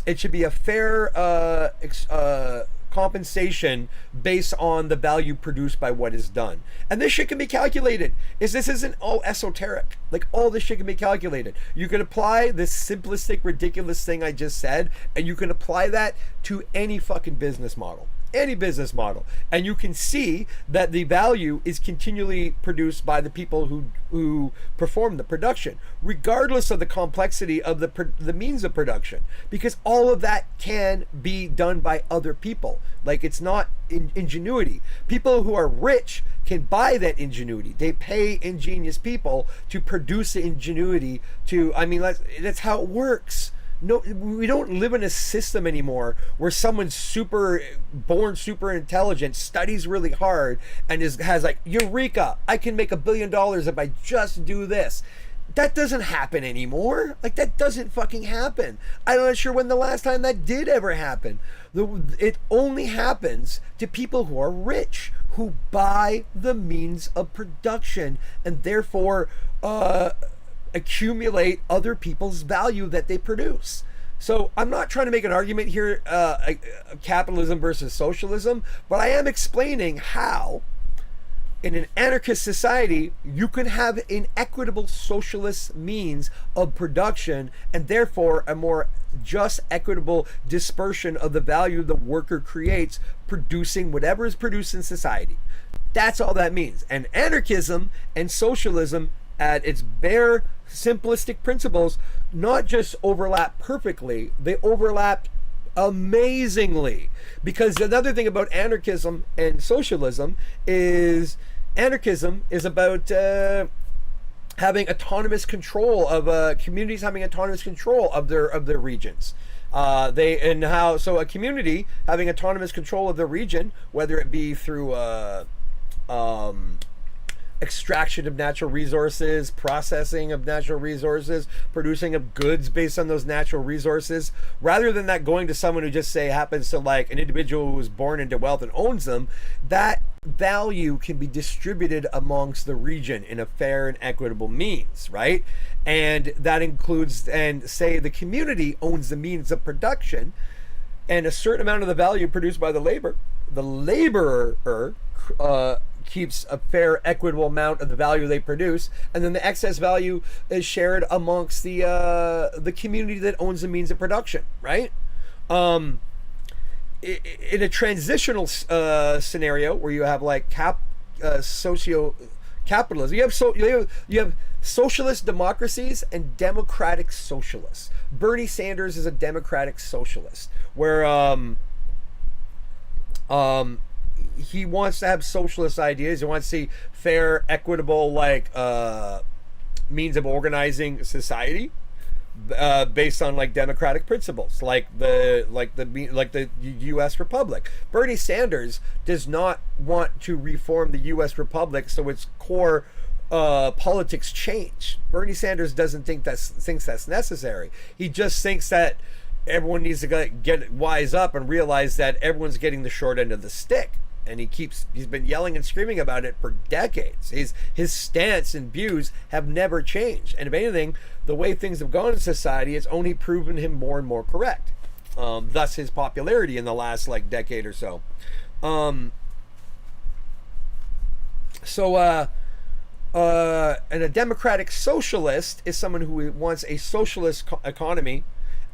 S11: It should be a fair compensation based on the value produced by what is done. And this shit can be calculated. This isn't all esoteric. Like, all this shit can be calculated. You can apply this simplistic, ridiculous thing I just said, and you can apply that to any fucking business model. Any business model, and you can see that the value is continually produced by the people who perform the production, regardless of the complexity of the means of production, because all of that can be done by other people. Like, it's not ingenuity. People who are rich can buy that ingenuity. They pay ingenious people to produce the ingenuity that's how it works. No, we don't live in a system anymore where someone's born super intelligent, studies really hard, and has like, eureka, I can make $1 billion if I just do this. That doesn't happen anymore. Like, that doesn't fucking happen. I'm not sure when the last time that did ever happen. It only happens to people who are rich, who buy the means of production, and therefore accumulate other people's value that they produce. So I'm not trying to make an argument here, capitalism versus socialism, but I am explaining how in an anarchist society you can have an equitable socialist means of production, and therefore a more just, equitable dispersion of the value the worker creates, producing whatever is produced in society. That's all that means. And anarchism and socialism, at its bare simplistic principles, not just overlap perfectly, they overlap amazingly. Because another thing about anarchism and socialism is anarchism is about having autonomous control of communities, having autonomous control of their regions. So a community having autonomous control of their region, whether it be through extraction of natural resources, processing of natural resources, producing of goods based on those natural resources, rather than that going to someone who just, say, happens to like an individual who was born into wealth and owns them, that value can be distributed amongst the region in a fair and equitable means, right? And that includes, and say the community owns the means of production, and a certain amount of the value produced by the laborer keeps a fair, equitable amount of the value they produce, and then the excess value is shared amongst the community that owns the means of production, right? In a transitional scenario where you have like socio capitalism, you have socialist democracies and democratic socialists. Bernie Sanders is a democratic socialist, where he wants to have socialist ideas. He wants to see fair, equitable, means of organizing society based on like democratic principles, like the U.S. Republic. Bernie Sanders does not want to reform the U.S. Republic so its core politics change. Bernie Sanders doesn't thinks that's necessary. He just thinks that everyone needs to get wise up and realize that everyone's getting the short end of the stick. and he's been yelling and screaming about it for decades. His stance and views have never changed, and if anything, the way things have gone in society has only proven him more and more correct. Thus his popularity in the last like decade or so. And a democratic socialist is someone who wants a socialist economy,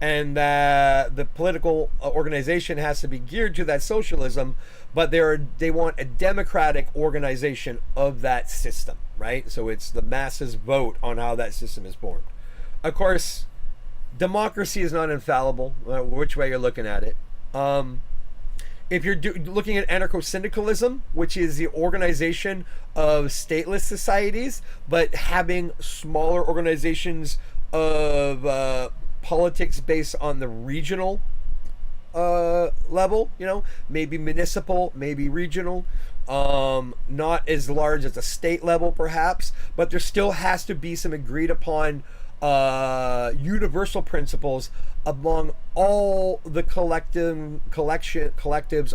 S11: and the political organization has to be geared to that socialism, but they want a democratic organization of that system, right? So it's the masses vote on how that system is formed. Of course, democracy is not infallible, which way you're looking at it. If you're looking at anarcho-syndicalism, which is the organization of stateless societies, but having smaller organizations of politics based on the regional level, maybe municipal, maybe regional, not as large as a state level perhaps, but there still has to be some agreed upon universal principles among all the collectives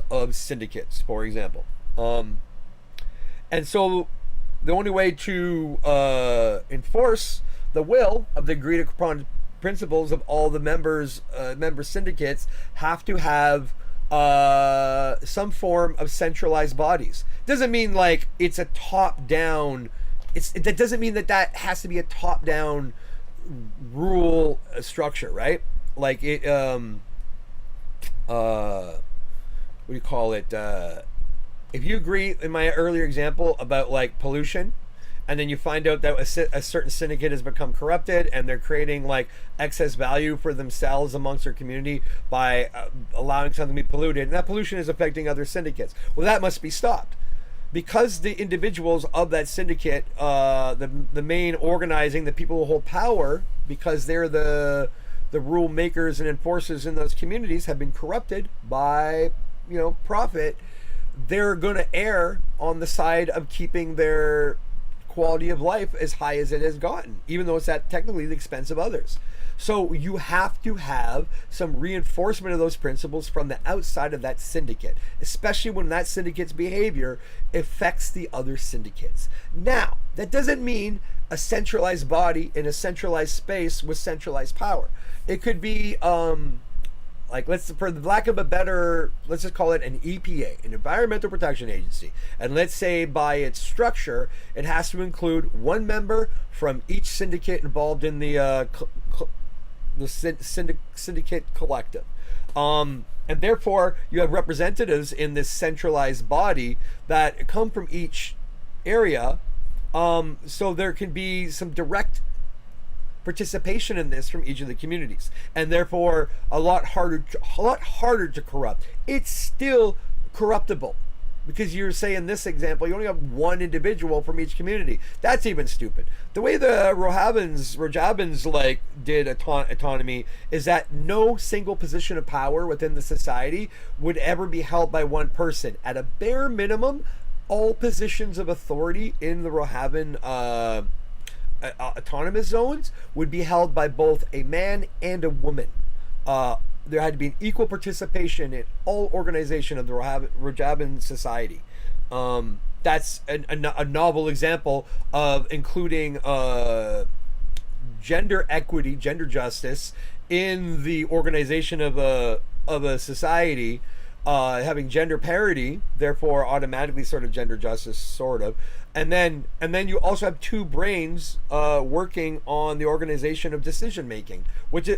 S11: of syndicates, for example. And so the only way to enforce the will of the agreed upon principles of all the member syndicates have to have some form of centralized bodies. Doesn't mean like it's a top down. That doesn't mean that has to be a top down rule structure, right? Like it what do you call it, if you agree in my earlier example about like pollution, and then you find out that a certain syndicate has become corrupted and they're creating like excess value for themselves amongst their community by allowing something to be polluted, and that pollution is affecting other syndicates, well, that must be stopped. Because the individuals of that syndicate, the main organizing, the people who hold power, because they're the rule makers and enforcers in those communities, have been corrupted by profit, they're going to err on the side of keeping their quality of life as high as it has gotten, even though it's at technically the expense of others. So you have to have some reinforcement of those principles from the outside of that syndicate, especially when that syndicate's behavior affects the other syndicates. Now, that doesn't mean a centralized body in a centralized space with centralized power. It could be like, for the lack of a better, let's just call it an EPA, an Environmental Protection Agency. And let's say by its structure, it has to include one member from each syndicate involved in the syndicate collective. And therefore, you have representatives in this centralized body that come from each area. So there can be some direct participation in this from each of the communities, and therefore a lot harder to corrupt. It's still corruptible, because you're saying this example, you only have one individual from each community. That's even stupid. The way the Rojavans like did autonomy is that no single position of power within the society would ever be held by one person. At a bare minimum, all positions of authority in the Rojavan autonomous zones would be held by both a man and a woman. There had to be an equal participation in all organization of the Rojavan society. That's a novel example of including gender equity, gender justice in the organization of a society, having gender parity, therefore automatically sort of gender justice, sort of. And then you also have two brains working on the organization of decision making, which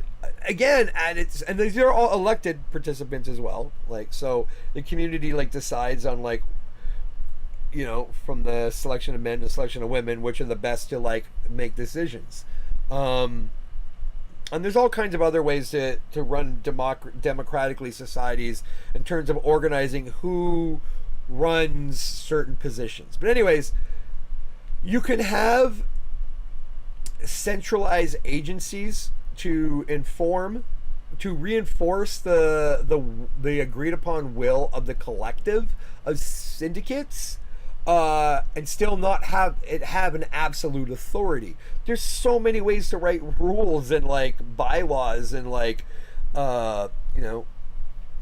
S11: again, and these are all elected participants as well. Like, so the community like decides on like, from the selection of men to selection of women, which are the best to like make decisions. And there's all kinds of other ways to run democratically societies in terms of organizing who runs certain positions. But anyways, you can have centralized agencies to reinforce the agreed upon will of the collective of syndicates, and still not have an absolute authority. There's so many ways to write rules and like bylaws and like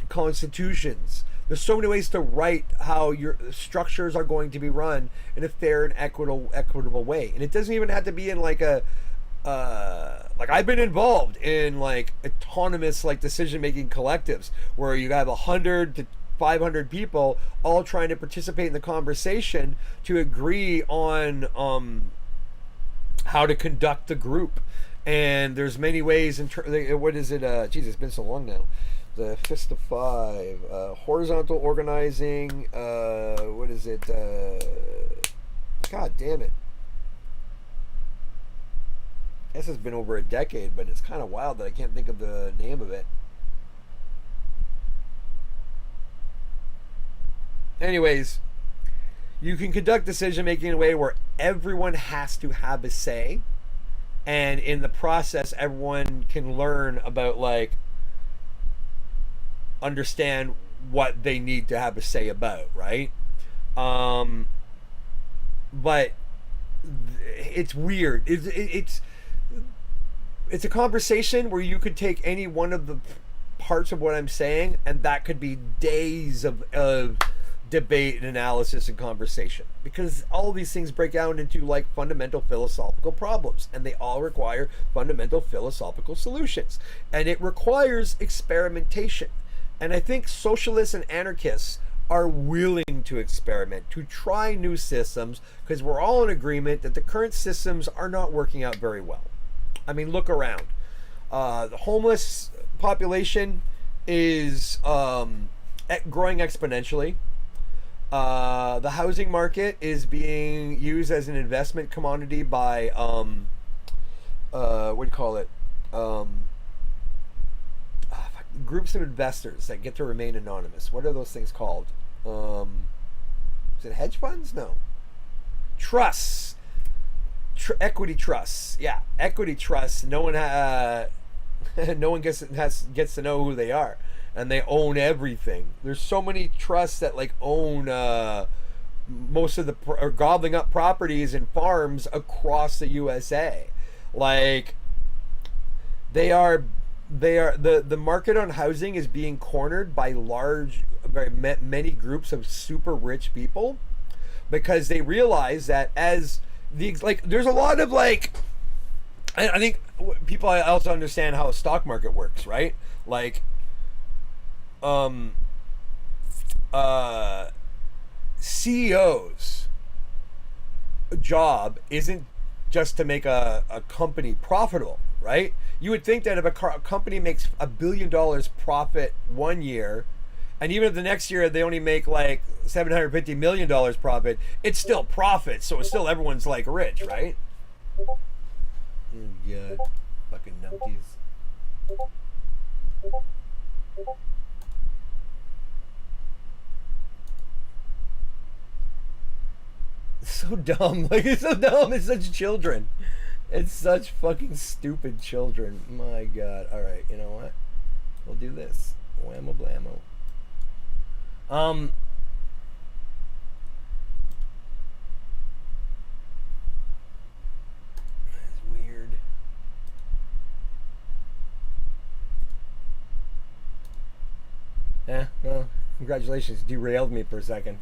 S11: constitutions. There's so many ways to write how your structures are going to be run in a fair and equitable way, and it doesn't even have to be in like a like I've been involved in like autonomous like decision making collectives where you have 100 to 500 people all trying to participate in the conversation to agree on how to conduct the group. And there's many ways in what is it? Geez, it's been so long now. The Fist of Five, horizontal organizing. What is it? God damn it! I guess it's been over a decade, but it's kind of wild that I can't think of the name of it. Anyways, you can conduct decision making in a way where everyone has to have a say, and in the process, everyone can learn about like understand what they need to have a say about, right? But it's weird. It's a conversation where you could take any one of the parts of what I'm saying, and that could be days of debate and analysis and conversation, because all these things break down into like fundamental philosophical problems, and they all require fundamental philosophical solutions, and it requires experimentation. And I think socialists and anarchists are willing to experiment, to try new systems, because we're all in agreement that the current systems are not working out very well. I mean, look around. The homeless population is growing exponentially. The housing market is being used as an investment commodity by what do you call it? Groups of investors that get to remain anonymous. What are those things called? Is it hedge funds? No. Trusts. Equity trusts. Yeah, equity trusts. No one gets to know who they are, and they own everything. There's so many trusts that like own most of the are gobbling up properties and farms across the USA. Like the market on housing is being cornered by many groups of super rich people, because they realize that as there's a lot of like, I think people also understand how a stock market works, right? Like CEO's job isn't just to make a company profitable, right? You would think that if a company makes $1 billion profit 1 year, and even if the next year they only make like $750 million profit, it's still profit, so it's still everyone's like rich, right? Oh God, fucking numpties. It's so dumb. Like, it's so dumb. It's such children. It's such fucking stupid children. My God. All right, you know what? We'll do this. Whammo blammo. It's weird. Yeah, well, congratulations. Derailed me for a second.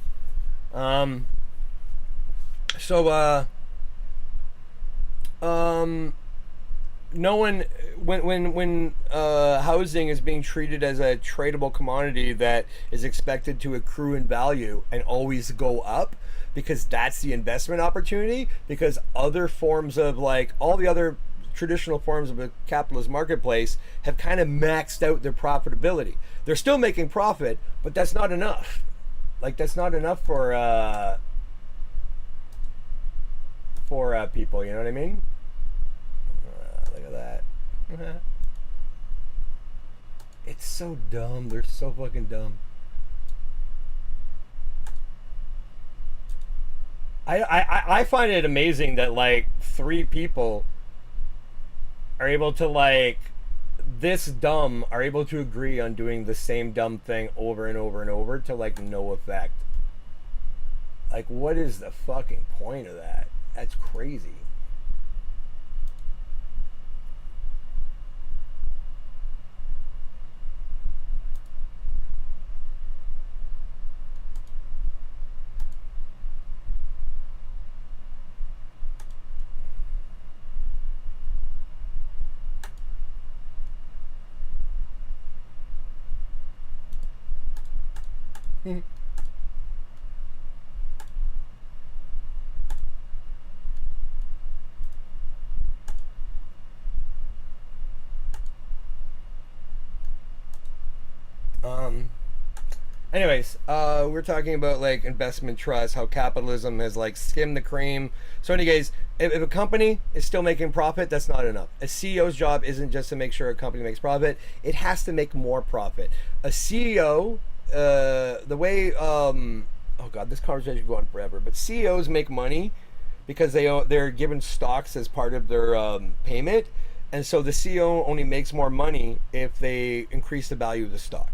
S11: No one, when housing is being treated as a tradable commodity that is expected to accrue in value and always go up, because that's the investment opportunity, because other forms of like all the other traditional forms of a capitalist marketplace have kind of maxed out their profitability. They're still making profit, but that's not enough. Like, that's not enough for people, you know what I mean? Look at that. It's so dumb. They're so fucking dumb. I find it amazing that like 3 people are able to like this dumb are able to agree on doing the same dumb thing over and over and over to like no effect. Like, what is the fucking point of that? That's crazy. Anyways, we're talking about like investment trust, how capitalism has like skimmed the cream. So, anyways, if a company is still making profit, that's not enough. A CEO's job isn't just to make sure a company makes profit; it has to make more profit. A CEO, the way, oh god, this conversation could go on forever. But CEOs make money because they're given stocks as part of their payment, and so the CEO only makes more money if they increase the value of the stock.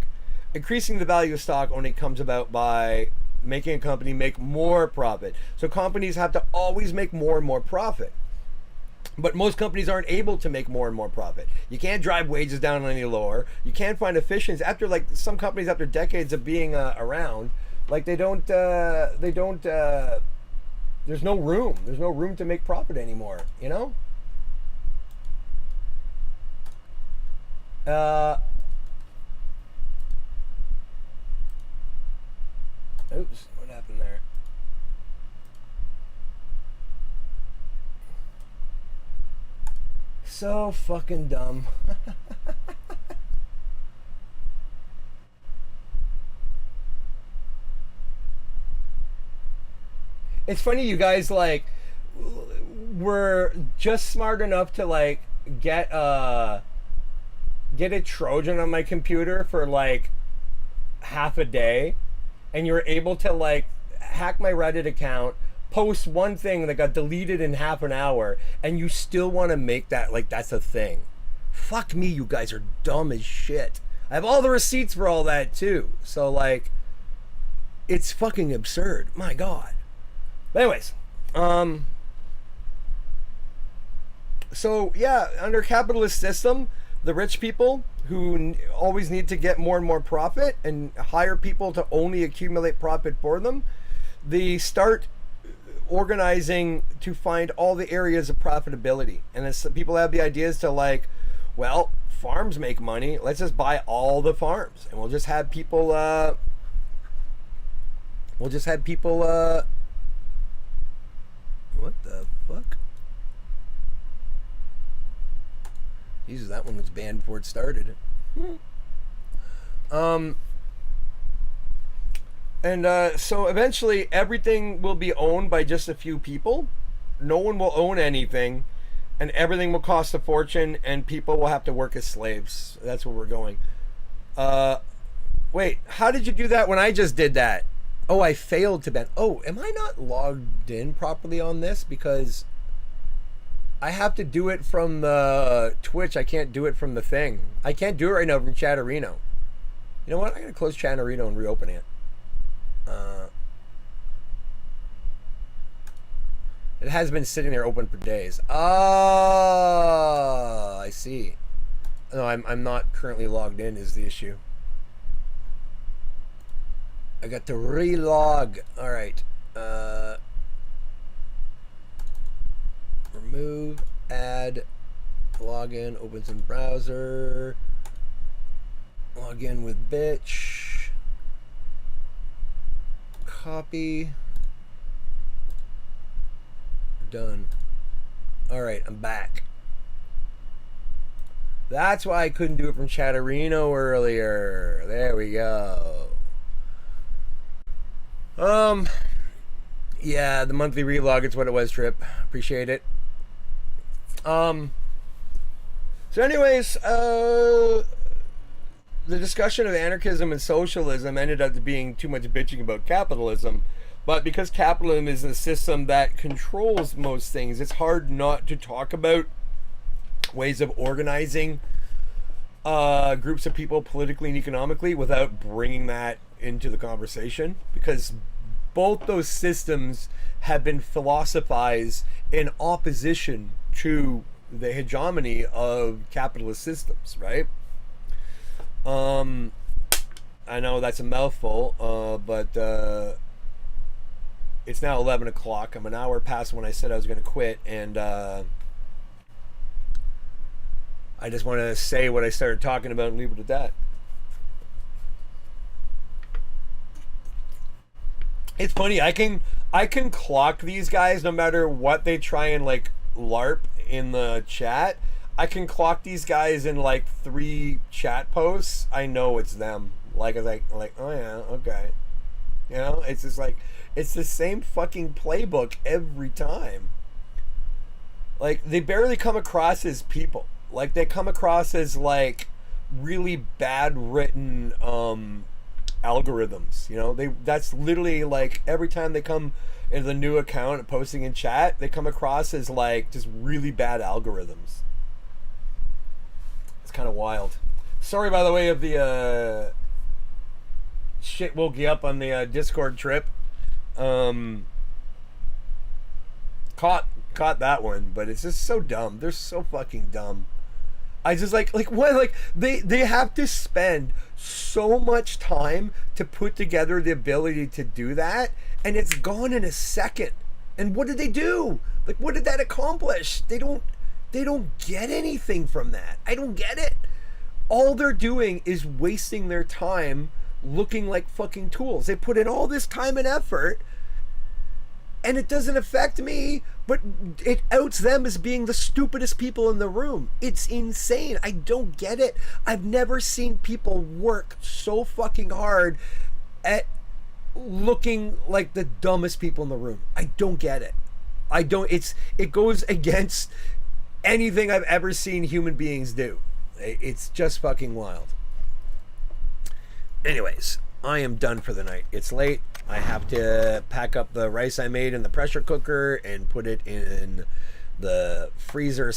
S11: Increasing the value of stock only comes about by making a company make more profit. So companies have to always make more and more profit. But most companies aren't able to make more and more profit. You can't drive wages down any lower. You can't find efficiency. After like some companies, after decades of being around, like there's no room. There's no room to make profit anymore, you know? Oops, what happened there? So fucking dumb. It's funny you guys like were just smart enough to like get a Trojan on my computer for like half a day, and you're able to like hack my Reddit account, post one thing that got deleted in half an hour, and you still want to make that like that's a thing. Fuck me, you guys are dumb as shit. I have all the receipts for all that too. So like it's fucking absurd. My god. But anyways, so yeah, under capitalist system, the rich people who always need to get more and more profit and hire people to only accumulate profit for them, they start organizing to find all the areas of profitability. And as people have the ideas to like, well, farms make money, let's just buy all the farms and we'll just have people what the fuck? Jesus, that one was banned before it started. So eventually everything will be owned by just a few people. No one will own anything, and everything will cost a fortune, and people will have to work as slaves. That's where we're going. Wait, how did you do that when I just did that? Oh, I failed to ban. Oh, am I not logged in properly on this? Because I have to do it from the Twitch. I can't do it from the thing. I can't do it right now from Chatterino. You know what? I'm going to close Chatterino and reopen it. It has been sitting there open for days. Ah, I see. No, I'm not currently logged in is the issue. I got to relog. All right. Remove, add, login, opens in browser, log in with bitch, copy, done. All right, I'm back. That's why I couldn't do it from Chatterino earlier. There we go. Yeah, the monthly relog, it's what it was, Trip. Appreciate it. So anyways, the discussion of anarchism and socialism ended up being too much bitching about capitalism. But because capitalism is a system that controls most things, it's hard not to talk about ways of organizing groups of people politically and economically without bringing that into the conversation, because both those systems have been philosophized in opposition to the hegemony of capitalist systems, right? I know that's a mouthful, but it's now 11 o'clock. I'm an hour past when I said I was going to quit, and I just want to say what I started talking about and leave it at that. It's funny. I can clock these guys no matter what they try and like LARP in the chat. I can clock these guys in like 3 chat posts. I know it's them. Like it's like oh yeah, okay. You know, it's just like it's the same fucking playbook every time. Like they barely come across as people. Like they come across as like really bad written algorithms. You know, that's literally like every time they come into the new account and posting in chat, they come across as like just really bad algorithms. It's kind of wild. Sorry, by the way, of the shit woke you up on the Discord trip. Caught that one, but it's just so dumb. They're so fucking dumb. I just like what, like they have to spend so much time to put together the ability to do that, and it's gone in a second. And what did they do? Like, what did that accomplish? They don't get anything from that. I don't get it. All they're doing is wasting their time looking like fucking tools. They put in all this time and effort, and it doesn't affect me, but it outs them as being the stupidest people in the room. It's insane. I don't get it. I've never seen people work so fucking hard at looking like the dumbest people in the room. I don't get it. It goes against anything I've ever seen human beings do. It's just fucking wild. Anyways, I am done for the night. It's late. I have to pack up the rice I made in the pressure cooker and put it in the freezer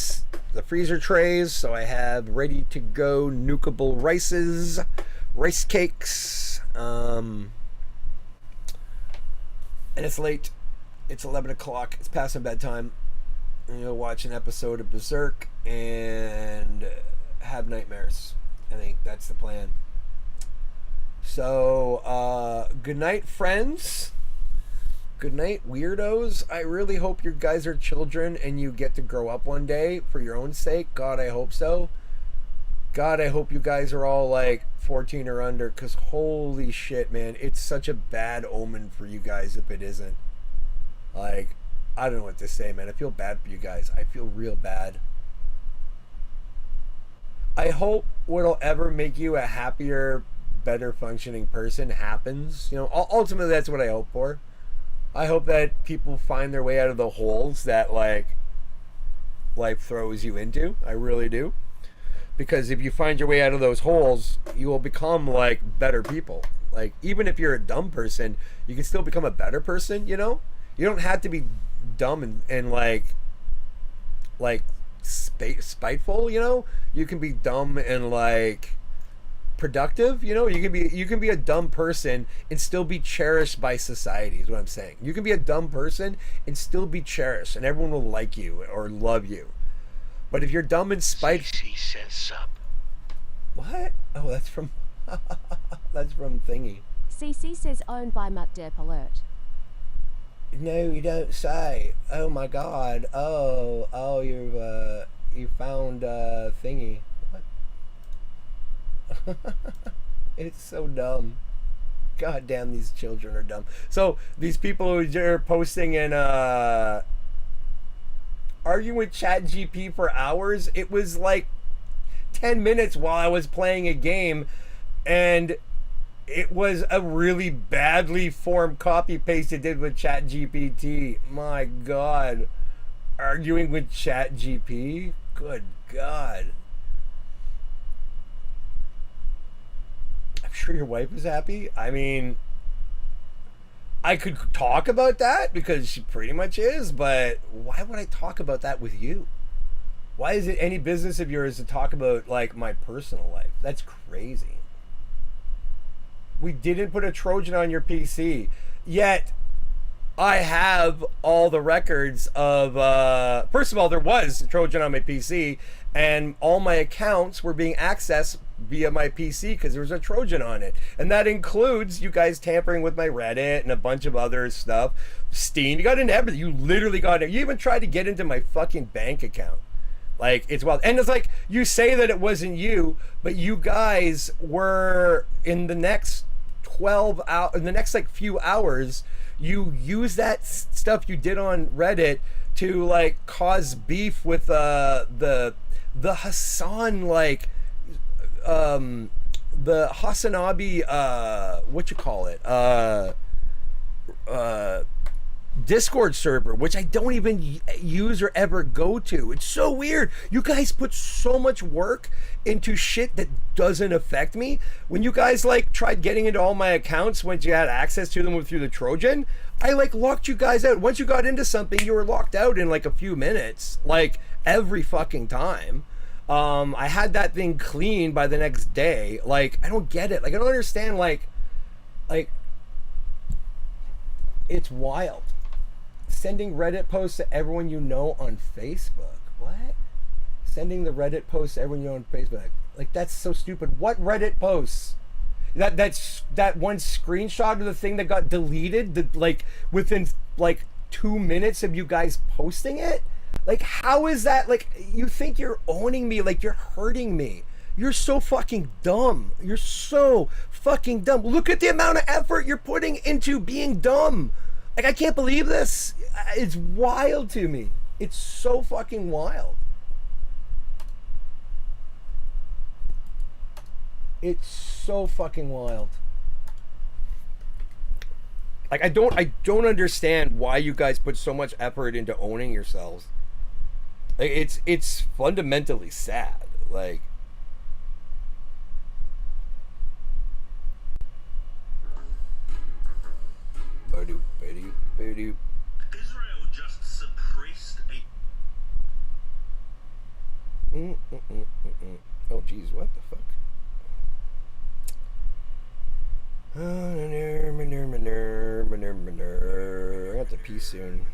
S11: trays, so I have ready to go nukeable rice cakes. And it's late. It's 11 o'clock. It's past my bedtime. I'm gonna watch an episode of Berserk and have nightmares. I think that's the plan. So, good night, friends. Good night, weirdos. I really hope you guys are children and you get to grow up one day for your own sake. God, I hope so. God, I hope you guys are all like 14 or under, because holy shit, man, it's such a bad omen for you guys if it isn't. Like, I don't know what to say, man. I feel bad for you guys. I feel real bad. I hope what'll ever make you a happier, better functioning person happens. You know, ultimately that's what I hope for. I hope that people find their way out of the holes that like life throws you into. I really do. Because if you find your way out of those holes, you will become like better people. Like, even if you're a dumb person, you can still become a better person, you know? You don't have to be dumb and like spiteful, you know? You can be dumb and like productive, you know? You can be a dumb person and still be cherished by society, is what I'm saying. You can be a dumb person and still be cherished, and everyone will like you or love you. But if you're dumb and spiteful...
S13: CC says sup.
S11: What? Oh, that's from... that's from Thingy.
S14: CC says owned by Muckderp Alert.
S11: No, you don't say. Oh my god. Oh, you found Thingy. What? It's so dumb. God damn, these children are dumb. So, these people who are posting and arguing with ChatGPT for hours, it was like 10 minutes while I was playing a game, and it was a really badly formed copy paste it did with ChatGPT. My god. Arguing with ChatGPT? Good god. I'm sure your wife is happy. I mean, I could talk about that because she pretty much is, but why would I talk about that with you? Why is it any business of yours to talk about like my personal life? That's crazy. We didn't put a Trojan on your PC, yet I have all the records of, first of all, there was a Trojan on my PC, and all my accounts were being accessed via my PC because there was a Trojan on it. And that includes you guys tampering with my Reddit and a bunch of other stuff. Steam, you got into everything. You literally got it. You even tried to get into my fucking bank account. Like, it's wild. And it's like, you say that it wasn't you, but you guys were in the next 12 hours, in the next like few hours, you use that stuff you did on Reddit to like cause beef with the Hassan, like the Hassanabi what you call it, Discord server, which I don't even use or ever go to. It's so weird. You guys put so much work into shit that doesn't affect me. When you guys like tried getting into all my accounts once you had access to them through the Trojan, I like locked you guys out. Once you got into something, you were locked out in like a few minutes, like every fucking time. I had that thing clean by the next day. Like, I don't get it. Like, I don't understand. Like it's wild. Sending Reddit posts to everyone you know on Facebook. What? Sending the Reddit posts to everyone you know on Facebook. Like, that's so stupid. What Reddit posts? That one screenshot of the thing that got deleted, like within like 2 minutes of you guys posting it? Like, how is that? Like, you think you're owning me? Like, you're hurting me. You're so fucking dumb. You're so fucking dumb. Look at the amount of effort you're putting into being dumb. Like, I can't believe this. It's wild to me. It's so fucking wild. It's so fucking wild. Like, I don't understand why you guys put so much effort into owning yourselves. Like, it's fundamentally sad. Like,
S13: Israel just suppressed a...
S11: Oh, geez, what the fuck? I got to pee soon.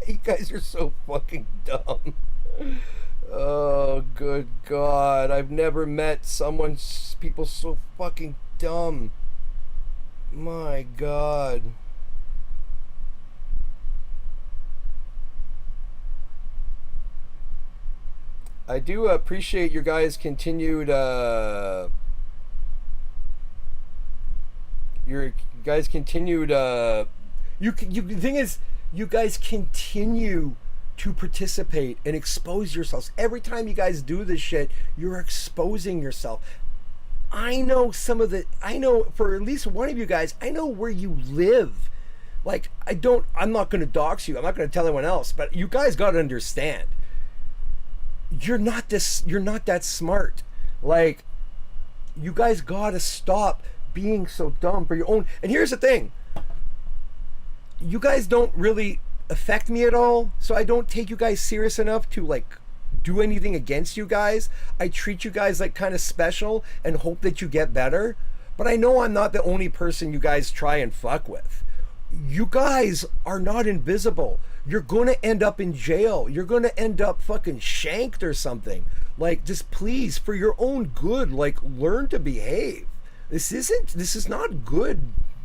S11: You guys are so fucking dumb. Oh, good God. I've never met people so fucking dumb. My God. I do appreciate your guys' continued, the thing is, you guys continue to participate and expose yourselves. Every time you guys do this shit, you're exposing yourself. I know for at least one of you guys, I know where you live. Like, I'm not gonna dox you, I'm not gonna tell anyone else, but you guys gotta understand. You're not that smart. Like, you guys gotta stop being so dumb for your own. And here's the thing. You guys don't really affect me at all, so I don't take you guys serious enough to like do anything against you guys. I treat you guys like kind of special and hope that you get better, but I know I'm not the only person you guys try and fuck with. You guys are not invisible. You're gonna end up in jail. You're gonna end up fucking shanked or something. Like, just please, for your own good, like, learn to behave. This is not good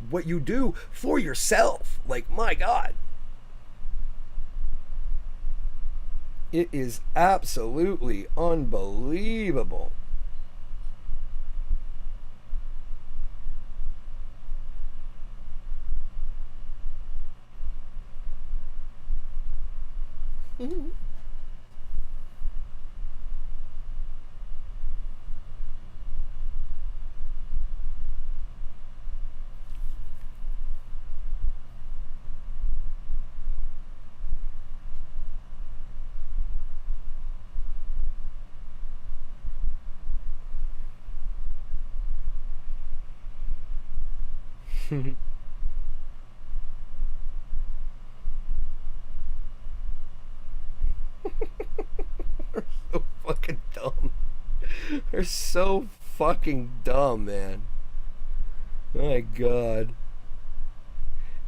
S11: what you do for yourself. Like, my God. It is absolutely unbelievable. So fucking dumb. They're so fucking dumb, man. Oh my god.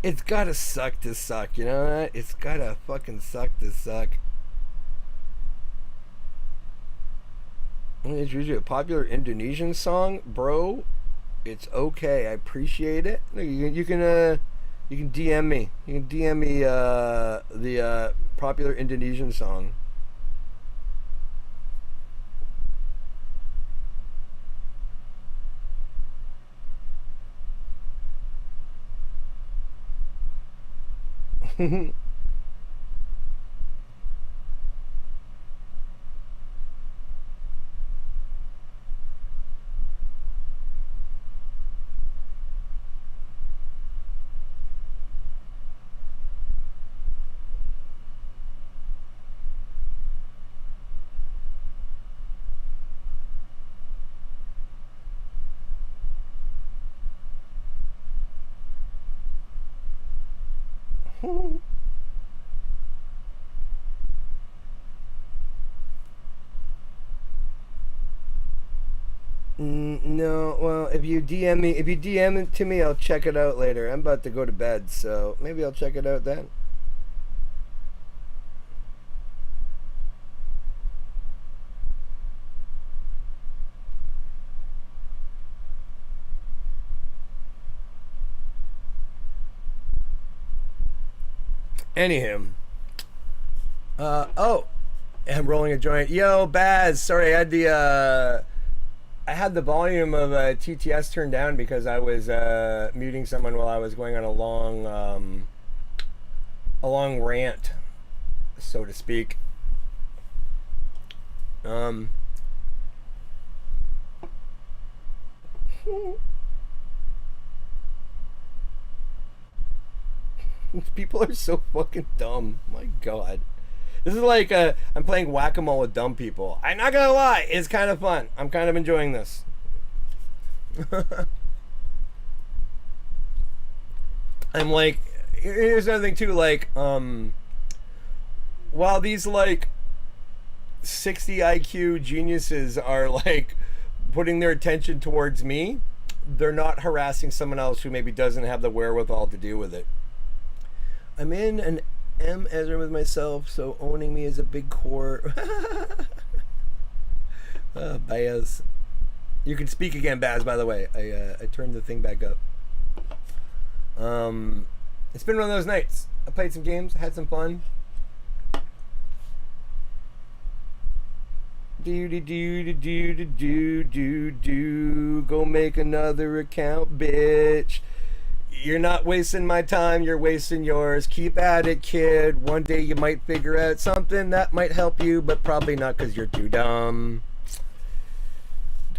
S11: It's gotta suck to suck, you know that? It's gotta fucking suck to suck. I'm gonna introduce you to a popular Indonesian song, bro. It's okay. I appreciate it. You can DM me. You can DM me the popular Indonesian song. No, well, if you DM it to me, I'll check it out later. I'm about to go to bed, so maybe I'll check it out then. Anywho. Oh, I'm rolling a joint. Yo, Baz, sorry, I had the volume of TTS turned down because I was muting someone while I was going on a long rant, so to speak. People are so fucking dumb. My God. This is like I'm playing whack-a-mole with dumb people. I'm not gonna lie, it's kind of fun. I'm kind of enjoying this. I'm like, here's another thing too, like, while these like 60 IQ geniuses are like putting their attention towards me, they're not harassing someone else who maybe doesn't have the wherewithal to deal with it. I'm in an M Ezra with myself, so owning me is a big core. Baz. You can speak again, Baz, by the way. I turned the thing back up. It's been one of those nights. I played some games, had some fun. Do. Go make another account, bitch. You're not wasting my time, you're wasting yours. Keep at it, kid. One day you might figure out something that might help you, but probably not because you're too dumb.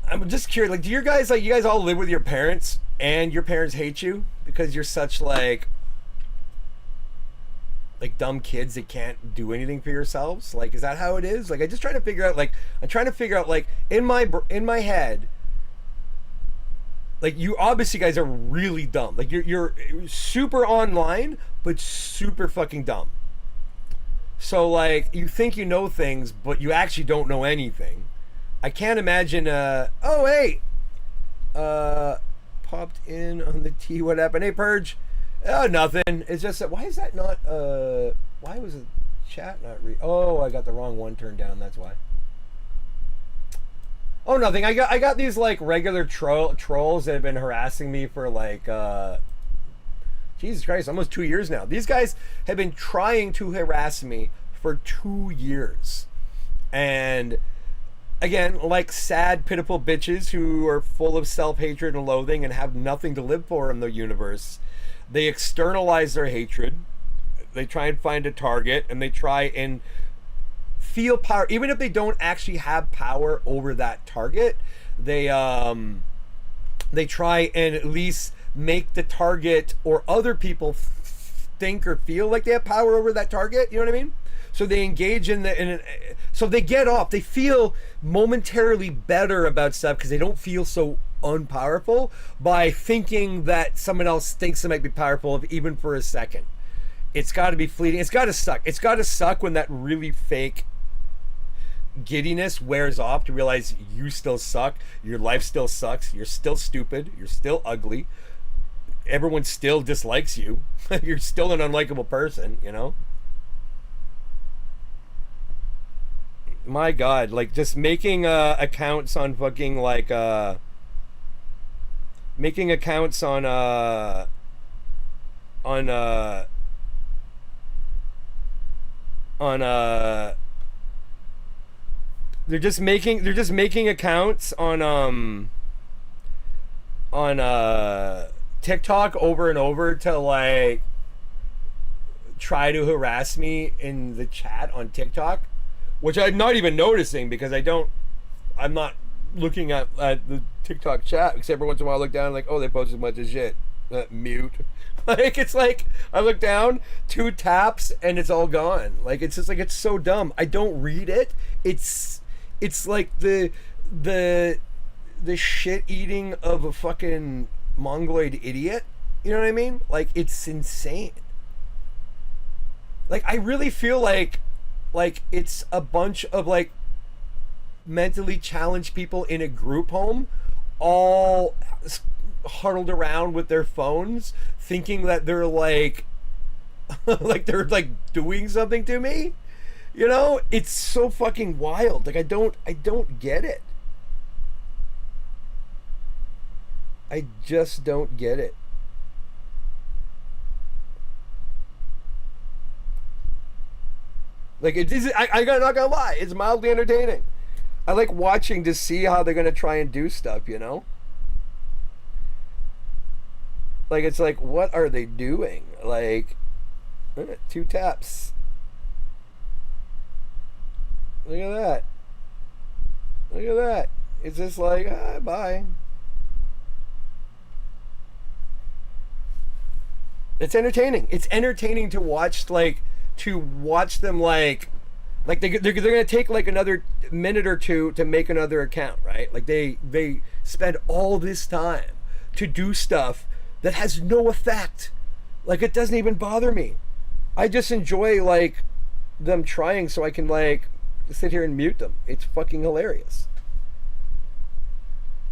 S11: I'm just curious, like, do you guys all live with your parents and your parents hate you because you're such like dumb kids that can't do anything for yourselves? Like, is that how it is? Like, I'm trying to figure out like in my head, like, you obviously guys are really dumb. Like, you're super online, but super fucking dumb. So, like, you think you know things, but you actually don't know anything. I can't imagine, oh, hey! Popped in on the T, what happened? Hey, Purge! Oh, nothing. It's just that, why is that not, why was the chat not oh, I got the wrong one turned down, that's why. Oh, nothing. I got these like regular trolls that have been harassing me for like Jesus Christ, almost 2 years now. These guys have been trying to harass me for 2 years. And again, like sad, pitiful bitches who are full of self-hatred and loathing and have nothing to live for in the universe, they externalize their hatred. they try and find a target, and they try and feel power, even if they don't actually have power over that target. They try and at least make the target or other people think or feel like they have power over that target. You know what I mean? So they engage so they get off. They feel momentarily better about stuff because they don't feel so unpowerful by thinking that someone else thinks they might be powerful, even for a second. It's got to be fleeting. It's got to suck. It's got to suck when that really fake giddiness wears off to realize you still suck. Your life still sucks. You're still stupid. You're still ugly. Everyone still dislikes you. You're still an unlikable person, you know? My God, like just making accounts on fucking like making accounts on they're just making accounts on TikTok over and over to like try to harass me in the chat on TikTok, which I'm not even noticing because I'm not looking at the TikTok chat, except every once in a while I look down and like, oh, they posted a bunch of shit. Mute. Like, it's like, I look down, 2 taps, and it's all gone. Like, it's just like, it's so dumb. I don't read it. It's like the shit eating of a fucking mongoloid idiot. You know what I mean? Like, it's insane. Like, I really feel like it's a bunch of like mentally challenged people in a group home, all huddled around with their phones, thinking that they're like like they're like doing something to me. You know, it's so fucking wild. Like, I don't get it. I just don't get it. Like, I'm not gonna lie, it's mildly entertaining. I like watching to see how they're gonna try and do stuff, you know? Like, it's like, what are they doing? Like, 2 taps. Look at that. Look at that. It's just like, bye. It's entertaining. It's entertaining to watch, them like they're gonna take like another minute or two to make another account, right? Like they spend all this time to do stuff that has no effect. Like, it doesn't even bother me. I just enjoy like them trying so I can like sit here and mute them. It's fucking hilarious.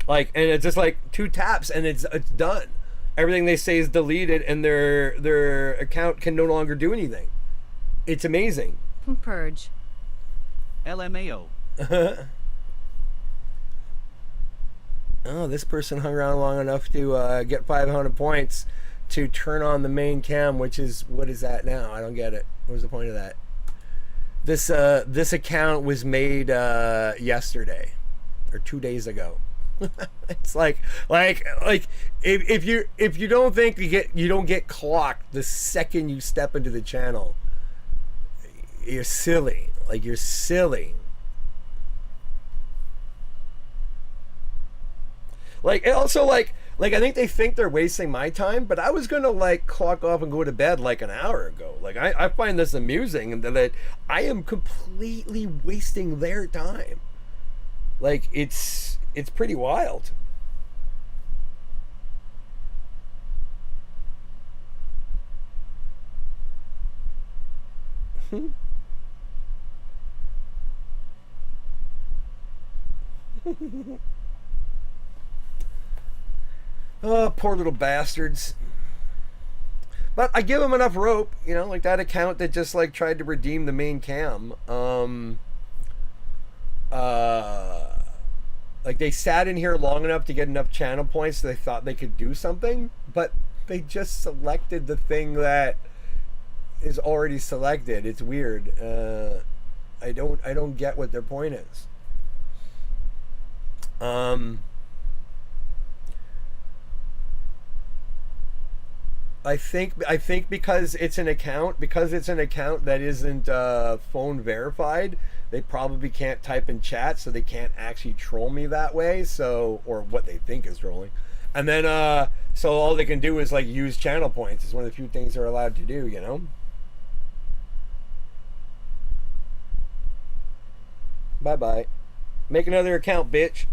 S11: Like, and it's just like 2 taps and it's done. Everything they say is deleted and their account can no longer do anything. It's amazing.
S3: Purge.
S2: LMAO.
S11: Oh, this person hung around long enough to get 500 points to turn on the main cam, which is, what is that now? I don't get it. What was the point of that? This account was made yesterday or 2 days ago. It's like if you don't think you don't get clocked the second you step into the channel, you're silly. Like, you're silly. Like, and also like I think they think they're wasting my time, but I was gonna like clock off and go to bed like an hour ago. Like, I find this amusing and that I am completely wasting their time. Like, it's pretty wild. Oh, poor little bastards. But I give them enough rope, you know, like that account that just like tried to redeem the main cam. Like, they sat in here long enough to get enough channel points so they thought they could do something, but they just selected the thing that is already selected. It's weird. I don't get what their point is. I think because it's an account that isn't phone verified, they probably can't type in chat, so they can't actually troll me that way. So, or what they think is trolling, and then so all they can do is like use channel points. It's one of the few things they're allowed to do, you know. Bye bye. Make another account, bitch.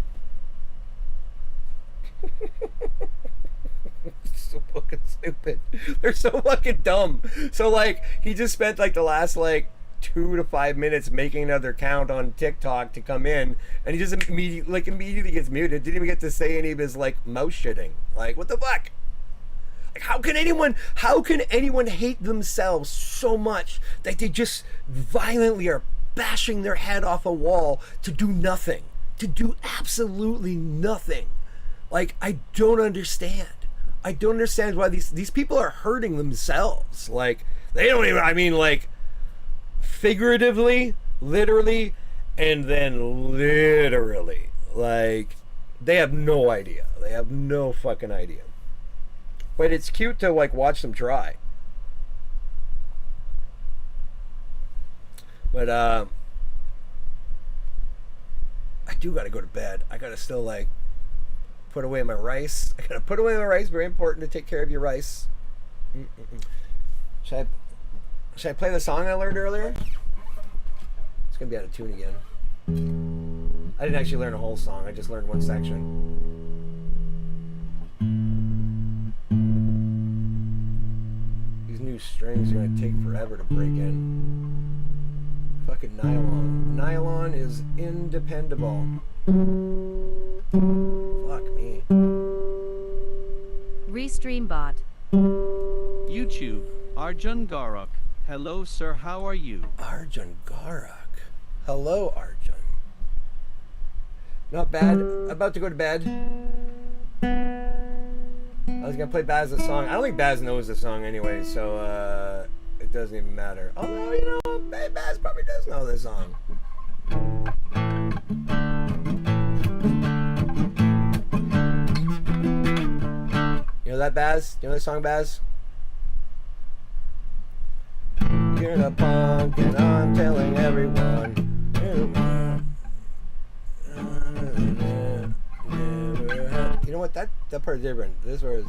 S11: So fucking stupid. They're so fucking dumb. So like he just spent like the last like 2 to 5 minutes making another account on TikTok to come in, and he just immediately gets muted. Didn't even get to say any of his like mouse shitting. Like what the fuck? Like how can anyone hate themselves so much that they just violently are bashing their head off a wall to do nothing, to do absolutely nothing? Like I don't understand why these people are hurting themselves. Like they don't even, I mean, like figuratively, literally, and then literally. Like they have no idea. They have no fucking idea. But it's cute to like watch them try. But I do gotta go to bed. I gotta still like put away my rice. I gotta put away my rice. Very important to take care of your rice. Should I play the song I learned earlier? It's gonna be out of tune again. I didn't actually learn a whole song. I just learned one section. These new strings are gonna take forever to break in. Fucking nylon. Nylon is independable. Fuck me.
S3: Restream bot.
S2: YouTube, Arjun Garak. Hello sir, how are you?
S11: Arjun Garak. Hello, Arjun. Not bad. About to go to bed. I was gonna play Baz's song. I don't think Baz knows the song anyway, so it doesn't even matter. Although, you know, Baz probably does know this song. You know that, Baz? You know that song, Baz? You're the punk and I'm telling everyone. You know what? That part is different. This part is.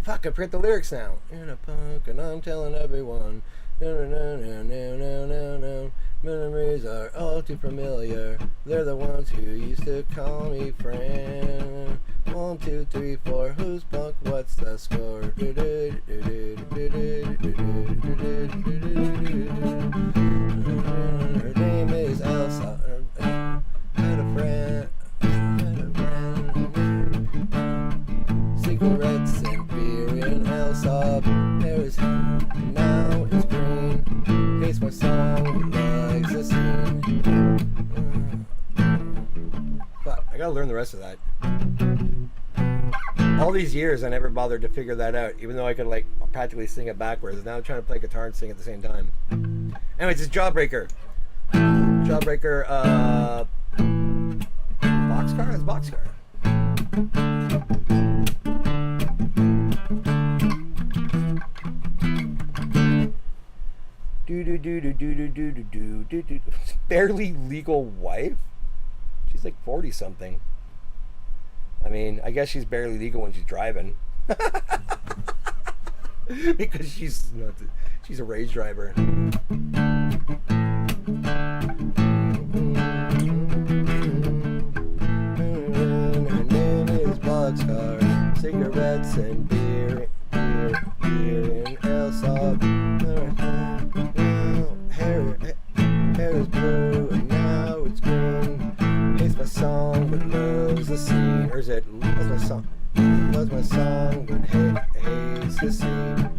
S11: Fuck, I forget the lyrics now. You're a punk and I'm telling everyone. Memories are all too familiar. They're the ones who used to call me friend. 1, 2, 3, 4. Who's punk? What's the score? Her name is Elsa. Had a friend. Cigarettes and beer in Elsa. There is now it's green. Case my song likes the scene. Fuck, I gotta learn the rest of that. All these years I never bothered to figure that out, even though I could like practically sing it backwards. Now I'm trying to play guitar and sing at the same time. Anyways, it's Jawbreaker. Jawbreaker, Boxcar? It's Boxcar. Barely legal wife? She's like 40 something. I mean, I guess she's barely legal when she's driving. Because she's a rage driver. Her name is Boxcar. Cigarettes and beer in Elsa. Hair is blue and now it's green. Hates my song but loves the scene. Or is it loves my song? Loves my song but hates the scene.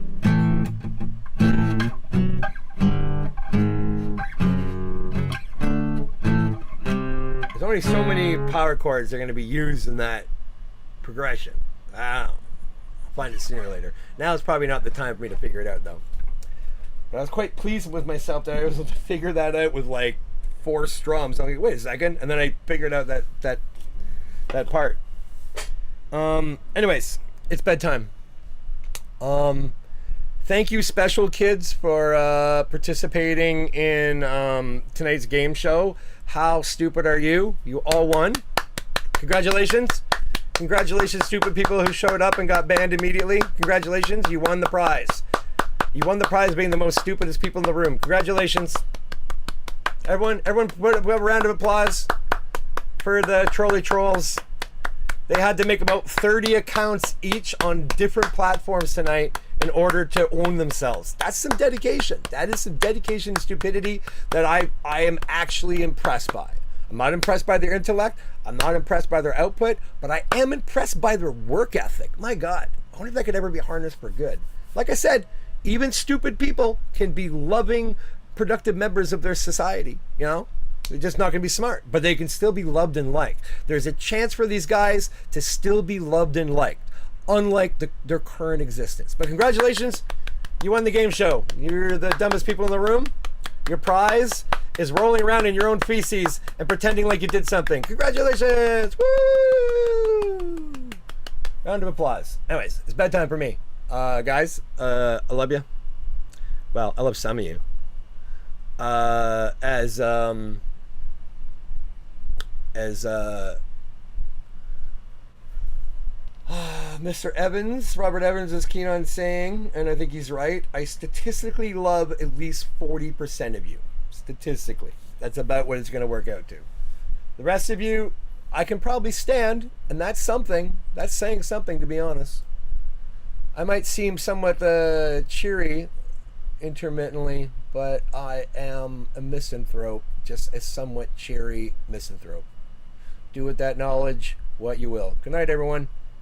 S11: There's only so many power chords that are going to be used in that progression. I'll find it sooner or later. Now is probably not the time for me to figure it out though. But I was quite pleased with myself that I was able to figure that out with like 4 strums. I'm like, wait a second, and then I figured out that part. Anyways, it's bedtime. Thank you, special kids, for participating in tonight's game show. How stupid are you? You all won. Congratulations. Congratulations, stupid people who showed up and got banned immediately. Congratulations, you won the prize. You won the prize being the most stupidest people in the room. Congratulations. Everyone put a round of applause for the trolley trolls. They had to make about 30 accounts each on different platforms tonight in order to own themselves. That's some dedication. That is some dedication and stupidity that I am actually impressed by. I'm not impressed by their intellect. I'm not impressed by their output, but I am impressed by their work ethic. My God, I wonder if that could ever be harnessed for good. Like I said, even stupid people can be loving, productive members of their society, you know? They're just not going to be smart, but they can still be loved and liked. There's a chance for these guys to still be loved and liked, unlike their current existence. But congratulations, you won the game show. You're the dumbest people in the room. Your prize is rolling around in your own feces and pretending like you did something. Congratulations! Woo! Round of applause. Anyways, it's bedtime for me. Guys, I love you. Well, I love some of you. Mr. Evans, Robert Evans is keen on saying, and I think he's right, I statistically love at least 40% of you. Statistically. That's about what it's going to work out to. The rest of you, I can probably stand, and that's something. That's saying something, to be honest. I might seem somewhat cheery intermittently, but I am a misanthrope, just a somewhat cheery misanthrope. Do with that knowledge what you will. Good night, everyone.